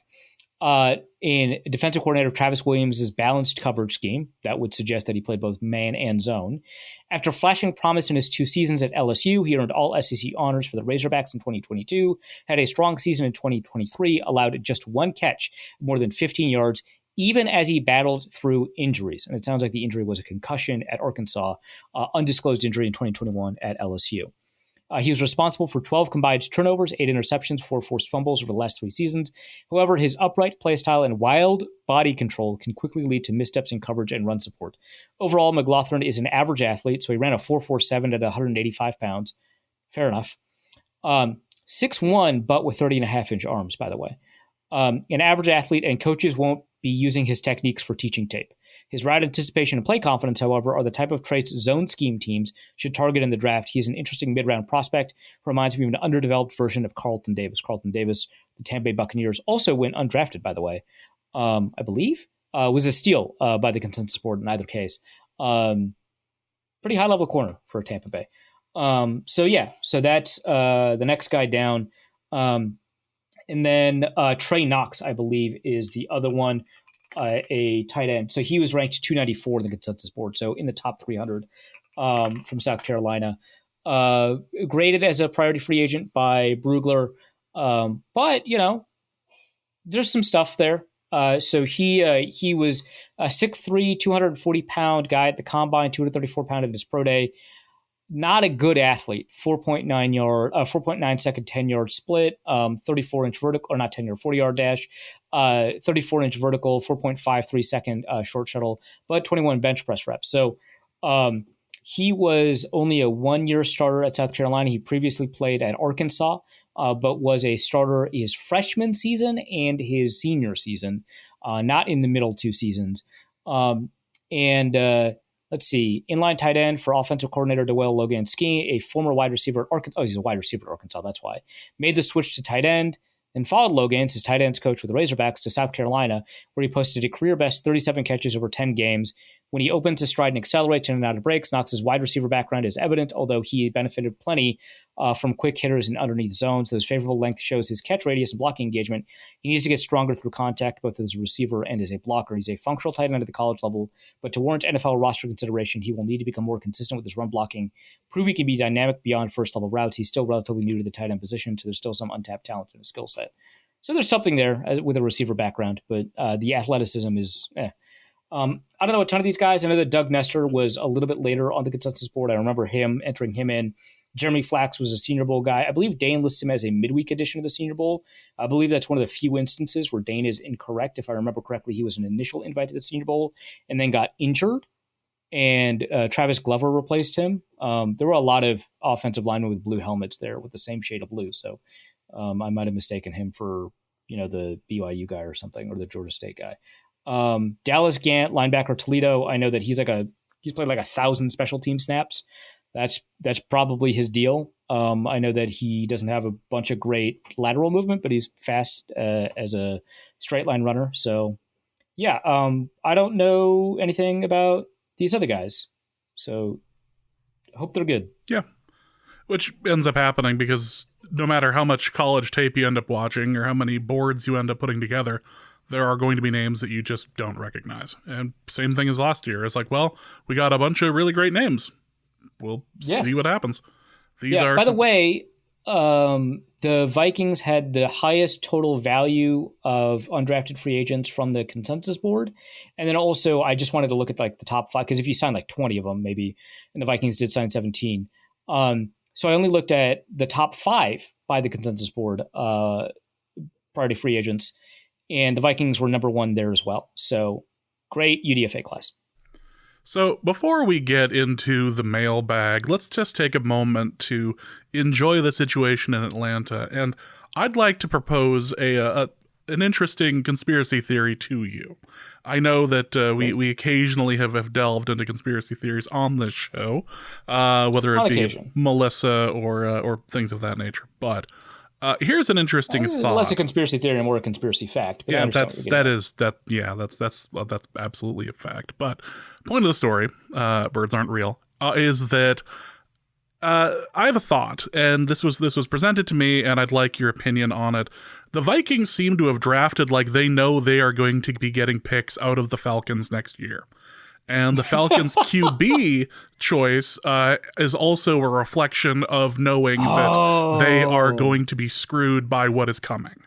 In defensive coordinator Travis Williams' balanced coverage scheme, that would suggest that he played both man and zone. After flashing promise in his 2 seasons at LSU, he earned all SEC honors for the Razorbacks in 2022, had a strong season in 2023, allowed just 1 catch, more than 15 yards, even as he battled through injuries. And it sounds like the injury was a concussion at Arkansas, undisclosed injury in 2021 at LSU. He was responsible for 12 combined turnovers, 8 interceptions, 4 forced fumbles over the last 3 seasons. However, his upright play style and wild body control can quickly lead to missteps in coverage and run support. Overall, McGlothern is an average athlete, so he ran a 4.47 at 185 pounds. Fair enough. 6'1", but with 30.5-inch arms, by the way. An average athlete, and coaches won't be using his techniques for teaching tape. His route anticipation and play confidence, however, are the type of traits zone scheme teams should target in the draft. He is an interesting mid-round prospect. Reminds me of an underdeveloped version of Carlton Davis. Carlton Davis, the Tampa Bay Buccaneers, also went undrafted, by the way. I believe was a steal by the consensus board in either case. Pretty high-level corner for Tampa Bay. So that's the next guy down. And then Trey Knox, I believe, is the other one, a tight end. So he was ranked 294 in the consensus board, so in the top 300 from South Carolina. Graded as a priority free agent by Brugler. But, there's some stuff there. So he was a 6'3", 240-pound guy at the combine, 234-pound at his pro day. not a good athlete. 4.9 second 10-yard split, 34-inch vertical, or not 10-yard, 40-yard dash, 34-inch vertical, 4.53 second short shuttle, but 21 bench press reps. So he was only a 1-year starter at South Carolina. He previously played at Arkansas, but was a starter his freshman season and his senior season, not in the middle 2 seasons. Let's see, inline tight end for offensive coordinator Dewell Loganski, a former wide receiver at Arkansas. Oh, he's a wide receiver at Arkansas, that's why. Made the switch to tight end and followed Logans, his tight ends coach with the Razorbacks, to South Carolina, where he posted a career-best 37 catches over 10 games. When he opens his stride and accelerates in and out of breaks, Knox's wide receiver background is evident, although he benefited plenty from quick hitters in underneath zones. His favorable length shows his catch radius and blocking engagement. He needs to get stronger through contact, both as a receiver and as a blocker. He's a functional tight end at the college level, but to warrant NFL roster consideration, he will need to become more consistent with his run blocking, prove he can be dynamic beyond first-level routes. He's still relatively new to the tight end position, so there's still some untapped talent in his skill set. So there's something there with a receiver background, but the athleticism is I don't know a ton of these guys. I know that Doug Nestor was a little bit later on the consensus board. I remember entering him in. Jeremy Flax was a Senior Bowl guy. I believe Dane lists him as a midweek edition of the Senior Bowl. I believe that's one of the few instances where Dane is incorrect. If I remember correctly, he was an initial invite to the Senior Bowl and then got injured, and Travis Glover replaced him. There were a lot of offensive linemen with blue helmets there with the same shade of blue, so I might have mistaken him for, the BYU guy or something, or the Georgia State guy. Dallas Gant, linebacker Toledo. I know that he's played like 1,000 special team snaps. That's probably his deal. I know that he doesn't have a bunch of great lateral movement, but he's fast as a straight line runner. So yeah, I don't know anything about these other guys. So I hope they're good. Yeah. Which ends up happening because no matter how much college tape you end up watching or how many boards you end up putting together, there are going to be names that you just don't recognize. And same thing as last year. It's like, well, we got a bunch of really great names. We'll see what happens. By the way, the Vikings had the highest total value of undrafted free agents from the consensus board. And then also, I just wanted to look at like the top 5, because if you sign like 20 of them, maybe, and the Vikings did sign 17. So I only looked at the top 5 by the consensus board priority free agents, and the Vikings were number 1 there as well. So great UDFA class. So before we get into the mailbag, let's just take a moment to enjoy the situation in Atlanta. And I'd like to propose an interesting conspiracy theory to you. I know that we occasionally have delved into conspiracy theories on this show, whether it be Melissa or things of that nature. But here's an interesting thought. Less a conspiracy theory and more a conspiracy fact. But yeah, that's absolutely a fact. But point of the story, birds aren't real, is that I have a thought, and this was presented to me, and I'd like your opinion on it. The Vikings seem to have drafted like they know they are going to be getting picks out of the Falcons next year. And the Falcons QB choice is also a reflection of knowing that they are going to be screwed by what is coming.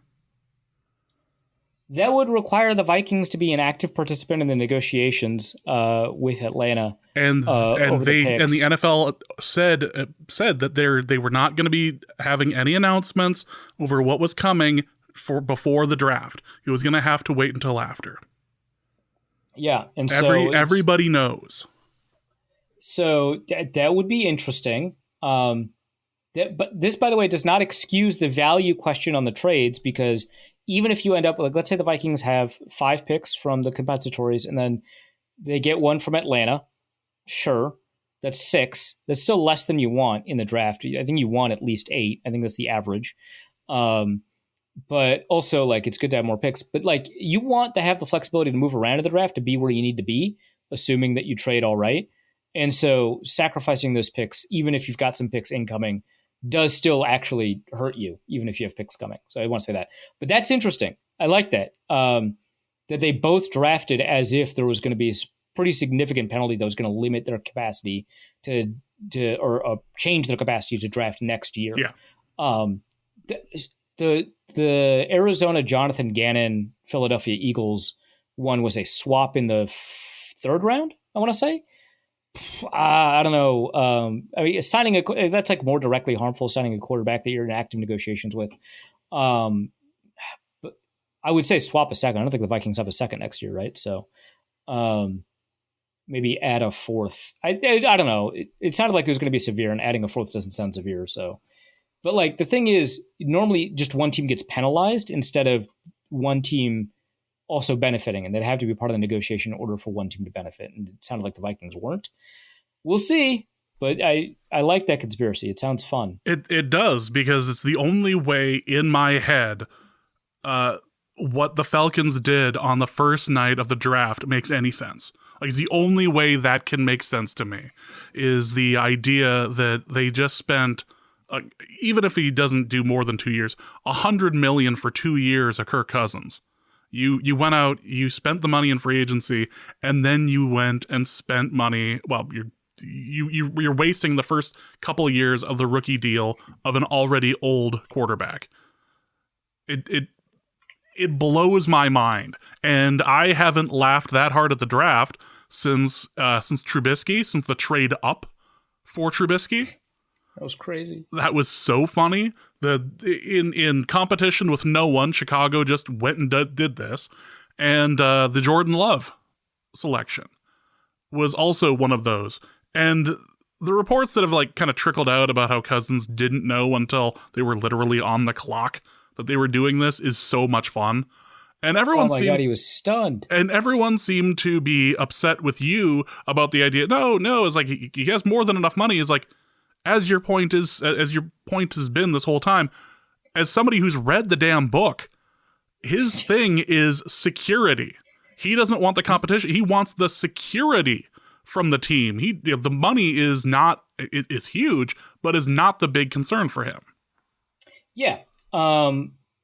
That would require the Vikings to be an active participant in the negotiations with Atlanta. And the NFL said that they were not going to be having any announcements over what was coming before the draft. It was going to have to wait until after. Yeah, and everybody knows. So that would be interesting. But this, by the way, does not excuse the value question on the trades, because even if you end up, like, let's say the Vikings have 5 picks from the compensatories and then they get 1 from Atlanta, sure, that's 6. That's still less than you want in the draft. I think you want at least 8. I think that's the average. But also, like, it's good to have more picks. But, like, you want to have the flexibility to move around in the draft to be where you need to be, assuming that you trade all right. And so sacrificing those picks, even if you've got some picks incoming, does still actually hurt you, even if you have picks coming. So I want to say that. But that's interesting. I like that. That they both drafted as if there was going to be a pretty significant penalty that was going to limit their capacity or change their capacity to draft next year. Yeah. The Arizona Jonathan Gannon Philadelphia Eagles one was a swap in the 3rd round, I want to say. I don't know. I mean, that's like more directly harmful, signing a quarterback that you're in active negotiations with. Um, but I would say swap a second. I don't think the Vikings have a second next year, right? So um, maybe add a fourth. I don't know. It sounded like it was going to be severe, and adding a fourth doesn't sound severe. So, but like the thing is, normally just one team gets penalized instead of one team also benefiting, and they'd have to be part of the negotiation in order for one team to benefit. And it sounded like the Vikings weren't. We'll see, but I like that conspiracy. It sounds fun. It does, because it's the only way in my head what the Falcons did on the first night of the draft makes any sense. Like, it's the only way that can make sense to me, is the idea that they just spent, even if he doesn't do more than 2 years, $100 million for 2 years of Kirk Cousins. You went out, you spent the money in free agency, and then you went and spent money. Well, you're wasting the first couple of years of the rookie deal of an already old quarterback. It blows my mind, and I haven't laughed that hard at the draft since Trubisky, since the trade up for Trubisky. That was crazy. That was so funny. In competition with no one, Chicago just went and did this, and the Jordan Love selection was also one of those. And the reports that have like kind of trickled out about how Cousins didn't know until they were literally on the clock that they were doing this is so much fun. And everyone God, he was stunned. And everyone seemed to be upset with you about the idea. No, it's like he has more than enough money. Is like, as your point has been this whole time, as somebody who's read the damn book, his thing is security. He doesn't want the competition. He wants the security from the team. The money is huge, but is not the big concern for him. Yeah.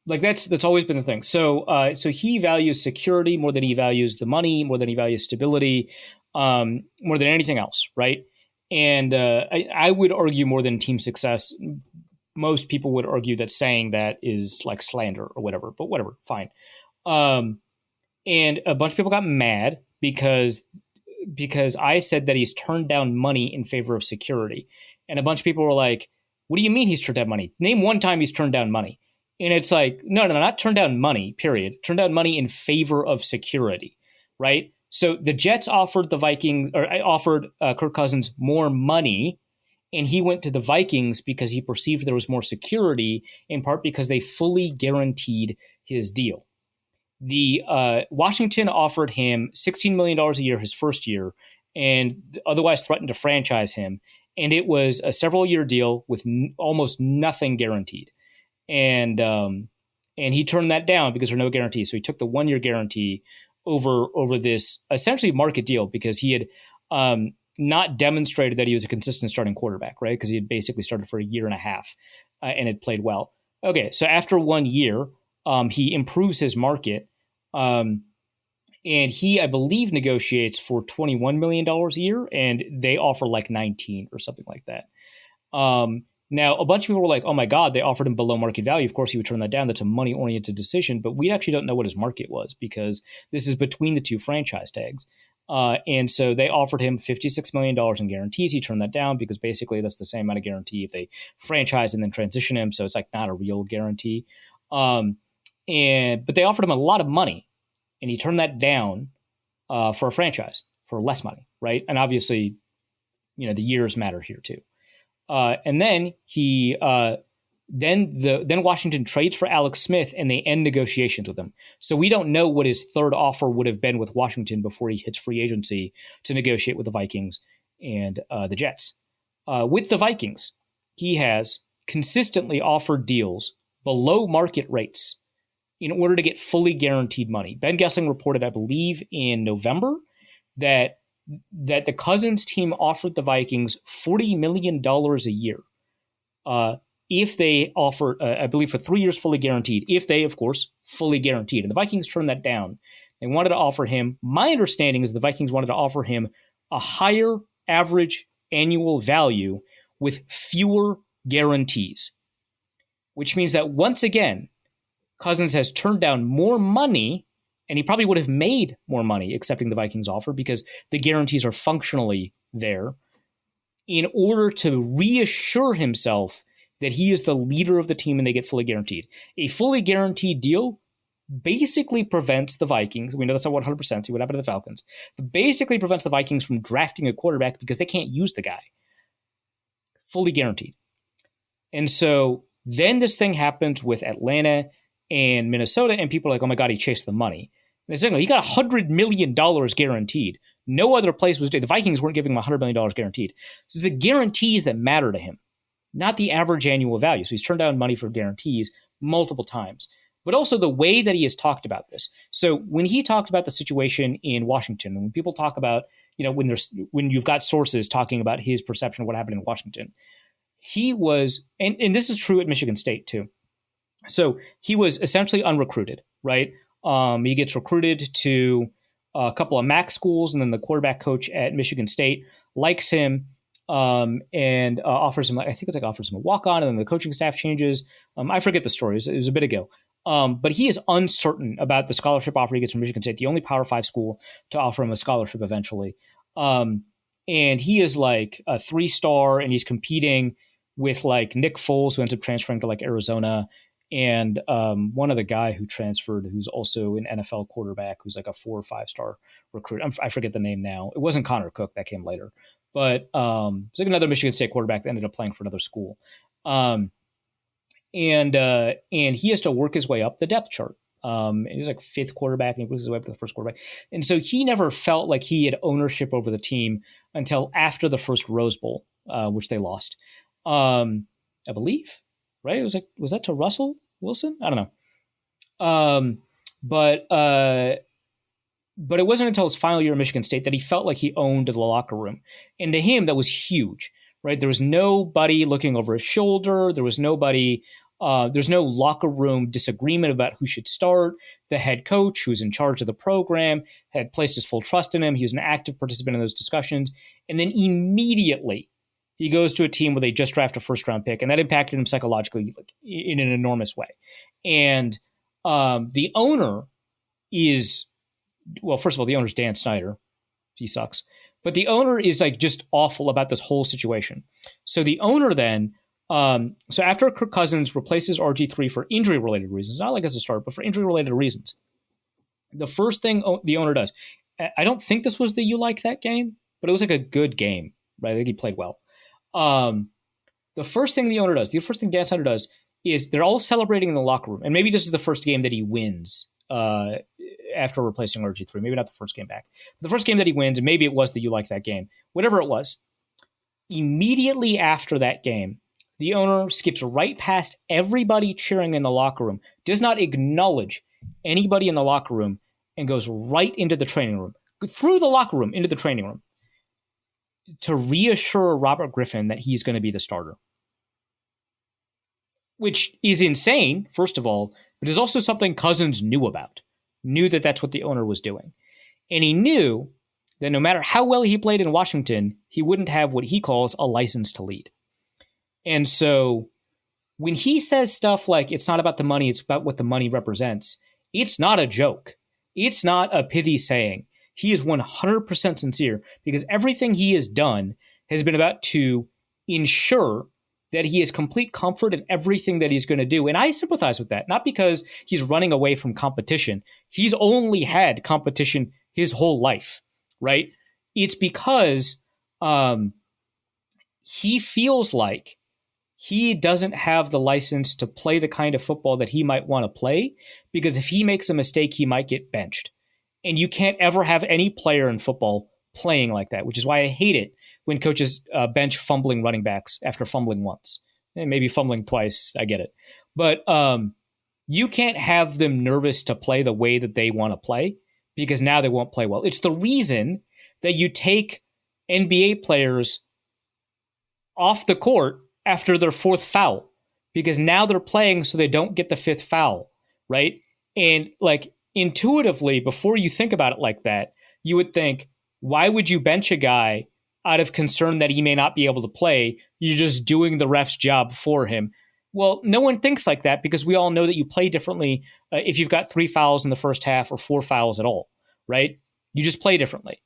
Like that's always been the thing. So he values security more than he values the money, more than he values stability, more than anything else. Right. And I would argue more than team success. Most people would argue that saying that is like slander or whatever, but whatever, fine. And a bunch of people got mad because I said that he's turned down money in favor of security. And a bunch of people were like, what do you mean he's turned down money? Name one time he's turned down money. And it's like, no, not turned down money, period. Turned down money in favor of security, right? So the Jets offered the Vikings, or offered Kirk Cousins more money, and he went to the Vikings because he perceived there was more security, in part because they fully guaranteed his deal. The Washington offered him $16 million a year his first year, and otherwise threatened to franchise him. And it was a several-year deal with almost nothing guaranteed. And he turned that down because there were no guarantees. So he took the 1-year guarantee over this essentially market deal because he had not demonstrated that he was a consistent starting quarterback, right? Because he had basically started for a year and a half and had played well. Okay, so after 1 year, he improves his market. And he, I believe, negotiates for $21 million a year, and they offer like 19 or something like that. Now, a bunch of people were like, oh my God, they offered him below market value. Of course, he would turn that down. That's a money-oriented decision, but we actually don't know what his market was because this is between the two franchise tags. And so they offered him $56 million in guarantees. He turned that down because basically that's the same amount of guarantee if they franchise and then transition him. So it's like not a real guarantee. But they offered him a lot of money, and he turned that down for a franchise for less money, right? And obviously, the years matter here too. And then then Washington trades for Alex Smith, and they end negotiations with him. So we don't know what his third offer would have been with Washington before he hits free agency to negotiate with the Vikings and the Jets. With the Vikings, he has consistently offered deals below market rates in order to get fully guaranteed money. Ben Gessling reported, I believe, in November that the Cousins team offered the Vikings $40 million a year if they offer, I believe, for 3 years fully guaranteed, if they, of course, fully guaranteed. And the Vikings turned that down. They wanted to offer him, my understanding is the Vikings wanted to offer him a higher average annual value with fewer guarantees, which means that once again, Cousins has turned down more money, and he probably would have made more money accepting the Vikings offer because the guarantees are functionally there in order to reassure himself that he is the leader of the team and they get fully guaranteed. A fully guaranteed deal basically prevents the Vikings. We know that's not 100%. See what happened to the Falcons. But basically prevents the Vikings from drafting a quarterback because they can't use the guy. Fully guaranteed. And so then this thing happens with Atlanta and Minnesota, and people are like, oh my God, he chased the money. And it's like, no, he got $100 million guaranteed. No other place was doing. The Vikings weren't giving him $100 million guaranteed. So it's the guarantees that matter to him, not the average annual value. So he's turned down money for guarantees multiple times. But also the way that he has talked about this. So when he talked about the situation in Washington, when people talk about, when you've got sources talking about his perception of what happened in Washington, he was, and this is true at Michigan State too. So he was essentially unrecruited, right? He gets recruited to a couple of MAC schools, and then the quarterback coach at Michigan State likes him and offers him, offers him a walk-on, and then the coaching staff changes. I forget the story. It was a bit ago. But he is uncertain about the scholarship offer he gets from Michigan State, the only Power 5 school to offer him a scholarship eventually. And he is like a 3-star, and he's competing with like Nick Foles, who ends up transferring to like Arizona, and one other guy who transferred, who's also an NFL quarterback, who's like a 4 or 5-star recruit. I forget the name now. It wasn't Connor Cook, that came later. But it's like another Michigan State quarterback that ended up playing for another school. And he has to work his way up the depth chart. And he was like 5th quarterback, and he works his way up to the 1st quarterback. And so he never felt like he had ownership over the team until after the first Rose Bowl, which they lost. I believe, right? It was like, was that to Russell Wilson? I don't know. But it wasn't until his final year at Michigan State that he felt like he owned the locker room. And to him, that was huge, right? There was nobody looking over his shoulder. There was nobody, there's no locker room disagreement about who should start. The head coach, who's in charge of the program, had placed his full trust in him. He was an active participant in those discussions. And then immediately he goes to a team where they just draft a 1st-round pick, and that impacted him psychologically like, in an enormous way. And the owner is, well, first of all, the owner's Dan Snyder. He sucks. But the owner is like just awful about this whole situation. So the owner then, so after Kirk Cousins replaces RG3 for injury-related reasons, not like as a start, but for injury-related reasons, the first thing the owner does, I don't think this was the You Like That game, but it was like a good game, right? I think he played well. The first thing the owner does, the first thing Dan Snyder does, is they're all celebrating in the locker room. And maybe this is the first game that he wins after replacing RG3. Maybe not the first game back. But the first game that he wins, and maybe it was the You Like That game. Whatever it was, immediately after that game, the owner skips right past everybody cheering in the locker room, does not acknowledge anybody in the locker room, and goes right into the training room, through the locker room into the training room, to reassure Robert Griffin that he's going to be the starter. Which is insane, first of all, but is also something Cousins knew about. Knew that that's what the owner was doing. And he knew that no matter how well he played in Washington, he wouldn't have what he calls a license to lead. And so when he says stuff like, it's not about the money, it's about what the money represents, it's not a joke. It's not a pithy saying. He is 100% sincere, because everything he has done has been about to ensure that he has complete comfort in everything that he's going to do. And I sympathize with that, not because he's running away from competition. He's only had competition his whole life, right? It's because he feels like he doesn't have the license to play the kind of football that he might want to play, because if he makes a mistake, he might get benched. And you can't ever have any player in football playing like that, which is why I hate it when coaches bench fumbling running backs after fumbling once. And maybe fumbling twice, I get it. But you can't have them nervous to play the way that they want to play, because now they won't play well. It's the reason that you take NBA players off the court after their 4th foul, because now they're playing so they don't get the 5th foul, right? And like intuitively, before you think about it like that, you would think, why would you bench a guy out of concern that he may not be able to play? You're just doing the ref's job for him. Well, no one thinks like that, because we all know that you play differently if you've got 3 fouls in the first half or 4 fouls at all, right? You just play differently.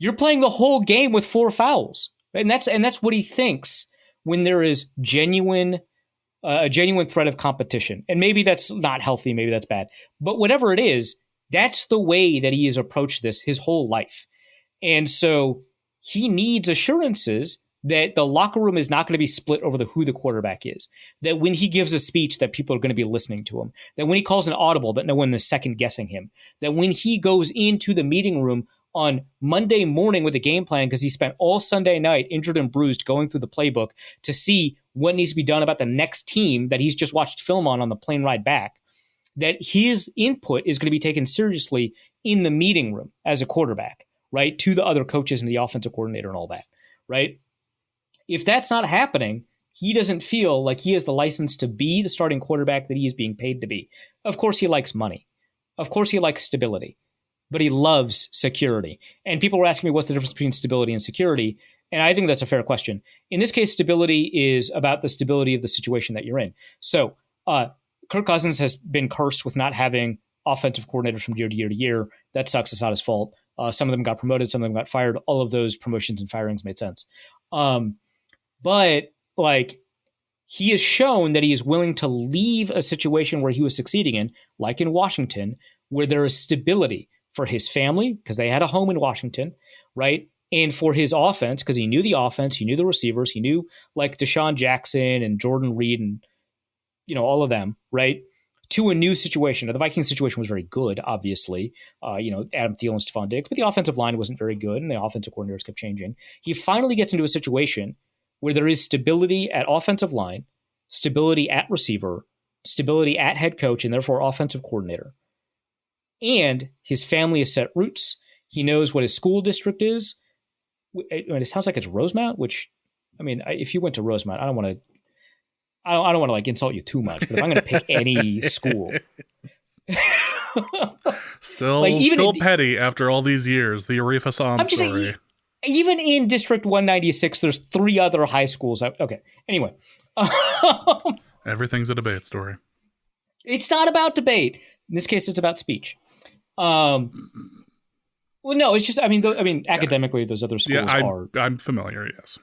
You're playing the whole game with 4 fouls. And that's what he thinks when there is a genuine threat of competition. And maybe that's not healthy, maybe that's bad. But whatever it is, that's the way that he has approached this his whole life. And so he needs assurances that the locker room is not going to be split over who the quarterback is. That when he gives a speech, that people are going to be listening to him. That when he calls an audible, that no one is second guessing him. That when he goes into the meeting room on Monday morning with a game plan, because he spent all Sunday night injured and bruised going through the playbook to see what needs to be done about the next team that he's just watched film on the plane ride back, that his input is going to be taken seriously in the meeting room as a quarterback, right? To the other coaches and the offensive coordinator and all that, right? If that's not happening, he doesn't feel like he has the license to be the starting quarterback that he is being paid to be. Of course, he likes money. Of course, he likes stability, but he loves security. And people were asking me, what's the difference between stability and security? And I think that's a fair question. In this case, stability is about the stability of the situation that you're in. So Kirk Cousins has been cursed with not having offensive coordinators from year to year to year. That sucks. It's not his fault. Some of them got promoted. Some of them got fired. All of those promotions and firings made sense. But like, he has shown that he is willing to leave a situation where he was succeeding in, like in Washington, where there is stability for his family, because they had a home in Washington, right? And for his offense, because he knew the offense, he knew the receivers, he knew like Deshaun Jackson and Jordan Reed and, all of them, right? To a new situation. Now, the Vikings situation was very good, obviously. Adam Thielen and Stephon Diggs, but the offensive line wasn't very good, and the offensive coordinators kept changing. He finally gets into a situation where there is stability at offensive line, stability at receiver, stability at head coach, and therefore offensive coordinator. And his family has set roots. He knows what his school district is. It sounds like it's Rosemount, which, if you went to Rosemount, I don't want to like insult you too much, but if I'm going to pick any school, still petty after all these years. The Arif Hassan story. Saying, even in District 196, there's 3 other high schools. Okay. Anyway, everything's a debate story. It's not about debate. In this case, it's about speech. Well, no, it's just. Academically, those other schools are. I'm familiar. Yes.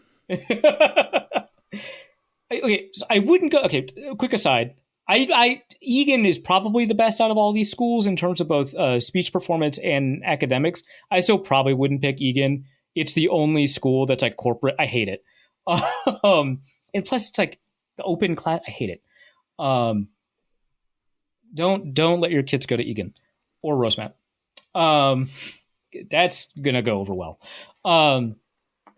Okay, so I wouldn't go. Okay, quick aside. Egan is probably the best out of all these schools in terms of both speech performance and academics. I still probably wouldn't pick Egan. It's the only school that's like corporate. I hate it. And plus, it's like the open class. I hate it. Don't let your kids go to Egan or Rosemount. That's gonna go over well.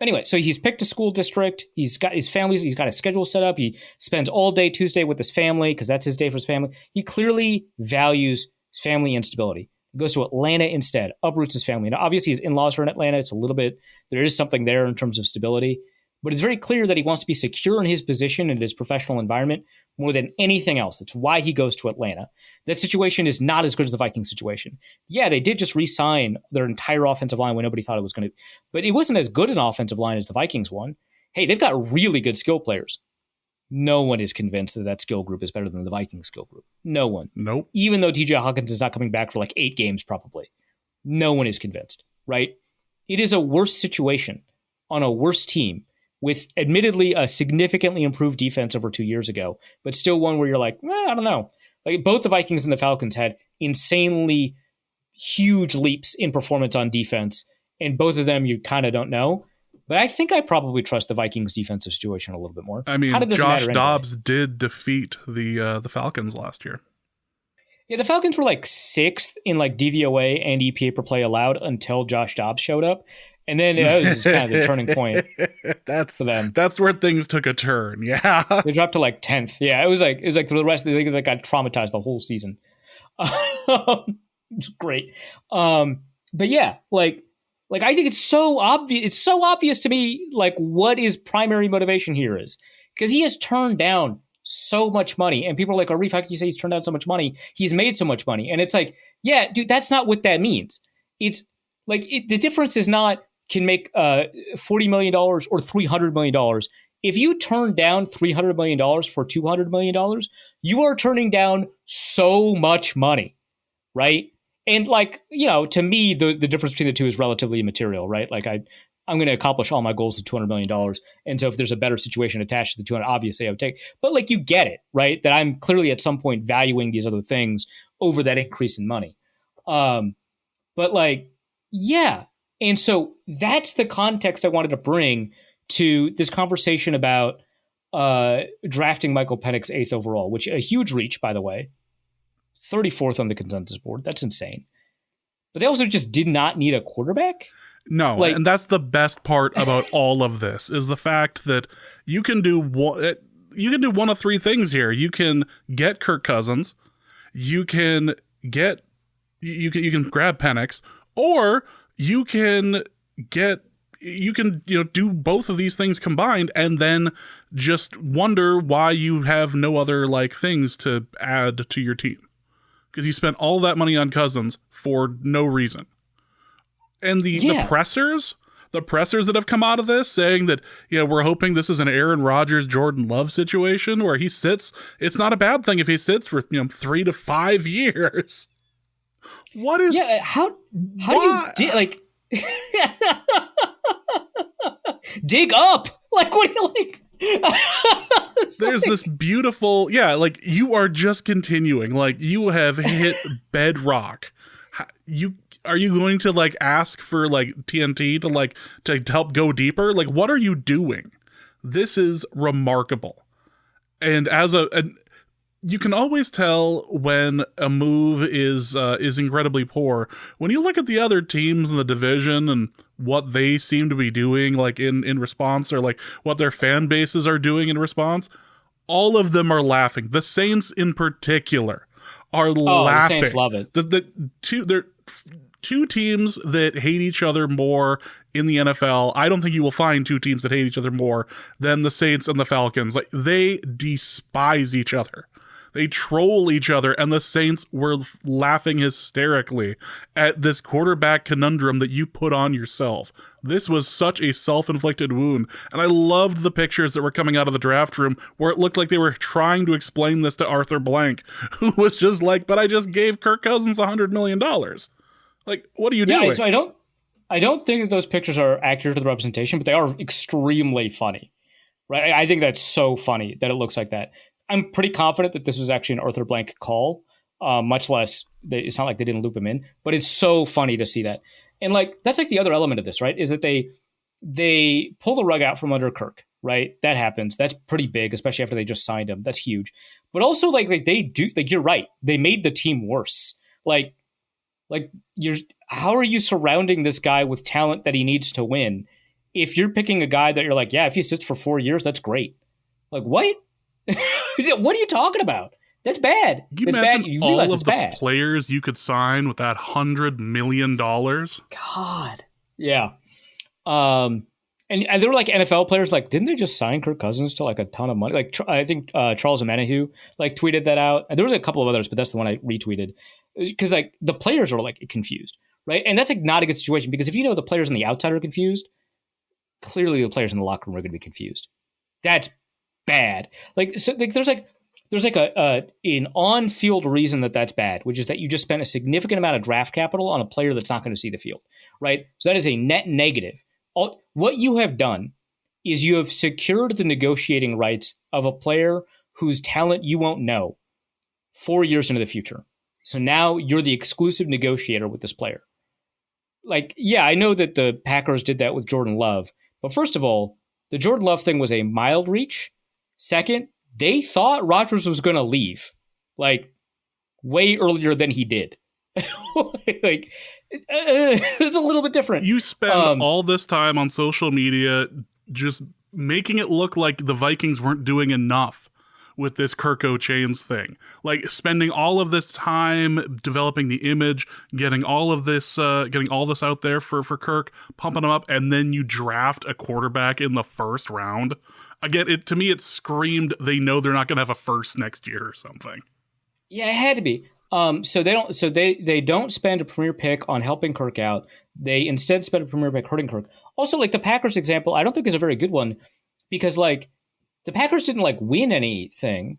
Anyway, so he's picked a school district. He's got his family. He's got a schedule set up. He spends all day Tuesday with his family because that's his day for his family. He clearly values his family and stability. He goes to Atlanta instead, uproots his family. Now, obviously, his in-laws are in Atlanta. It's a little bit, there is something there in terms of stability. But it's very clear that he wants to be secure in his position and his professional environment more than anything else. It's why he goes to Atlanta. That situation is not as good as the Vikings situation. Yeah, they did just re-sign their entire offensive line when nobody thought it was going to. But it wasn't as good an offensive line as the Vikings one. Hey, they've got really good skill players. No one is convinced that that skill group is better than the Vikings skill group. No one. Nope. Even though TJ Hawkins is not coming back for like 8 games probably. No one is convinced, right? It is a worse situation on a worse team with admittedly a significantly improved defense over 2 years ago, but still one where you're like, I don't know. Like both the Vikings and the Falcons had insanely huge leaps in performance on defense, and both of them you kind of don't know. But I think I probably trust the Vikings defensive situation a little bit more. I mean, Josh Dobbs did defeat the Falcons last year. Yeah, the Falcons were like 6th in like DVOA and EPA per play allowed until Josh Dobbs showed up. And then it was kind of the turning point for them. That's where things took a turn. Yeah. They dropped to like 10th. Yeah, it was like for the rest of the league, they got traumatized the whole season. Great. But yeah, like I think it's so obvious. It's so obvious to me, like what his primary motivation here is, because he has turned down so much money, and people are like, "Arif, how can you say he's turned down so much money? He's made so much money." And it's like, yeah, dude, that's not what that means. It's like the difference is not can make $40 million or $300 million. If you turn down $300 million for $200 million, you are turning down so much money, right? And like, to me, the difference between the two is relatively immaterial, right? Like I'm going to accomplish all my goals of $200 million. And so if there's a better situation attached to the 200, obviously I would take, but like, you get it, right? That I'm clearly at some point valuing these other things over that increase in money. But like, yeah. And so that's the context I wanted to bring to this conversation about drafting Michael Penix 8th overall, which a huge reach, by the way, 34th on the consensus board. That's insane. But they also just did not need a quarterback. No, and that's the best part about all of this is the fact that you can do one of three things here. You can get Kirk Cousins, you can grab Penix, or you can do both of these things combined and then just wonder why you have no other like things to add to your team. Because you spent all that money on Cousins for no reason. And the pressers that have come out of this saying that, we're hoping this is an Aaron Rodgers, Jordan Love situation where he sits. It's not a bad thing if he sits for, 3 to 5 years. What is... Yeah, how do you... like... dig up? Like, what do you like... There's this beautiful, like you are just continuing, like you have hit bedrock. Are you going to like ask for like TNT to help go deeper? Like, what are you doing? This is remarkable. And you can always tell when a move is incredibly poor when you look at the other teams in the division and what they seem to be doing, like in response, or like what their fan bases are doing in response. All of them are laughing. The Saints in particular are laughing. The Saints love it. They're two teams that hate each other more in the NFL. I don't think you will find two teams that hate each other more than the Saints and the Falcons. Like, they despise each other. They troll each other, and the Saints were laughing hysterically at this quarterback conundrum that you put on yourself. This was such a self-inflicted wound, and I loved the pictures that were coming out of the draft room where it looked like they were trying to explain this to Arthur Blank, who was just like, but I just gave Kirk Cousins $100 million. Like, what are you doing? So I don't think that those pictures are accurate to the representation, but they are extremely funny, right? I think that's so funny that it looks like that. I'm pretty confident that this was actually an Arthur Blank call, much less it's not like they didn't loop him in, but it's so funny to see that. And like, that's like the other element of this, right? Is that they pull the rug out from under Kirk, right? That happens. That's pretty big, especially after they just signed him. That's huge. But also like they do, like, you're right. They made the team worse. Like how are you surrounding this guy with talent that he needs to win? If you're picking a guy that you're like, yeah, if he sits for 4 years, that's great. Like, what? What are you talking about? That's bad. That's bad. You realize it's bad. Players you could sign with that $100 million. God. Yeah. And there were like NFL players, like, didn't they just sign Kirk Cousins to like a ton of money? Like, I think Charles Omenihu like tweeted that out. And there was a couple of others, but that's the one I retweeted. Because like the players are like confused, right? And that's like not a good situation, because if the players on the outside are confused, clearly the players in the locker room are going to be confused. That's bad. Like, so like there's like an on-field reason that's bad, which is that you just spent a significant amount of draft capital on a player that's not going to see the field, right? So that is a net negative. What you have done is you have secured the negotiating rights of a player whose talent you won't know 4 years into the future. So now you're the exclusive negotiator with this player. Like, yeah, I know that the Packers did that with Jordan Love, but first of all, the Jordan Love thing was a mild reach. Second, they thought Rodgers was going to leave, like, way earlier than he did. Like, it's a little bit different. You spend all this time on social media just making it look like the Vikings weren't doing enough with this Kirko Chains thing. Like, spending all of this time developing the image, getting all this out there for Kirk, pumping him up, and then you draft a quarterback in the first round. Again, to me, it screamed they know they're not going to have a first next year or something. Yeah, it had to be. So they don't spend a premier pick on helping Kirk out. They instead spend a premier pick hurting Kirk. Also, like the Packers example, I don't think is a very good one, because like the Packers didn't like win anything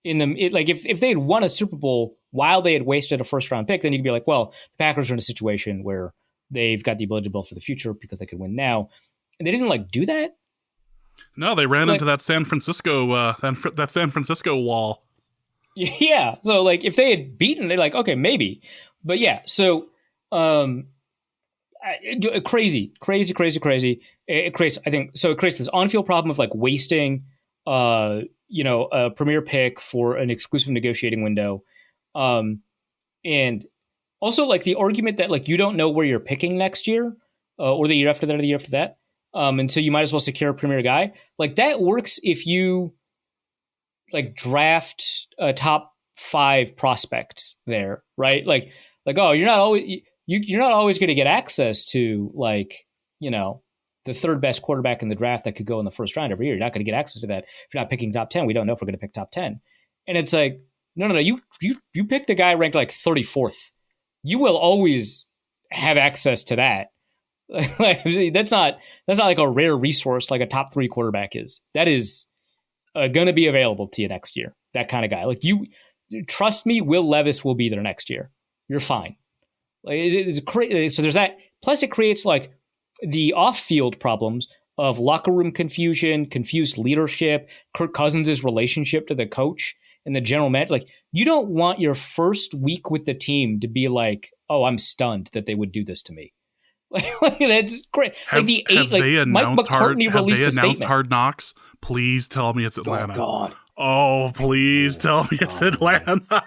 in them. Like if they had won a Super Bowl while they had wasted a first round pick, then you could be like, well, the Packers are in a situation where they've got the ability to build for the future because they could win now. And they didn't like do that. No, they ran into that San Francisco wall. Yeah. So like if they had beaten, they're like, okay, maybe. But yeah, so crazy. It creates, I think, so it creates this on-field problem of like wasting a premier pick for an exclusive negotiating window. And also like the argument that like you don't know where you're picking next year or the year after that or the year after that. And so you might as well secure a premier guy. Like that works if you like draft a top 5 prospect there, right? Like, oh, you're not always going to get access to like, the third best quarterback in the draft that could go in the first round every year. You're not going to get access to that if you're not picking top 10. We don't know if we're going to pick top 10. And it's like, no. You picked a guy ranked like 34th. You will always have access to that. That's not like a rare resource like a top 3 quarterback is. That is going to be available to you next year. That kind of guy. Like you trust me, Will Levis will be there next year. You're fine. Like it's crazy. So there's that. Plus, it creates like the off-field problems of locker room confusion, confused leadership, Kirk Cousins' relationship to the coach and the general manager. Like you don't want your first week with the team to be like, oh, I'm stunned that they would do this to me. Like that's great. Like the eight, like Mike McCartney released a statement. Hard Knocks? Please tell me it's Atlanta. Oh God. Oh, please tell me it's Atlanta.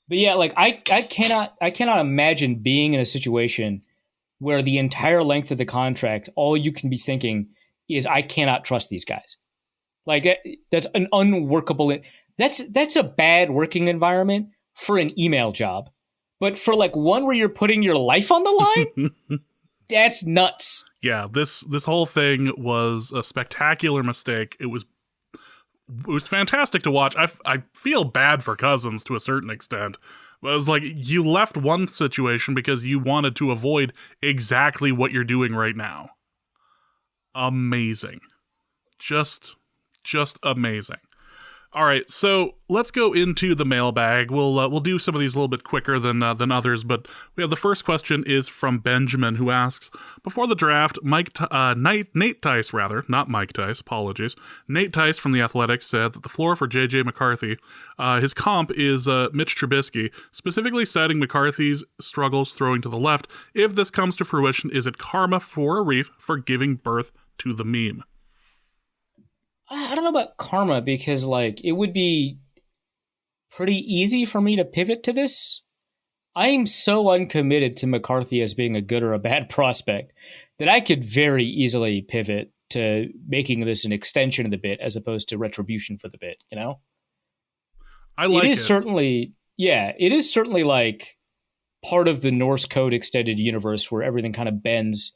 But yeah, like I cannot imagine being in a situation where the entire length of the contract, all you can be thinking is I cannot trust these guys. Like that's an unworkable. That's a bad working environment for an email job. But for like one where you're putting your life on the line, that's nuts. Yeah, this whole thing was a spectacular mistake. It was fantastic to watch. I feel bad for Cousins to a certain extent. But it was like you left one situation because you wanted to avoid exactly what you're doing right now. Amazing. Just amazing. All right, so let's go into the mailbag. We'll do some of these a little bit quicker than others, but we have the first question is from Benjamin, who asks, before the draft, Nate Tice, not Mike Tice, apologies. Nate Tice from The Athletic said that the floor for J.J. McCarthy, his comp is Mitch Trubisky, specifically citing McCarthy's struggles throwing to the left. If this comes to fruition, is it karma for Arif for giving birth to the meme? I don't know about karma because like it would be pretty easy for me to pivot to this. I am so uncommitted to McCarthy as being a good or a bad prospect that I could very easily pivot to making this an extension of the bit as opposed to retribution for the bit, I like it. It is certainly like part of the Norse code extended universe where everything kind of bends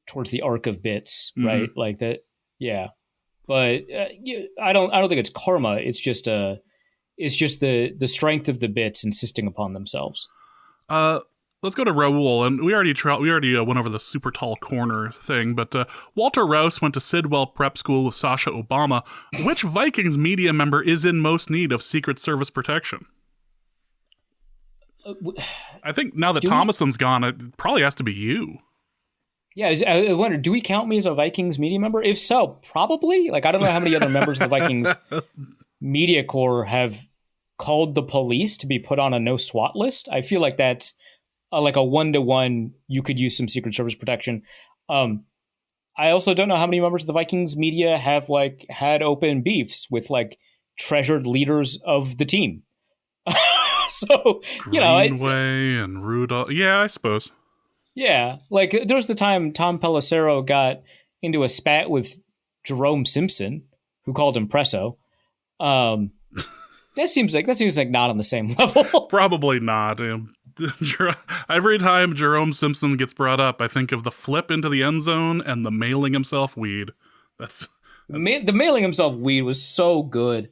towards the arc of bits, right? Like that. Yeah. But I don't think it's karma. It's just the strength of the bits insisting upon themselves. Let's go to Raul, and we already went over the super tall corner thing. But Walter Rouse went to Sidwell Prep School with Sasha Obama. Which Vikings media member is in most need of Secret Service protection? I think now that Thomason's gone, it probably has to be you. Yeah, I wonder, do we count me as a Vikings media member? If so, probably. Like, I don't know how many other members of the Vikings media corps have called the police to be put on a no SWAT list. I feel like that's like a 1-to-1. You could use some Secret Service protection. I also don't know how many members of the Vikings media have like had open beefs with like treasured leaders of the team. So, Greenway and Rudolph. Yeah, I suppose. Yeah, like there's the time Tom Pelissero got into a spat with Jerome Simpson, who called him Presso. That seems like not on the same level. Probably not. Every time Jerome Simpson gets brought up, I think of the flip into the end zone and the mailing himself weed. That's... The mailing himself weed was so good.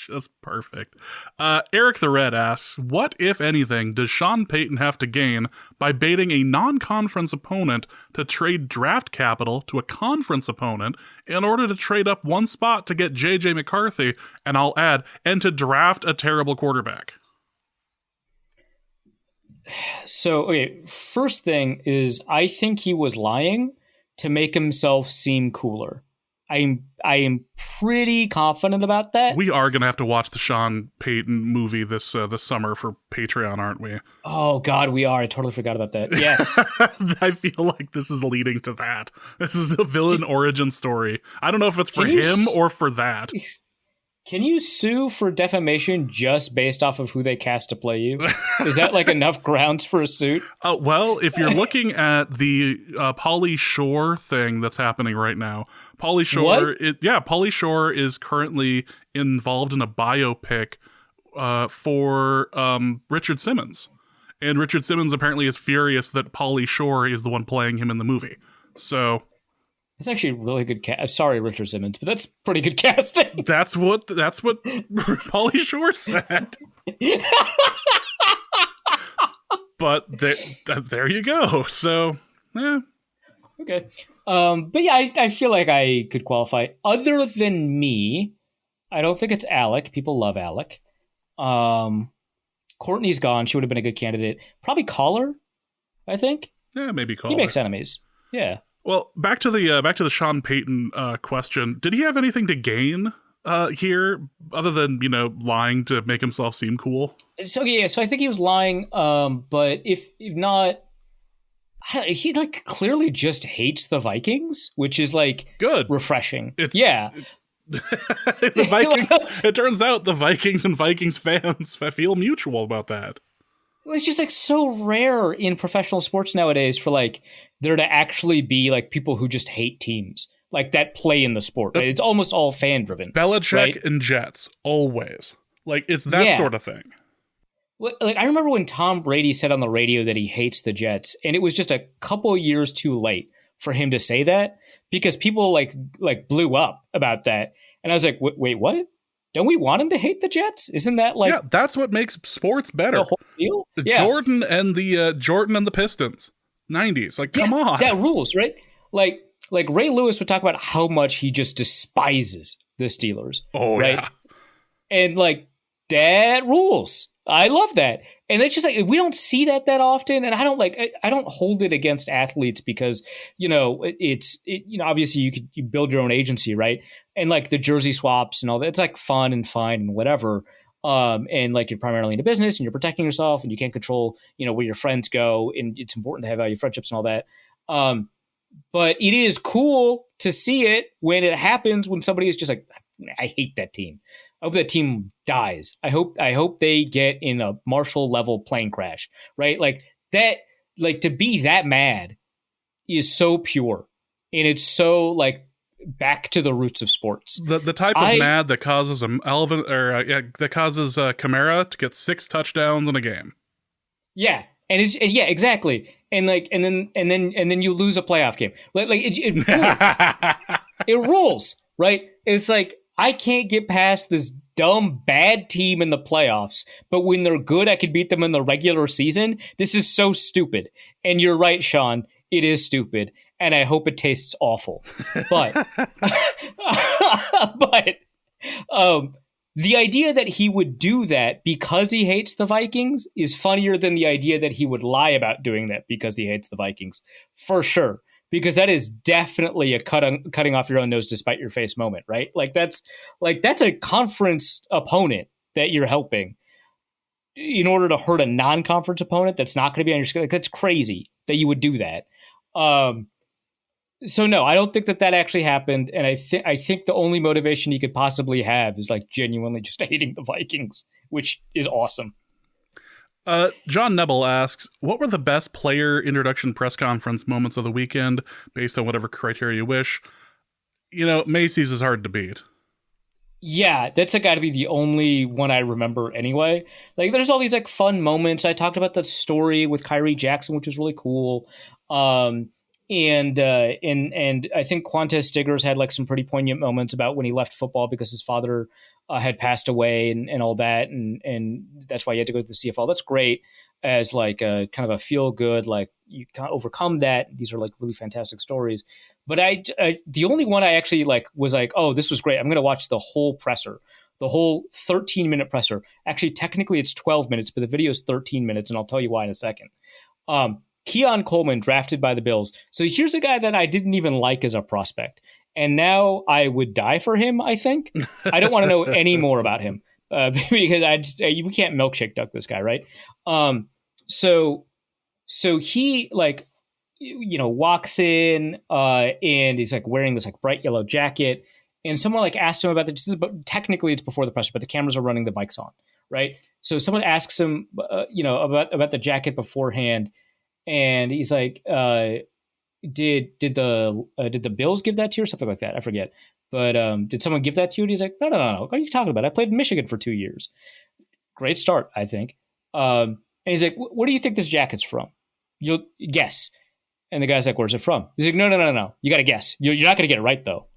Just perfect. Eric the Red asks, what, if anything, does Sean Payton have to gain by baiting a non-conference opponent to trade draft capital to a conference opponent in order to trade up one spot to get J.J. McCarthy, and I'll add, and to draft a terrible quarterback? So, okay, first thing is I think he was lying to make himself seem cooler. I am pretty confident about that. We are going to have to watch the Sean Payton movie this summer for Patreon, aren't we? Oh, God, we are. I totally forgot about that. Yes. I feel like this is leading to that. This is a villain origin story. I don't know if it's for him or for that. Can you sue for defamation just based off of who they cast to play you? Is that like enough grounds for a suit? Well, if you're looking at the Pauly Shore thing that's happening right now, Pauly Shore is currently involved in a biopic for Richard Simmons. And Richard Simmons apparently is furious that Pauly Shore is the one playing him in the movie. So it's actually really good sorry, Richard Simmons, but that's pretty good casting. That's what Pauly Shore said. But there you go. So, yeah. Okay. But yeah, I feel like I could qualify. Other than me, I don't think it's Alec. People love Alec. Courtney's gone. She would have been a good candidate. Probably Collar, I think. Yeah, maybe Collar. He makes enemies. Yeah. Well, back to the Sean Payton question. Did he have anything to gain here other than, lying to make himself seem cool? So yeah, so I think he was lying. But if not, he like clearly just hates the Vikings, which is like good, refreshing. The Vikings. It turns out the Vikings and Vikings fans feel mutual about that. It's just like so rare in professional sports nowadays for like there to actually be like people who just hate teams like that play in the sport. Right? It's almost all fan driven. Belichick right? and Jets always like it's that sort of thing. Well, like I remember when Tom Brady said on the radio that he hates the Jets, and it was just a couple years too late for him to say that because people like blew up about that, and I was like, wait, what? Don't we want him to hate the Jets? Isn't that like... Yeah, that's what makes sports better. The whole deal? Yeah. Jordan and the Pistons. 90s. Like, come on. That rules, right? Like Ray Lewis would talk about how much he just despises the Steelers. Oh, right? Yeah. And like, that rules. I love that. And it's just like, we don't see that often. And I don't hold it against athletes because, obviously you build your own agency, right? And like the jersey swaps and all that, it's like fun and fine and whatever. And like you're primarily into business and you're protecting yourself and you can't control, where your friends go. And it's important to have value friendships and all that. But it is cool to see it when it happens, when somebody is just like, I hate that team. I hope that team dies. I hope they get in a Marshall level plane crash, right? Like that, like to be that mad is so pure. And it's so like back to the roots of sports. The type of mad that causes Kamara to get 6 touchdowns in a game. Yeah. Yeah, exactly. And like, and then you lose a playoff game. Like it rules. It rules, right? It's like, I can't get past this dumb, bad team in the playoffs, but when they're good, I could beat them in the regular season. This is so stupid. And you're right, Sean. It is stupid. And I hope it tastes awful. But, the idea that he would do that because he hates the Vikings is funnier than the idea that he would lie about doing that because he hates the Vikings. For sure. Because that is definitely a cutting off your own nose to spite your face moment, right? That's a conference opponent that you're helping in order to hurt a non-conference opponent that's not going to be on your scale. Like, that's crazy that you would do that. So no, I don't think that actually happened, and I think the only motivation he could possibly have is like genuinely just hating the Vikings, which is awesome. John Nebel asks, what were the best player introduction press conference moments of the weekend based on whatever criteria you wish? Macy's is hard to beat. Yeah, that's got to be the only one I remember anyway. Like, there's all these like fun moments. I talked about the story with Kyrie Jackson, which was really cool. And I think Qantas Stiggers had like some pretty poignant moments about when he left football because his father had passed away and all that, and that's why he had to go to the CFL. That's great as like a kind of a feel good, like you can't overcome that. These are like really fantastic stories. But the only one I actually like was like, oh, this was great. I'm going to watch the whole presser. The whole 13-minute presser. Actually, technically it's 12 minutes, but the video is 13 minutes, and I'll tell you why in a second. Keon Coleman, drafted by the Bills. So here's a guy that I didn't even like as a prospect. And now I would die for him, I think. I don't want to know any more about him because we can't milkshake duck this guy, right? So he like, walks in and he's like wearing this like bright yellow jacket. And someone like asked him about but technically it's before the presser, but the cameras are running, the mics on, right? So someone asks him, about the jacket beforehand, and he's like, "Did the Bills give that to you or something like that?" I forget, but did someone give that to you? And he's like, "No. What are you talking about? I played in Michigan for 2 years." Great start, I think. And he's like, "What do you think this jacket's from?" You'll guess. And the guy's like, "Where's it from?" He's like, No. You got to guess. You're not going to get it right though."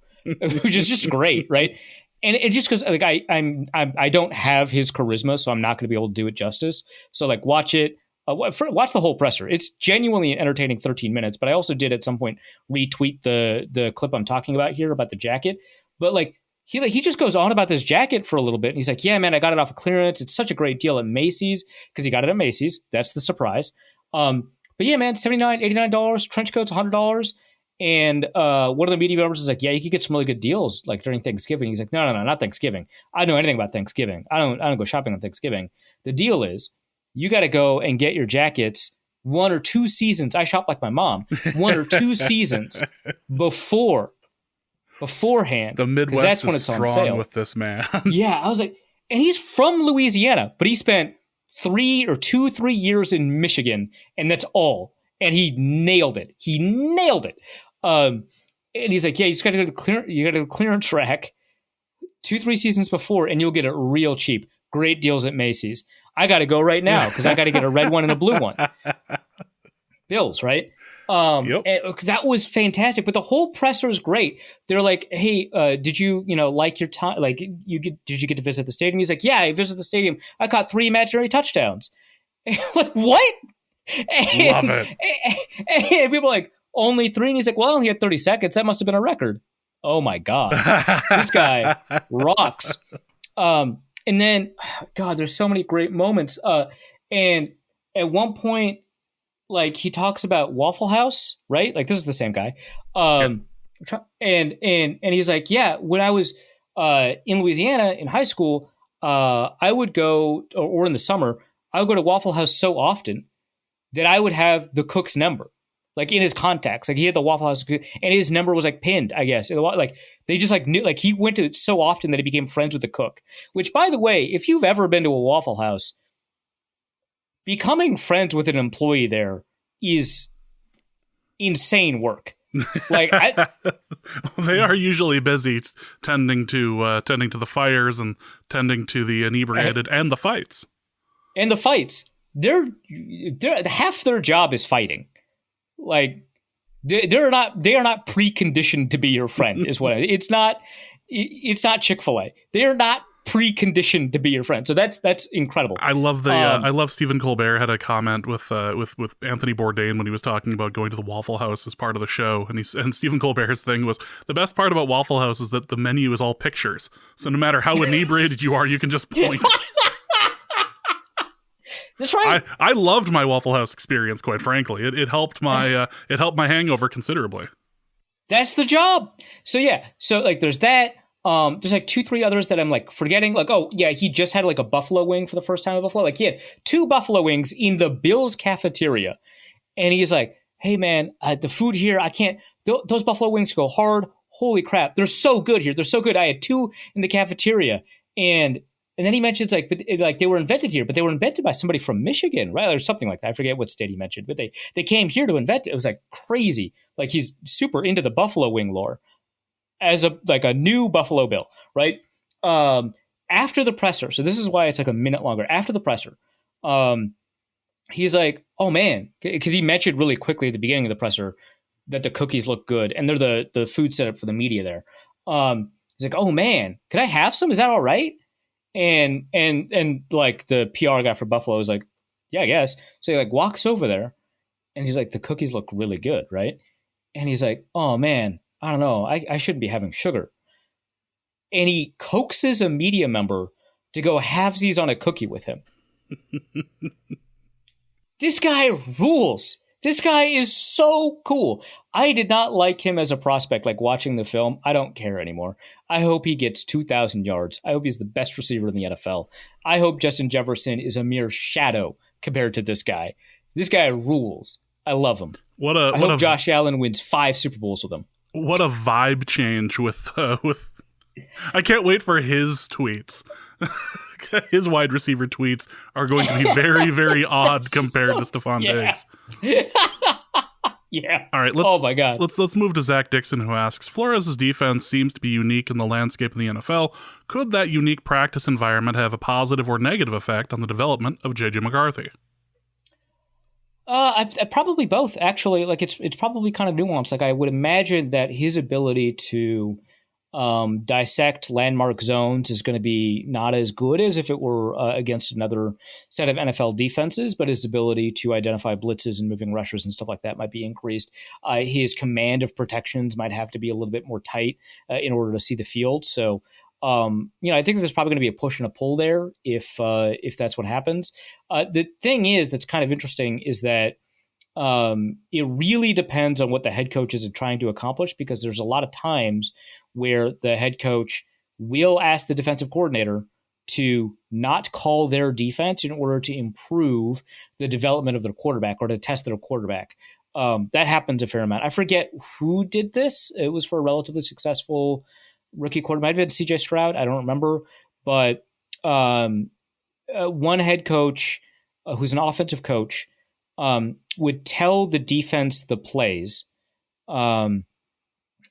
Which is just great, right? And it just goes like I don't have his charisma, so I'm not going to be able to do it justice. So like watch it, watch the whole presser. It's genuinely entertaining 13 minutes. But I also did at some point retweet the clip I'm talking about here about the jacket. But like he just goes on about this jacket for a little bit, and he's like, "Yeah, man, I got it off of clearance. It's such a great deal at Macy's because he got it at Macy's. That's the surprise." But yeah, man, $79, $89. Trench coat's $100. And one of the media members is like, "Yeah, you could get some really good deals like during Thanksgiving." He's like, No, not Thanksgiving. I don't know anything about Thanksgiving. I don't go shopping on Thanksgiving. The deal is you got to go and get your jackets 1 or 2 seasons. I shop like my mom. 1 or 2 seasons beforehand. The Midwest that's when is it's on strong sale with this man. Yeah, I was like, and he's from Louisiana, but he spent 3 years in Michigan, and that's all. And he nailed it. And he's like, "Yeah, you just got to go to clearance rack 2-3 seasons before, and you'll get it real cheap. Great deals at Macy's. I got to go right now because I got to get a red one and a blue one." Bills, right? Yep. And that was fantastic. But the whole presser is great. They're like, "Hey, did you like your time? Like, did you get to visit the stadium?" He's like, "Yeah, I visited the stadium. I caught 3 imaginary touchdowns." Like, what? Love it. And people are like, "Only 3?" And he's like, "Well, he had 30 seconds. That must have been a record." Oh my God. This guy rocks. And then, God, there's so many great moments. And at one point, like he talks about Waffle House, right? Like this is the same guy. And he's like, "Yeah, when I was in Louisiana in high school, I would go, or in the summer, I would go to Waffle House so often that I would have the cook's number, like in his contacts. Like he had the Waffle House, and his number was like pinned, I guess. Like they just like knew, like he went to it so often that he became friends with the cook. Which, by the way, if you've ever been to a Waffle House, becoming friends with an employee there is insane work. Like they are usually busy tending to the fires and tending to the inebriated and the fights. And the fights. They're half their job is fighting. Like they are not preconditioned to be your friend. Is what it's not Chick-fil-A. They are not preconditioned to be your friend. So that's incredible. I love I love Stephen Colbert had a comment with Anthony Bourdain when he was talking about going to the Waffle House as part of the show, and Stephen Colbert's thing was, the best part about Waffle House is that the menu is all pictures. So no matter how inebriated you are, you can just point. That's right. I loved my Waffle House experience, quite frankly. It helped my hangover considerably. That's the job. So yeah. So like there's that. There's like 2-3 others that I'm like forgetting. Like, oh yeah, he just had like a buffalo wing for the first time at Buffalo. Like he had 2 buffalo wings in the Bills cafeteria. And he's like, "Hey man, the food here, I can't, those buffalo wings go hard. Holy crap. They're so good here. They're so good. I had 2 in the cafeteria." And then he mentions like, but like they were invented here, but they were invented by somebody from Michigan, right? Or something like that. I forget what state he mentioned, but they came here to invent it. It was like crazy. Like he's super into the buffalo wing lore as a new Buffalo Bill, right? After the presser, so this is why it's like a minute longer. After the presser, he's like, "Oh man," because he mentioned really quickly at the beginning of the presser, that the cookies look good, and they're the food setup for the media there. He's like, "Oh man, could I have some? Is that all right?" And like the PR guy for Buffalo was like, "Yeah, I guess." So he like walks over there, and he's like, "The cookies look really good, right?" And he's like, "Oh man, I don't know. I shouldn't be having sugar." And he coaxes a media member to go halvesies on a cookie with him. This guy rules. This guy is so cool. I did not like him as a prospect, like watching the film. I don't care anymore. I hope he gets 2,000 yards. I hope he's the best receiver in the NFL. I hope Justin Jefferson is a mere shadow compared to this guy. This guy rules. I love him. I hope Josh Allen wins 5 Super Bowls with him. What a vibe change with I can't wait for his tweets. His wide receiver tweets are going to be very, very odd compared to Stephon Diggs. Yeah. All right. Oh my God. Let's move to Zach Dixon, who asks, Flores' defense seems to be unique in the landscape of the NFL. Could that unique practice environment have a positive or negative effect on the development of JJ McCarthy? I probably both, actually. Like it's probably kind of nuanced. Like I would imagine that his ability to dissect landmark zones is going to be not as good as if it were against another set of NFL defenses, but his ability to identify blitzes and moving rushers and stuff like that might be increased. His command of protections might have to be a little bit more tight in order to see the field. So, I think there's probably going to be a push and a pull there if that's what happens. The thing is that's kind of interesting is that it really depends on what the head coach is trying to accomplish, because there's a lot of times where the head coach will ask the defensive coordinator to not call their defense in order to improve the development of their quarterback or to test their quarterback. That happens a fair amount. I forget who did this. It was for a relatively successful rookie quarterback. Might have been CJ Stroud. I don't remember. But one head coach who's an offensive coach would tell the defense the plays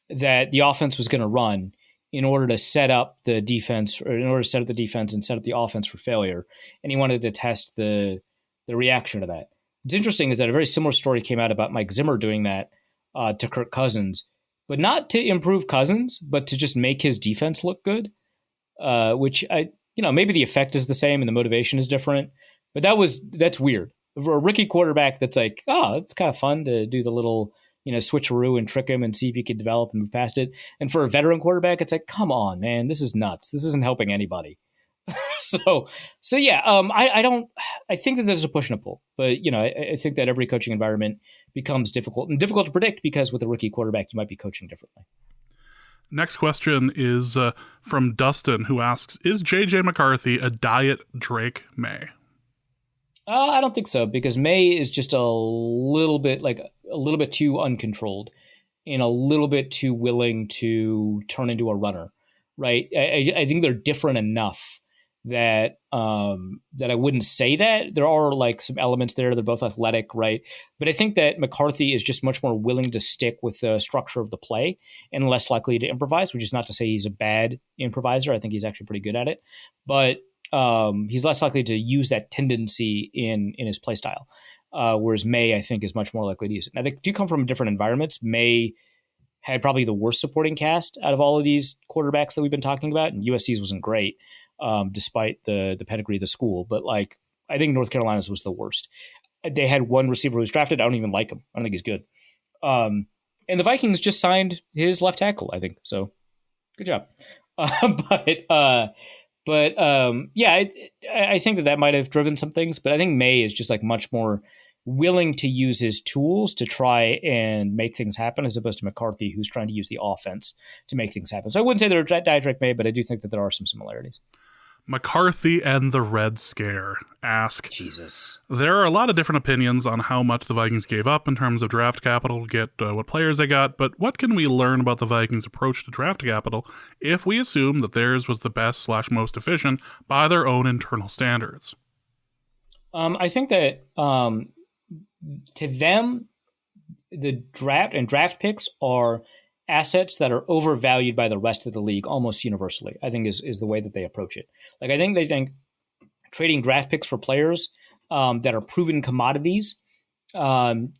that the offense was going to run in order to set up the defense, or in order to set up the defense and set up the offense for failure. And he wanted to test the reaction to that. What's interesting is that a very similar story came out about Mike Zimmer doing that to Kirk Cousins, but not to improve Cousins, but to just make his defense look good, which maybe the effect is the same and the motivation is different, but that's weird. For a rookie quarterback, that's like, oh, it's kind of fun to do the little, switcheroo and trick him and see if he can develop and move past it. And for a veteran quarterback, it's like, come on, man, this is nuts. This isn't helping anybody. So yeah, I think that there's a push and a pull, but I think that every coaching environment becomes difficult to predict, because with a rookie quarterback, you might be coaching differently. Next question is from Dustin, who asks, is JJ McCarthy a diet Drake May? I don't think so, because May is just a little bit too uncontrolled and a little bit too willing to turn into a runner, right? I think they're different enough that I wouldn't say that. There are like some elements there. They're both athletic, right? But I think that McCarthy is just much more willing to stick with the structure of the play and less likely to improvise, which is not to say he's a bad improviser. I think he's actually pretty good at it. But he's less likely to use that tendency in his play style, whereas May, I think, is much more likely to use it. Now, they do come from different environments. May had probably the worst supporting cast out of all of these quarterbacks that we've been talking about, and USC's wasn't great, despite the pedigree of the school. But I think North Carolina's was the worst. They had one receiver who was drafted. I don't even like him. I don't think he's good. And the Vikings just signed his left tackle, I think. So good job. I think that might have driven some things, but I think May is just much more willing to use his tools to try and make things happen, as opposed to McCarthy, who's trying to use the offense to make things happen. So I wouldn't say they're diatribe May, but I do think that there are some similarities. McCarthy and the Red Scare ask, Jesus. There are a lot of different opinions on how much the Vikings gave up in terms of draft capital to get what players they got, but what can we learn about the Vikings' approach to draft capital if we assume that theirs was the best/most efficient by their own internal standards? I think that to them, the draft picks are assets that are overvalued by the rest of the league almost universally, I think is the way that they approach it. I think trading draft picks for players that are proven commodities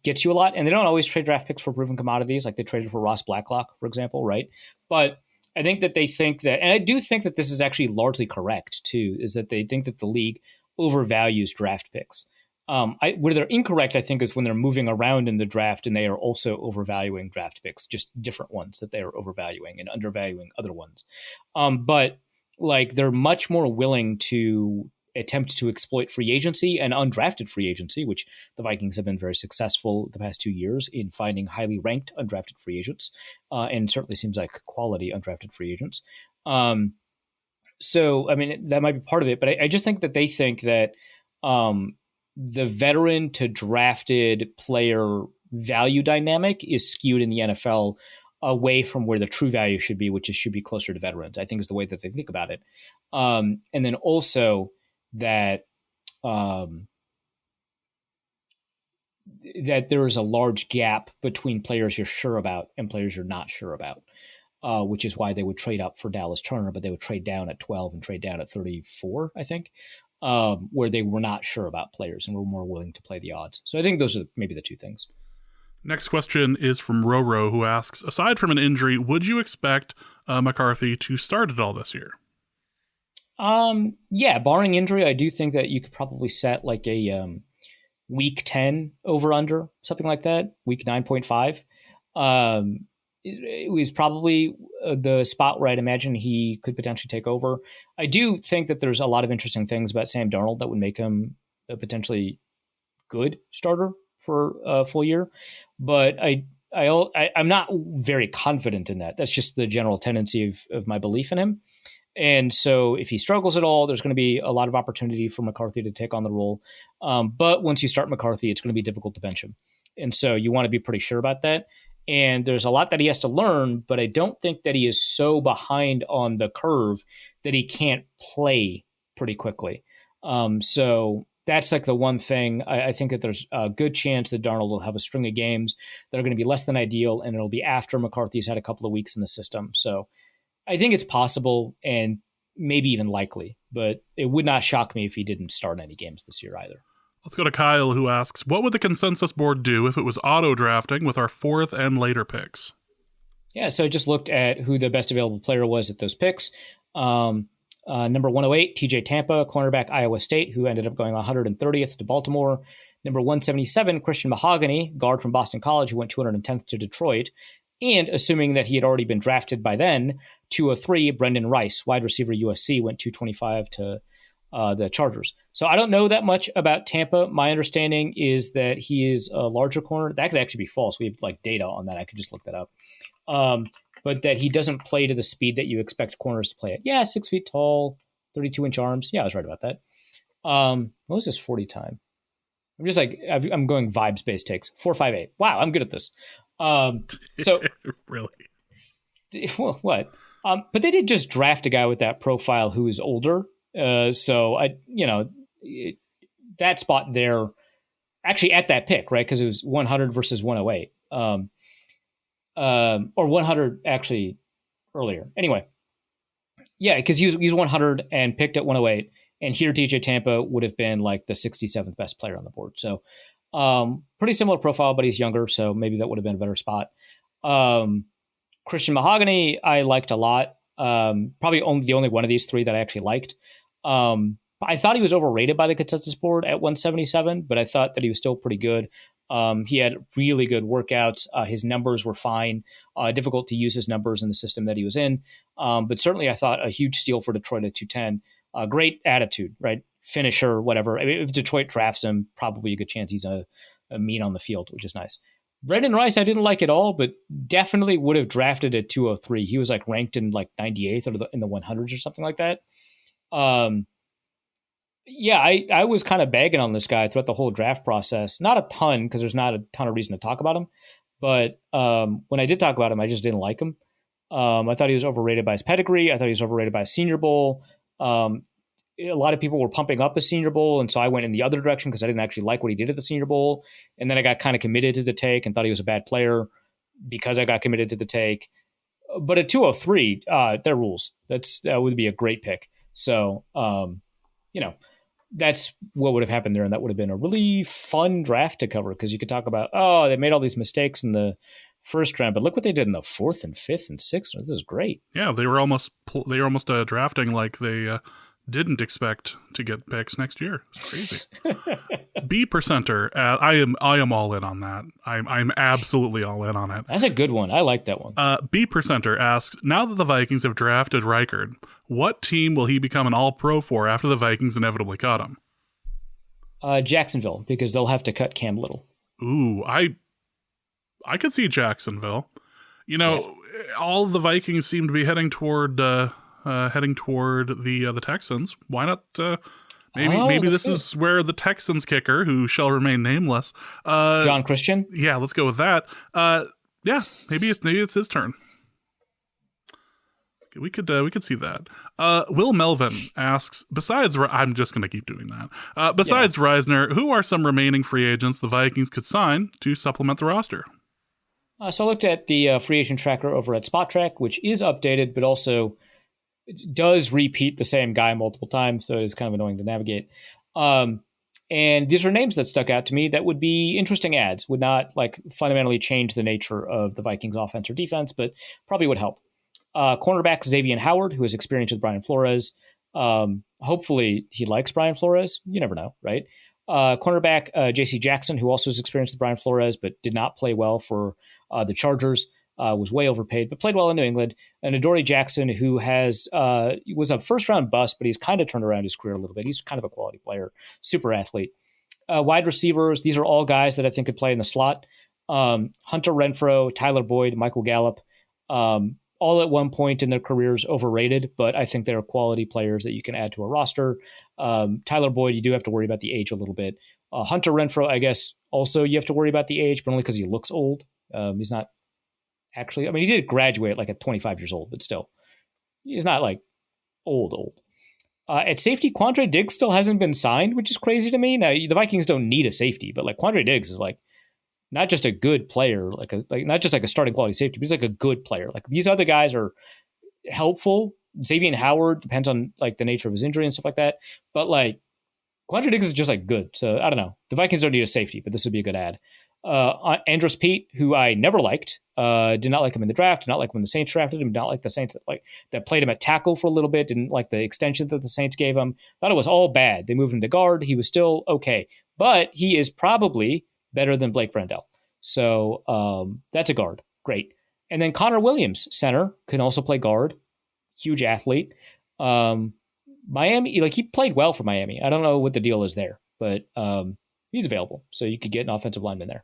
gets you a lot. And they don't always trade draft picks for proven commodities. Like they traded for Ross Blacklock, for example, right? But I think that they think that, and I do think that this is actually largely correct too, is that they think that the league overvalues draft picks. Where they're incorrect, I think, is when they're moving around in the draft and they are also overvaluing draft picks, just different ones that they are overvaluing and undervaluing other ones. But like they're much more willing to attempt to exploit free agency and undrafted free agency, which the Vikings have been very successful the past 2 years in finding highly ranked undrafted free agents, and certainly seems like quality undrafted free agents. So, I mean, that might be part of it, but I just think that they think that the veteran to drafted player value dynamic is skewed in the NFL away from where the true value should be, which is should be closer to veterans, I think is the way that they think about it. And then also that that there is a large gap between players you're sure about and players you're not sure about, which is why they would trade up for Dallas Turner, but they would trade down at 12 and trade down at 34, I think, where they were not sure about players and were more willing to play the odds. So I think those are maybe the two things. Next question is from Roro, who asks, aside from an injury, would you expect McCarthy to start at all this year? Yeah, barring injury, I do think that you could probably set like a week 10 over under, something like that, week 9.5. It was probably the spot where I'd imagine he could potentially take over. I do think that there's a lot of interesting things about Sam Darnold that would make him a potentially good starter for a full year, but I'm not very confident in that. That's just the general tendency of my belief in him. And so if he struggles at all, there's going to be a lot of opportunity for McCarthy to take on the role. But once you start McCarthy, it's going to be difficult to bench him. And so you want to be pretty sure about that. And there's a lot that he has to learn, but I don't think that he is so behind on the curve that he can't play pretty quickly. So that's like the one thing. I think that there's a good chance that Darnold will have a string of games that are going to be less than ideal, and it'll be after McCarthy's had a couple of weeks in the system. So I think it's possible and maybe even likely, but it would not shock me if he didn't start any games this year either. Let's go to Kyle, who asks, what would the consensus board do if it was auto-drafting with our fourth and later picks? Yeah, so I just looked at who the best available player was at those picks. Number 108, TJ Tampa, cornerback, Iowa State, who ended up going 130th to Baltimore. Number 177, Christian Mahogany, guard from Boston College, who went 210th to Detroit. And assuming that he had already been drafted by then, 203, Brendan Rice, wide receiver, USC, went 225 to the Chargers. So I don't know that much about Tampa. My understanding is that he is a larger corner. That could actually be false. We have like data on that. I could just look that up. But that he doesn't play to the speed that you expect corners to play at. Yeah, 6 feet tall, 32-inch arms. Yeah, I was right about that. What was his 40 time? I'm just like, I'm going vibes-based takes. 4.58. Wow, I'm good at this. So really? Well, what? But they did just draft a guy with that profile who is older. So that spot there, actually at that pick, right? Because it was 100 versus 108. Or 100 actually earlier. Anyway, yeah, because he was 100 and picked at 108, and here TJ Tampa would have been like the 67th best player on the board. So pretty similar profile, but he's younger, so maybe that would have been a better spot. Christian Mahogany I liked a lot. Probably the only one of these three that I actually liked. I thought he was overrated by the consensus board at 177, but I thought that he was still pretty good. He had really good workouts. His numbers were fine. Difficult to use his numbers in the system that he was in. But certainly I thought a huge steal for Detroit at 210. Great attitude, right? Finisher, whatever. I mean, if Detroit drafts him, probably a good chance he's a mean on the field, which is nice. Brendan Rice, I didn't like at all, but definitely would have drafted at 203. He was like ranked in like 98th or in the 100s or something like that. Yeah, I was kind of bagging on this guy throughout the whole draft process. Not a ton, because there's not a ton of reason to talk about him. But when I did talk about him, I just didn't like him. I thought he was overrated by his pedigree. I thought he was overrated by his Senior Bowl. A lot of people were pumping up his Senior Bowl, and so I went in the other direction because I didn't actually like what he did at the Senior Bowl. And then I got kind of committed to the take and thought he was a bad player because I got committed to the take. But at 203, there rules. That would be a great pick. So, that's what would have happened there, and that would have been a really fun draft to cover because you could talk about, oh, they made all these mistakes in the first round, but look what they did in the fourth and fifth and sixth. This is great. Yeah, they were almost drafting like they didn't expect to get picks next year. It's crazy. B percenter. I am all in on that. I'm absolutely all in on it. That's a good one. I like that one. B percenter asks, now that the Vikings have drafted Reichard, what team will he become an All-Pro for after the Vikings inevitably cut him? Jacksonville, because they'll have to cut Cam Little. Ooh, I could see Jacksonville. You know, all the Vikings seem to be heading toward the Texans. Why not? Maybe this is where the Texans kicker, who shall remain nameless, John Christian. Yeah, let's go with that. Yeah, maybe it's his turn. We could see that. Will Melvin asks, besides I'm just going to keep doing that. Besides Reisner, who are some remaining free agents the Vikings could sign to supplement the roster? So I looked at the free agent tracker over at SpotTrack, which is updated, but also does repeat the same guy multiple times, so it's kind of annoying to navigate. And these are names that stuck out to me that would be interesting adds, would not like fundamentally change the nature of the Vikings offense or defense, but probably would help. Cornerback Xavier Howard, who has experience with Brian Flores. Hopefully he likes Brian Flores. You never know, right? Cornerback J.C. Jackson, who also has experience with Brian Flores, but did not play well for the Chargers. Was way overpaid, but played well in New England. And Adoree Jackson, who was a first-round bust, but he's kind of turned around his career a little bit. He's kind of a quality player, super athlete. Wide receivers, these are all guys that I think could play in the slot. Hunter Renfrow, Tyler Boyd, Michael Gallup, all at one point in their careers overrated, but I think they're quality players that you can add to a roster. Tyler Boyd, you do have to worry about the age a little bit. Hunter Renfrow, I guess, also you have to worry about the age, but only because he looks old. He's not actually, I mean, he did graduate like at 25 years old, but still, he's not like old. At safety, Quandre Diggs still hasn't been signed, which is crazy to me. Now, the Vikings don't need a safety, but like Quandre Diggs is like not just a good player, like not just like a starting quality safety, but he's like a good player. Like these other guys are helpful. Xavier Howard depends on like the nature of his injury and stuff like that, but like Quandre Diggs is just like good. So I don't know. The Vikings don't need a safety, but this would be a good add. Andrus Peat, who I never liked, did not like him in the draft, did not like when the Saints drafted him, did not like the Saints that played him at tackle for a little bit, didn't like the extension that the Saints gave him, thought it was all bad. They moved him to guard. He was still okay, but he is probably better than Blake Brandel. So that's a guard. Great. And then Connor Williams, center, can also play guard. Huge athlete. Miami, like he played well for Miami. I don't know what the deal is there, but he's available. So you could get an offensive lineman there.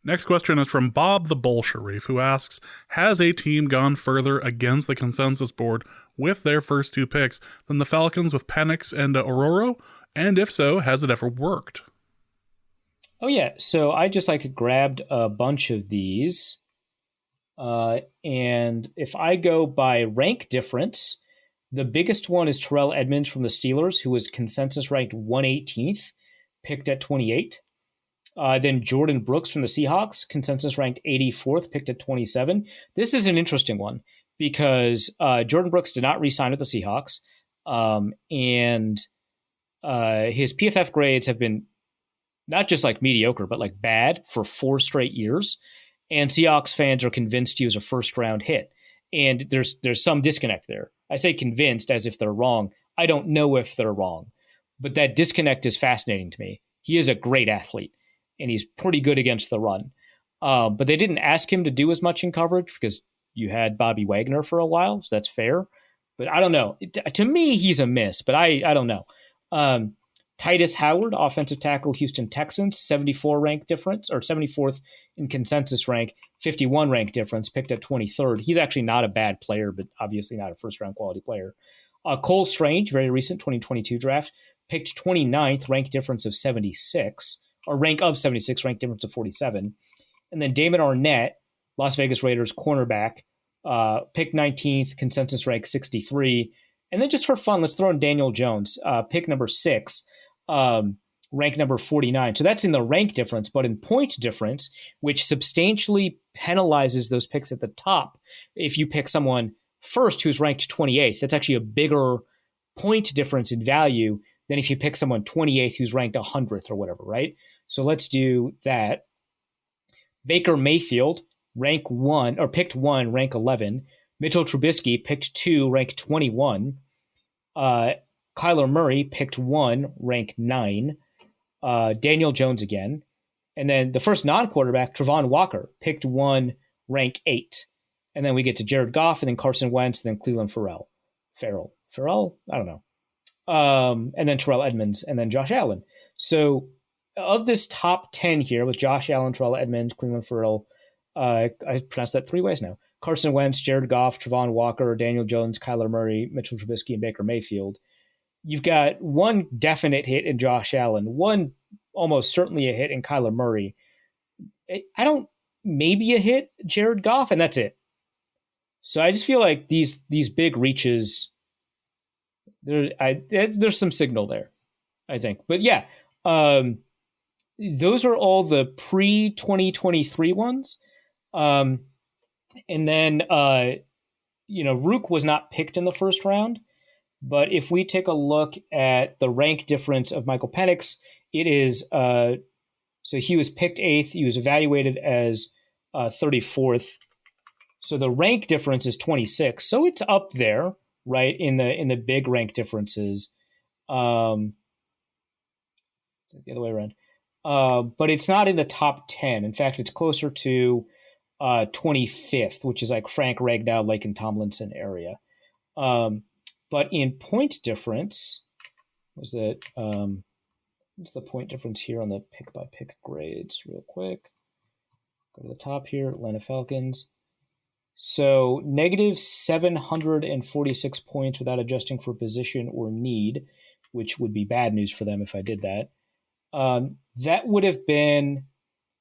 Next question is from Bob the Bull Sharif, who asks, has a team gone further against the consensus board with their first two picks than the Falcons with Penix and Ororo? And if so, has it ever worked? Oh, yeah. So I just grabbed a bunch of these. And if I go by rank difference, the biggest one is Terrell Edmunds from the Steelers, who was consensus ranked 118th, picked at 28. Then Jordan Brooks from the Seahawks, consensus ranked 84th, picked at 27. This is an interesting one because Jordan Brooks did not re-sign with the Seahawks. And his PFF grades have been not just like mediocre, but like bad for 4 straight years. And Seahawks fans are convinced he was a first-round hit. And there's some disconnect there. I say convinced as if they're wrong. I don't know if they're wrong. But that disconnect is fascinating to me. He is a great athlete, and he's pretty good against the run. But they didn't ask him to do as much in coverage because you had Bobby Wagner for a while, so that's fair. But I don't know. To me, he's a miss, but I don't know. Titus Howard, offensive tackle, Houston Texans, 74 rank difference, or 74th in consensus rank, 51 rank difference, picked at 23rd. He's actually not a bad player, but obviously not a first-round quality player. Cole Strange, very recent 2022 draft, picked 29th, rank difference of 76, or rank of 76, rank difference of 47. And then Damon Arnett, Las Vegas Raiders cornerback, picked 19th, consensus rank 63. And then just for fun, let's throw in Daniel Jones, pick number 6, rank number 49. So that's in the rank difference, but in point difference, which substantially penalizes those picks at the top. If you pick someone first who's ranked 28th, that's actually a bigger point difference in value than if you pick someone 28th who's ranked 100th or whatever, right? So let's do that. Baker Mayfield, rank 1, or picked 1, rank 11. Mitchell Trubisky picked 2, rank 21. Kyler Murray picked 1, rank 9. Daniel Jones again. And then the first non-quarterback, Travon Walker, picked 1, rank 8. And then we get to Jared Goff, and then Carson Wentz, and then Cleveland Farrell. I don't know. And then Terrell Edmonds, and then Josh Allen. So of this top 10 here, with Josh Allen, Terrell Edmonds, Cleveland Farrell, I pronounced that 3 ways now. Carson Wentz, Jared Goff, Travon Walker, Daniel Jones, Kyler Murray, Mitchell Trubisky, and Baker Mayfield. You've got one definite hit in Josh Allen, one almost certainly a hit in Kyler Murray. Maybe a hit, Jared Goff, and that's it. So I just feel like these big reaches, there's some signal there, I think. But yeah, those are all the pre-2023 ones. And then, Rook was not picked in the first round. But if we take a look at the rank difference of Michael Penix, it is, so he was picked 8th. He was evaluated as 34th. So the rank difference is 26. So it's up there, right, in the big rank differences. The other way around. But it's not in the top 10. In fact, it's closer to 25th, which is like Frank Ragnow, Laken Tomlinson area. But in point difference, what's the point difference here on the pick-by-pick grades real quick? Go to the top here, Atlanta Falcons. So negative 746 points without adjusting for position or need, which would be bad news for them if I did that. That would have been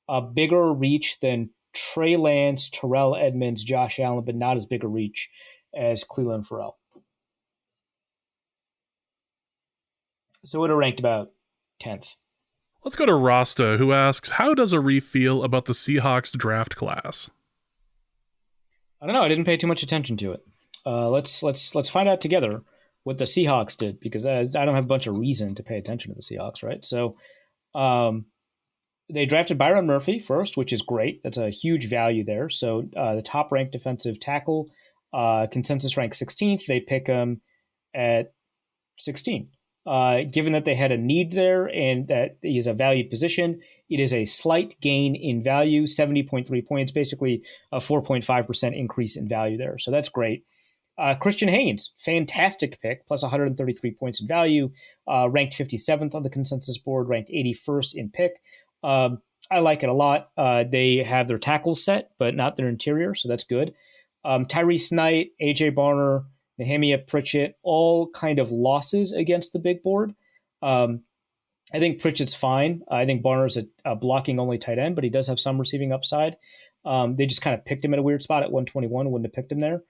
a bigger reach than Trey Lance, Terrell Edmonds, Josh Allen, but not as big a reach as Cleveland Farrell. So it would have ranked about 10th. Let's go to Rasta, who asks, how does Arif feel about the Seahawks draft class? I don't know. I didn't pay too much attention to it. Let's find out together what the Seahawks did, because I don't have a bunch of reason to pay attention to the Seahawks, right? So they drafted Byron Murphy first, which is great. That's a huge value there. So the top-ranked defensive tackle, consensus ranked 16th. They pick him at 16. Given that they had a need there and that he is a valued position, it is a slight gain in value, 70.3 points, basically a 4.5% increase in value there. So that's great. Christian Haynes, fantastic pick, plus 133 points in value, ranked 57th on the consensus board, ranked 81st in pick. I like it a lot. They have their tackles set, but not their interior, so that's good. Tyrese Knight, AJ Barner, Nehemiah Pritchett, all kind of losses against the big board. I think Pritchett's fine. I think Barner's a blocking-only tight end, but he does have some receiving upside. They just kind of picked him at a weird spot at 121, wouldn't have picked him there.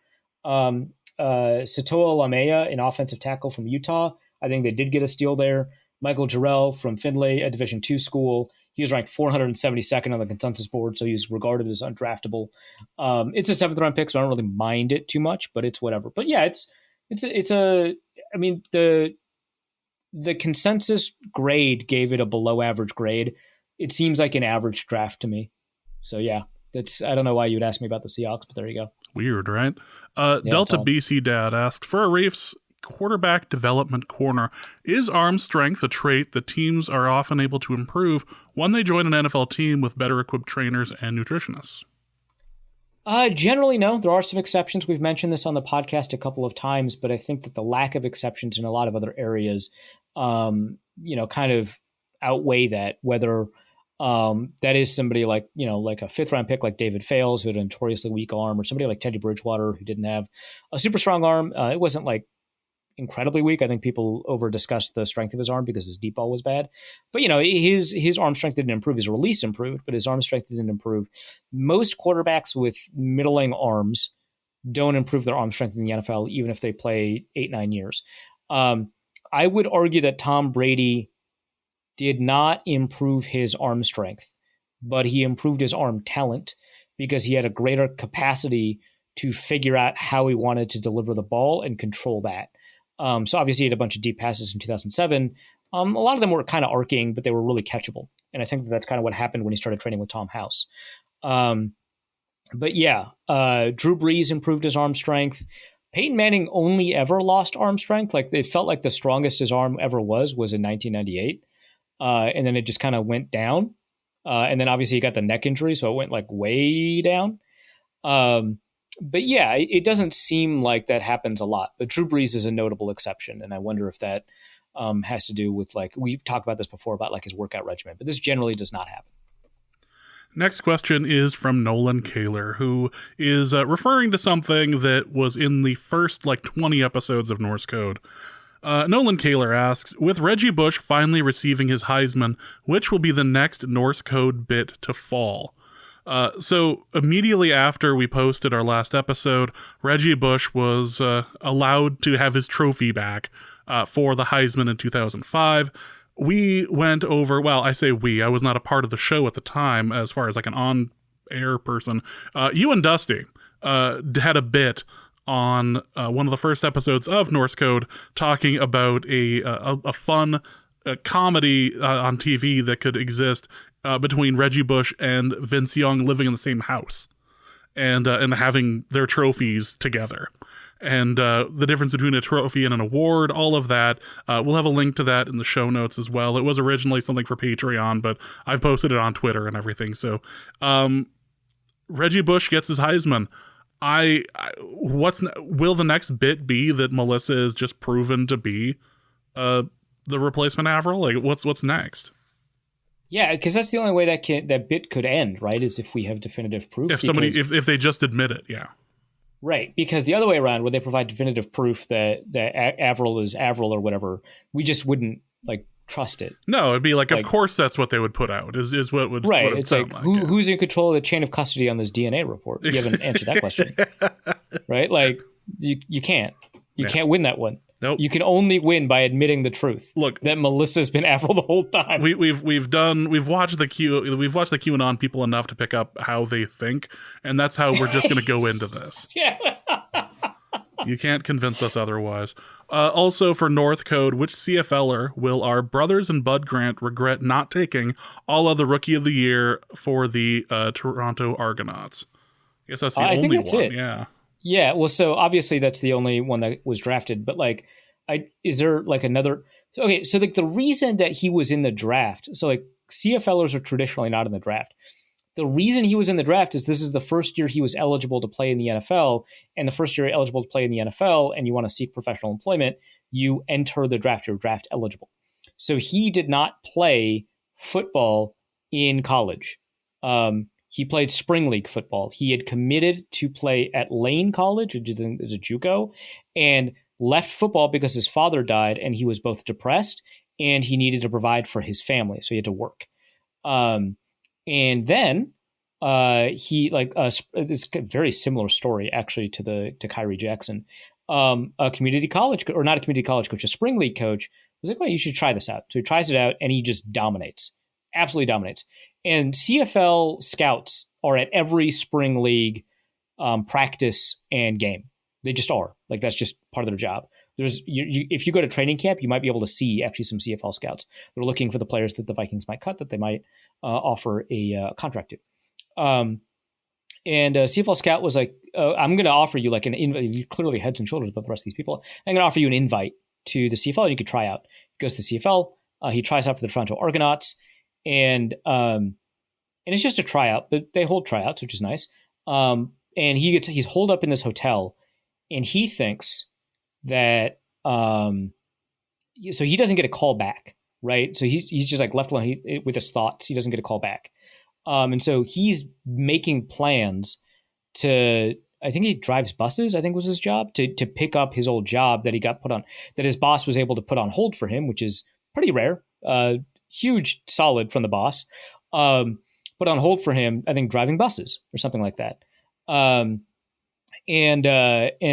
Satoa Lamea, an offensive tackle from Utah. I think they did get a steal there. Michael Jarrell from Findlay, a Division II school. He was ranked 472nd on the consensus board, so he's regarded as undraftable. It's a 7th-round pick, so I don't really mind it too much, but it's whatever. But yeah, the consensus grade gave it a below-average grade. It seems like an average draft to me. So yeah, I don't know why you would ask me about the Seahawks, but there you go. Weird, right? Delta BC Dad asked, for Arif's quarterback development corner, is arm strength a trait that teams are often able to improve when they join an NFL team with better equipped trainers and nutritionists? Generally, no. There are some exceptions. We've mentioned this on the podcast a couple of times, but I think that the lack of exceptions in a lot of other areas, kind of outweigh that. Whether that is somebody like a 5th-round pick like David Fales, who had a notoriously weak arm, or somebody like Teddy Bridgewater, who didn't have a super strong arm. It wasn't like incredibly weak. I think people over discussed the strength of his arm because his deep ball was bad. But, his arm strength didn't improve. His release improved, but his arm strength didn't improve. Most quarterbacks with middling arms don't improve their arm strength in the NFL, even if they play 8-9 years. I would argue that Tom Brady did not improve his arm strength, but he improved his arm talent because he had a greater capacity to figure out how he wanted to deliver the ball and control that. So obviously he had a bunch of deep passes in 2007. A lot of them were kind of arcing, but they were really catchable. And I think that's kind of what happened when he started training with Tom House. But yeah, Drew Brees improved his arm strength. Peyton Manning only ever lost arm strength. Like it felt like the strongest his arm ever was in 1998. And then it just kind of went down. And then obviously he got the neck injury, so it went like way down. But yeah, it doesn't seem like that happens a lot. But Drew Brees is a notable exception. And I wonder if that has to do with, like, we've talked about this before about like his workout regimen, but this generally does not happen. Next question is from Nolan Kaler, who is referring to something that was in the first 20 episodes of Norse Code. Nolan Kaler asks, with Reggie Bush finally receiving his Heisman, which will be the next Norse Code bit to fall? So immediately after we posted our last episode, Reggie Bush was allowed to have his trophy back for the Heisman in 2005. We went over, well, I say we, I was not a part of the show at the time as far as like an on-air person. You and Dusty had a bit on one of the first episodes of Norse Code talking about a fun comedy on TV that could exist between Reggie Bush and Vince Young living in the same house and having their trophies together. And the difference between a trophy and an award, all of that. We'll have a link to that in the show notes as well. It was originally something for Patreon, but I've posted it on Twitter and everything. So Reggie Bush gets his Heisman. Will the next bit be that Melissa is just proven to be the replacement Avril? Like, what's next? Yeah, because that's the only way that bit could end, right? Is if we have definitive proof. If they just admit it, yeah. Right, because the other way around, where they provide definitive proof that Avril is Avril or whatever, we just wouldn't trust it. No, it'd be like of course that's what they would put out. Is what would right? What it it's like who's in control of the chain of custody on this DNA report? You haven't answered that question, right? Like you can't win that one. Nope. You can only win by admitting the truth. Look, that Melissa's been Avril the whole time. We've watched the QAnon people enough to pick up how they think, and that's how we're just going to go into this. Yeah. You can't convince us otherwise. Also for North Code, which CFLer will our brothers and Bud Grant regret not taking all of the Rookie of the Year for the Toronto Argonauts? I guess that's the only one. It. Yeah. Yeah, well, so obviously that's the only one that was drafted, but is there another? Okay, so the reason that he was in the draft, so CFLers are traditionally not in the draft. The reason he was in the draft is this is the first year he was eligible to play in the NFL, and the first year you're eligible to play in the NFL, and you want to seek professional employment, you enter the draft. You're draft eligible. So he did not play football in college. He played spring league football. He had committed to play at Lane College, which is a JUCO, and left football because his father died, and he was both depressed and he needed to provide for his family, so he had to work. And then he it's a very similar story actually to Kyrie Jackson. A community college or not a community college coach, a spring league coach was like, "Well, you should try this out." So he tries it out, and he just dominates. Absolutely dominates. And CFL scouts are at every spring league practice and game. They just are. That's just part of their job. If you go to training camp, you might be able to see actually some CFL scouts. They're looking for the players that the Vikings might cut, that they might offer a contract to. And a CFL scout was like, I'm going to offer you an invite. You clearly heads and shoulders above the rest of these people. I'm going to offer you an invite to the CFL and you could try out. He goes to the CFL. He tries out for the Toronto Argonauts. And it's just a tryout, but they hold tryouts, which is nice. And he's holed up in this hotel, and he thinks that so he doesn't get a call back, right? So he's just left alone with his thoughts. He doesn't get a call back, and so he's making plans to. I think he drives buses. I think was his job to pick up his old job that he got put on, that his boss was able to put on hold for him, which is pretty rare. Huge solid from the boss, put on hold for him, I think driving buses or something like that. And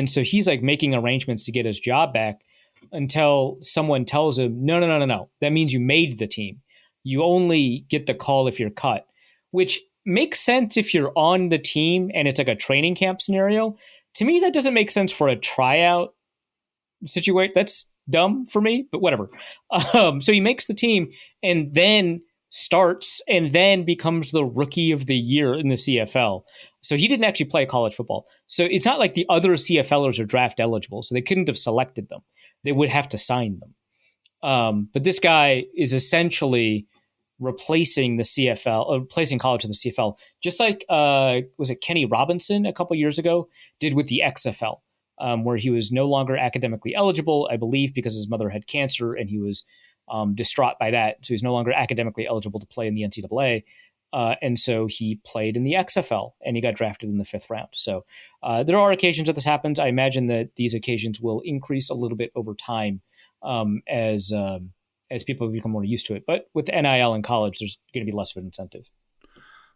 so he's making arrangements to get his job back until someone tells him, no. That means you made the team. You only get the call if you're cut, which makes sense if you're on the team and it's a training camp scenario. To me, that doesn't make sense for a tryout situate. That's dumb for me, but whatever. So he makes the team and then starts and then becomes the rookie of the year in the CFL. So he didn't actually play college football. So it's not like the other CFLers are draft eligible, so they couldn't have selected them. They would have to sign them. But this guy is essentially replacing the CFL, replacing college with the CFL, just like was it Kenny Robinson a couple years ago did with the XFL, where he was no longer academically eligible, I believe, because his mother had cancer, and he was distraught by that. So he's no longer academically eligible to play in the NCAA. And so he played in the XFL, and he got drafted in the 5th round. So there are occasions that this happens. I imagine that these occasions will increase a little bit over time as people become more used to it. But with NIL in college, there's going to be less of an incentive.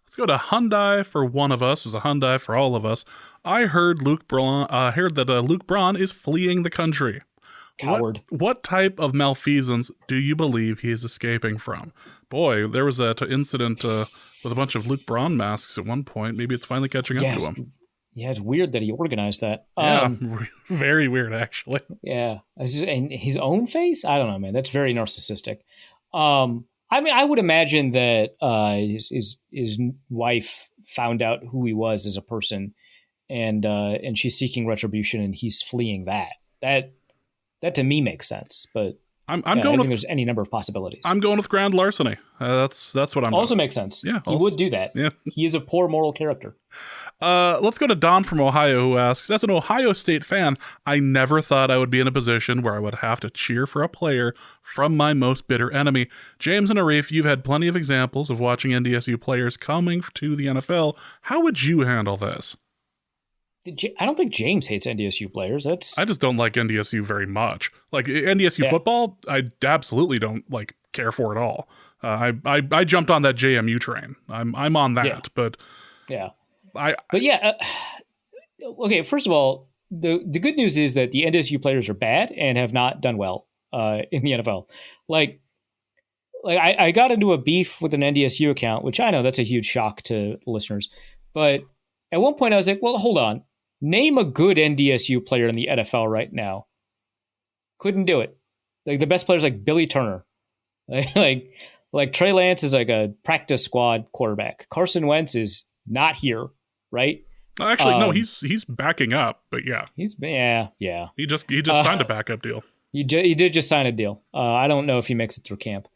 Let's go to Hyundai for one of us is a Hyundai for all of us. I heard Luke Braun is fleeing the country. Coward. What type of malfeasance do you believe he is escaping from? Boy, there was that incident with a bunch of Luke Braun masks at one point. Maybe it's finally catching up to him. Yeah, it's weird that he organized that. Very weird, actually. Yeah. And his own face? I don't know, man. That's very narcissistic. I mean, I would imagine that his wife found out who he was as a person, and she's seeking retribution, and he's fleeing that. That to me makes sense, but I think there's any number of possibilities. I'm going with grand larceny. That's what I'm. Also doing. Makes sense. Yeah, he would do that. Yeah, he is a poor moral character. Let's go to Don from Ohio, who asks, as an Ohio State fan, I never thought I would be in a position where I would have to cheer for a player from my most bitter enemy. James and Arif, you've had plenty of examples of watching NDSU players coming to the NFL. How would you handle this? I don't think James hates NDSU players. I just don't like NDSU very much. Like NDSU football, I absolutely don't care for at all. I jumped on that JMU train. I'm on that, but yeah. Okay. First of all, the good news is that the NDSU players are bad and have not done well in the NFL. Like I got into a beef with an NDSU account, which I know that's a huge shock to listeners. But at one point I was like, well, hold on. Name a good NDSU player in the NFL right now. Couldn't do it. Like the best players like Billy Turner. Like Trey Lance is like a practice squad quarterback. Carson Wentz is not here, right? Actually, no, he's backing up, but yeah. Yeah. He just signed a backup deal. He did just sign a deal. I don't know if he makes it through camp.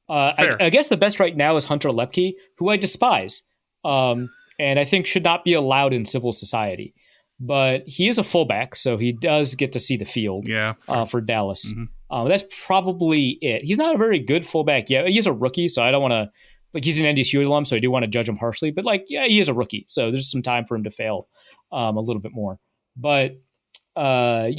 I guess the best right now is Hunter Lepke, who I despise, and I think should not be allowed in civil society. But he is a fullback, so he does get to see the field for Dallas. Mm-hmm. That's probably it. He's not a very good fullback yet. He's a rookie, so I don't want to he's an NDSU alum, so I do want to judge him harshly. But he is a rookie, so there's some time for him to fail a little bit more. But I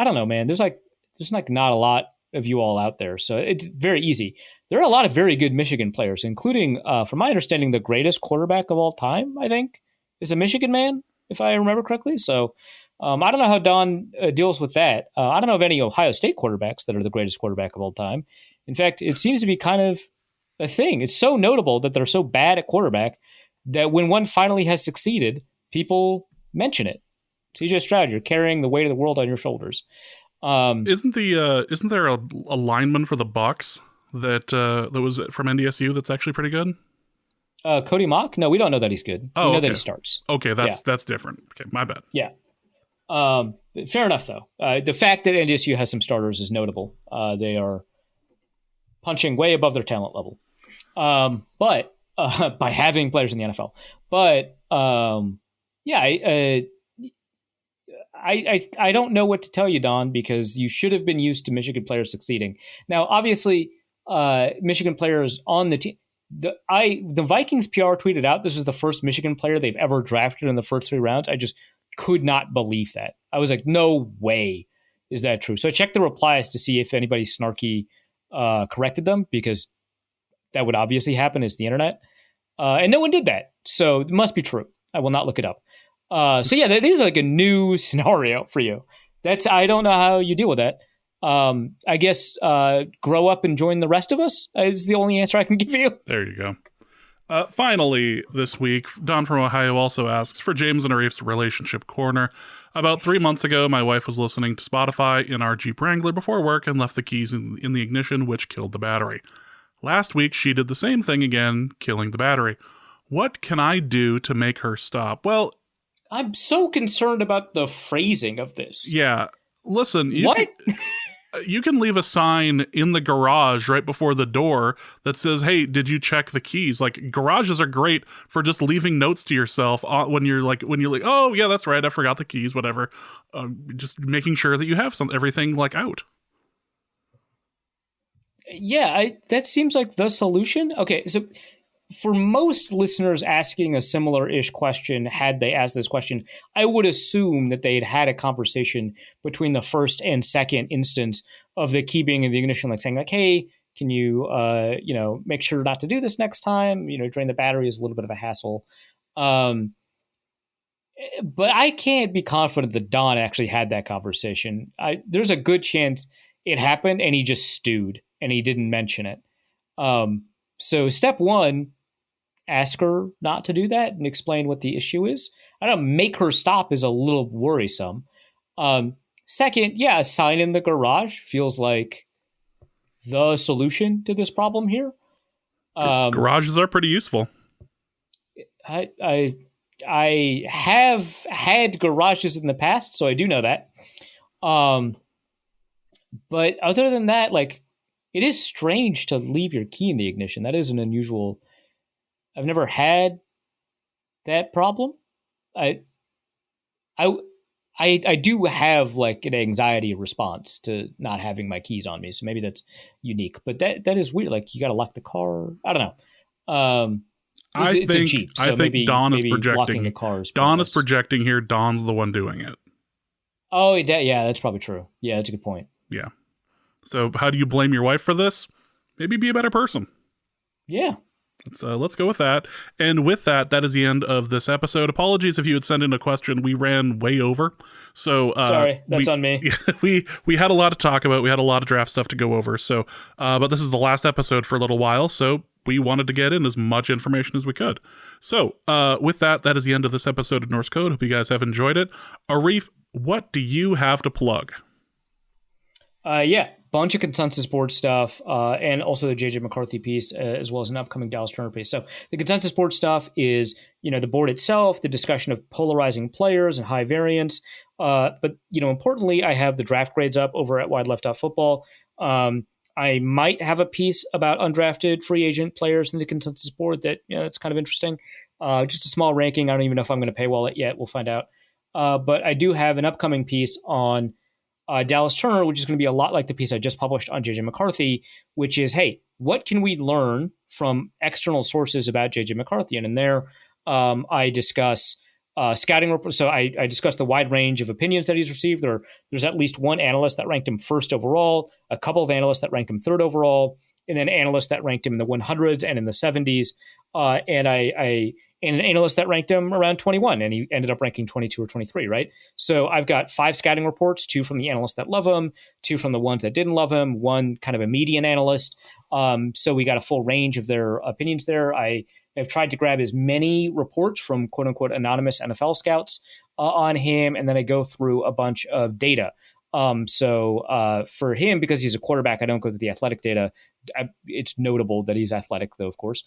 don't know, man. There's not a lot of you all out there, so it's very easy. There are a lot of very good Michigan players, including, from my understanding, the greatest quarterback of all time, I think, is a Michigan man, if I remember correctly. So I don't know how Don deals with that. I don't know of any Ohio State quarterbacks that are the greatest quarterback of all time. In fact, it seems to be kind of a thing. It's so notable that they're so bad at quarterback that when one finally has succeeded, people mention it. CJ Stroud, you're carrying the weight of the world on your shoulders. Isn't there a lineman for the Bucs that was from NDSU that's actually pretty good? Cody Mock? No, we don't know that he's good. We know that he starts. Okay, that's different. Okay, my bad. Yeah. Fair enough, though. The fact that NDSU has some starters is notable. They are punching way above their talent level. But by having players in the NFL. But I don't know what to tell you, Don, because you should have been used to Michigan players succeeding. Now, obviously, Michigan players on the team. The Vikings PR tweeted out this is the first Michigan player they've ever drafted in the first 3 rounds. I just could not believe that. I was like, no way is that true. So I checked the replies to see if anybody snarky corrected them, because that would obviously happen. It's the internet. And no one did that. So it must be true. I will not look it up. That is like a new scenario for you. I don't know how you deal with that. I guess grow up and join the rest of us is the only answer I can give you. There you go. Finally, this week, Don from Ohio also asks for James and Arif's relationship corner. About 3 months ago, my wife was listening to Spotify in our Jeep Wrangler before work and left the keys in the ignition, which killed the battery. Last week, she did the same thing again, killing the battery. What can I do to make her stop? Well, I'm so concerned about the phrasing of this. yeah. Listen, What? You can leave a sign in the garage right before the door that says, "Hey, did you check the keys?" Like, garages are great for just leaving notes to yourself when you're like, "Oh yeah, that's right, I forgot the keys," whatever. Just making sure that you have everything like out. Yeah, that seems like the solution. Okay, so for most listeners asking a similar-ish question, had they asked this question, I would assume that they'd had a conversation between the first and second instance of the key being in the ignition, like saying, like, "Hey, can you, make sure not to do this next time? Drain the battery is a little bit of a hassle." But I can't be confident that Don actually had that conversation. There's a good chance it happened and he just stewed and he didn't mention it. So step one, ask her not to do that and explain what the issue is. I don't know, make her stop is a little worrisome. Second, a sign in the garage feels like the solution to this problem here. Garages are pretty useful. I have had garages in the past, so I do know that. But other than that, like, it is strange to leave your key in the ignition. That is an unusual. I've never had that problem. I do have like an anxiety response to not having my keys on me, so maybe that's unique. But that is weird. Like, you got to lock the car. I don't know. It's a Jeep, so I think maybe Don is projecting. locking the cars. Don is projecting here. Don's the one doing it. Oh, yeah, that's probably true. Yeah, that's a good point. Yeah. So how do you blame your wife for this? Maybe be a better person. Yeah. Let's go with that. And with that, that is the end of this episode. Apologies if you had sent in a question. We ran way over. So sorry, that's on me. We had a lot to talk about. We had a lot of draft stuff to go over. So, but this is the last episode for a little while. So we wanted to get in as much information as we could. So with that, that is the end of this episode of Norse Code. Hope you guys have enjoyed it. Arif, what do you have to plug? Bunch of consensus board stuff, and also the JJ McCarthy piece, as well as an upcoming Dallas Turner piece. So the consensus board stuff is, the board itself, the discussion of polarizing players and high variance. But, importantly, I have the draft grades up over at wideleft.football. I might have a piece about undrafted free agent players in the consensus board that, it's kind of interesting. Just a small ranking. I don't even know if I'm going to paywall it yet. We'll find out. But I do have an upcoming piece on Dallas Turner, which is going to be a lot like the piece I just published on JJ McCarthy, which is, hey, what can we learn from external sources about JJ McCarthy? And in there, I discuss scouting reports. So I discuss the wide range of opinions that he's received. There's at least one analyst that ranked him first overall, a couple of analysts that ranked him third overall, and then analysts that ranked him in the 100s and in the 70s. And an analyst that ranked him around 21, and he ended up ranking 22 or 23, right? So I've got 5 scouting reports, 2 from the analysts that love him, 2 from the ones that didn't love him, 1 kind of a median analyst. So we got a full range of their opinions there. I have tried to grab as many reports from quote-unquote anonymous NFL scouts on him, and then I go through a bunch of data. So for him, because he's a quarterback, I don't go through the athletic data. It's notable that he's athletic, though, of course.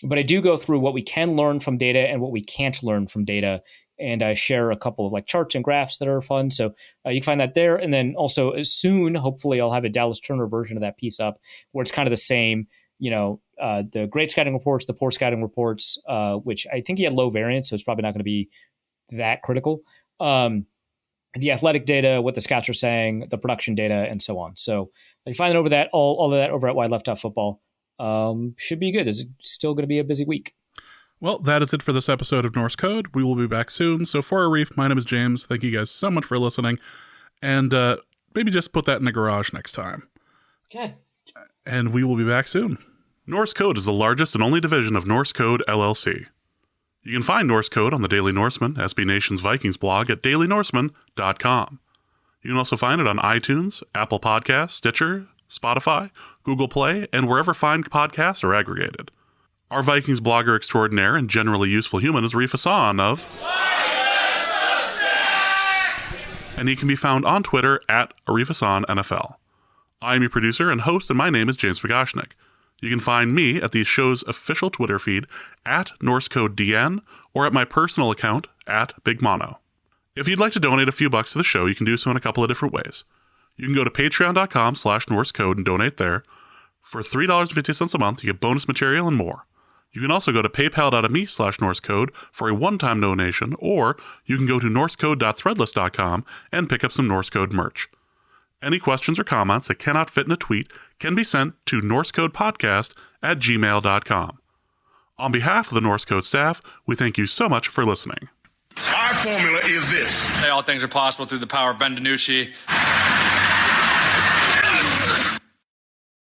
But I do go through what we can learn from data and what we can't learn from data. And I share a couple of like charts and graphs that are fun. So you can find that there. And then also soon, hopefully I'll have a Dallas Turner version of that piece up where it's kind of the same, the great scouting reports, the poor scouting reports, which I think he had low variance. So it's probably not going to be that critical. The athletic data, what the scouts are saying, the production data, and so on. So you find it over that, all of that over at wideleft.football. Should be good. It's still going to be a busy week. Well, that is it for this episode of Norse Code. We will be back soon. So for Arif, my name is James. Thank you guys so much for listening. And maybe just put that in the garage next time. Okay. And we will be back soon. Norse Code is the largest and only division of Norse Code LLC. You can find Norse Code on the Daily Norseman, SB Nation's Vikings blog at dailynorseman.com. You can also find it on iTunes, Apple Podcasts, Stitcher, Spotify, Google Play, and wherever fine podcasts are aggregated. Our Vikings blogger extraordinaire and generally useful human is Arif Hassan of and he can be found on Twitter at ArifHassanNFL. I am your producer and host, and my name is James Pagashnik. You can find me at the show's official Twitter feed at NorseCodeDN or at my personal account at BigMono. If you'd like to donate a few bucks to the show, you can do so in a couple of different ways. You can go to patreon.com/NorseCode and donate there. For $3.50 a month, you get bonus material and more. You can also go to paypal.me/NorseCode for a one-time donation, or you can go to norsecode.threadless.com and pick up some NorseCode merch. Any questions or comments that cannot fit in a tweet can be sent to norsecodepodcast@gmail.com. On behalf of the Norse Code staff, we thank you so much for listening. Our formula is this. All things are possible through the power of Ben DiNucci.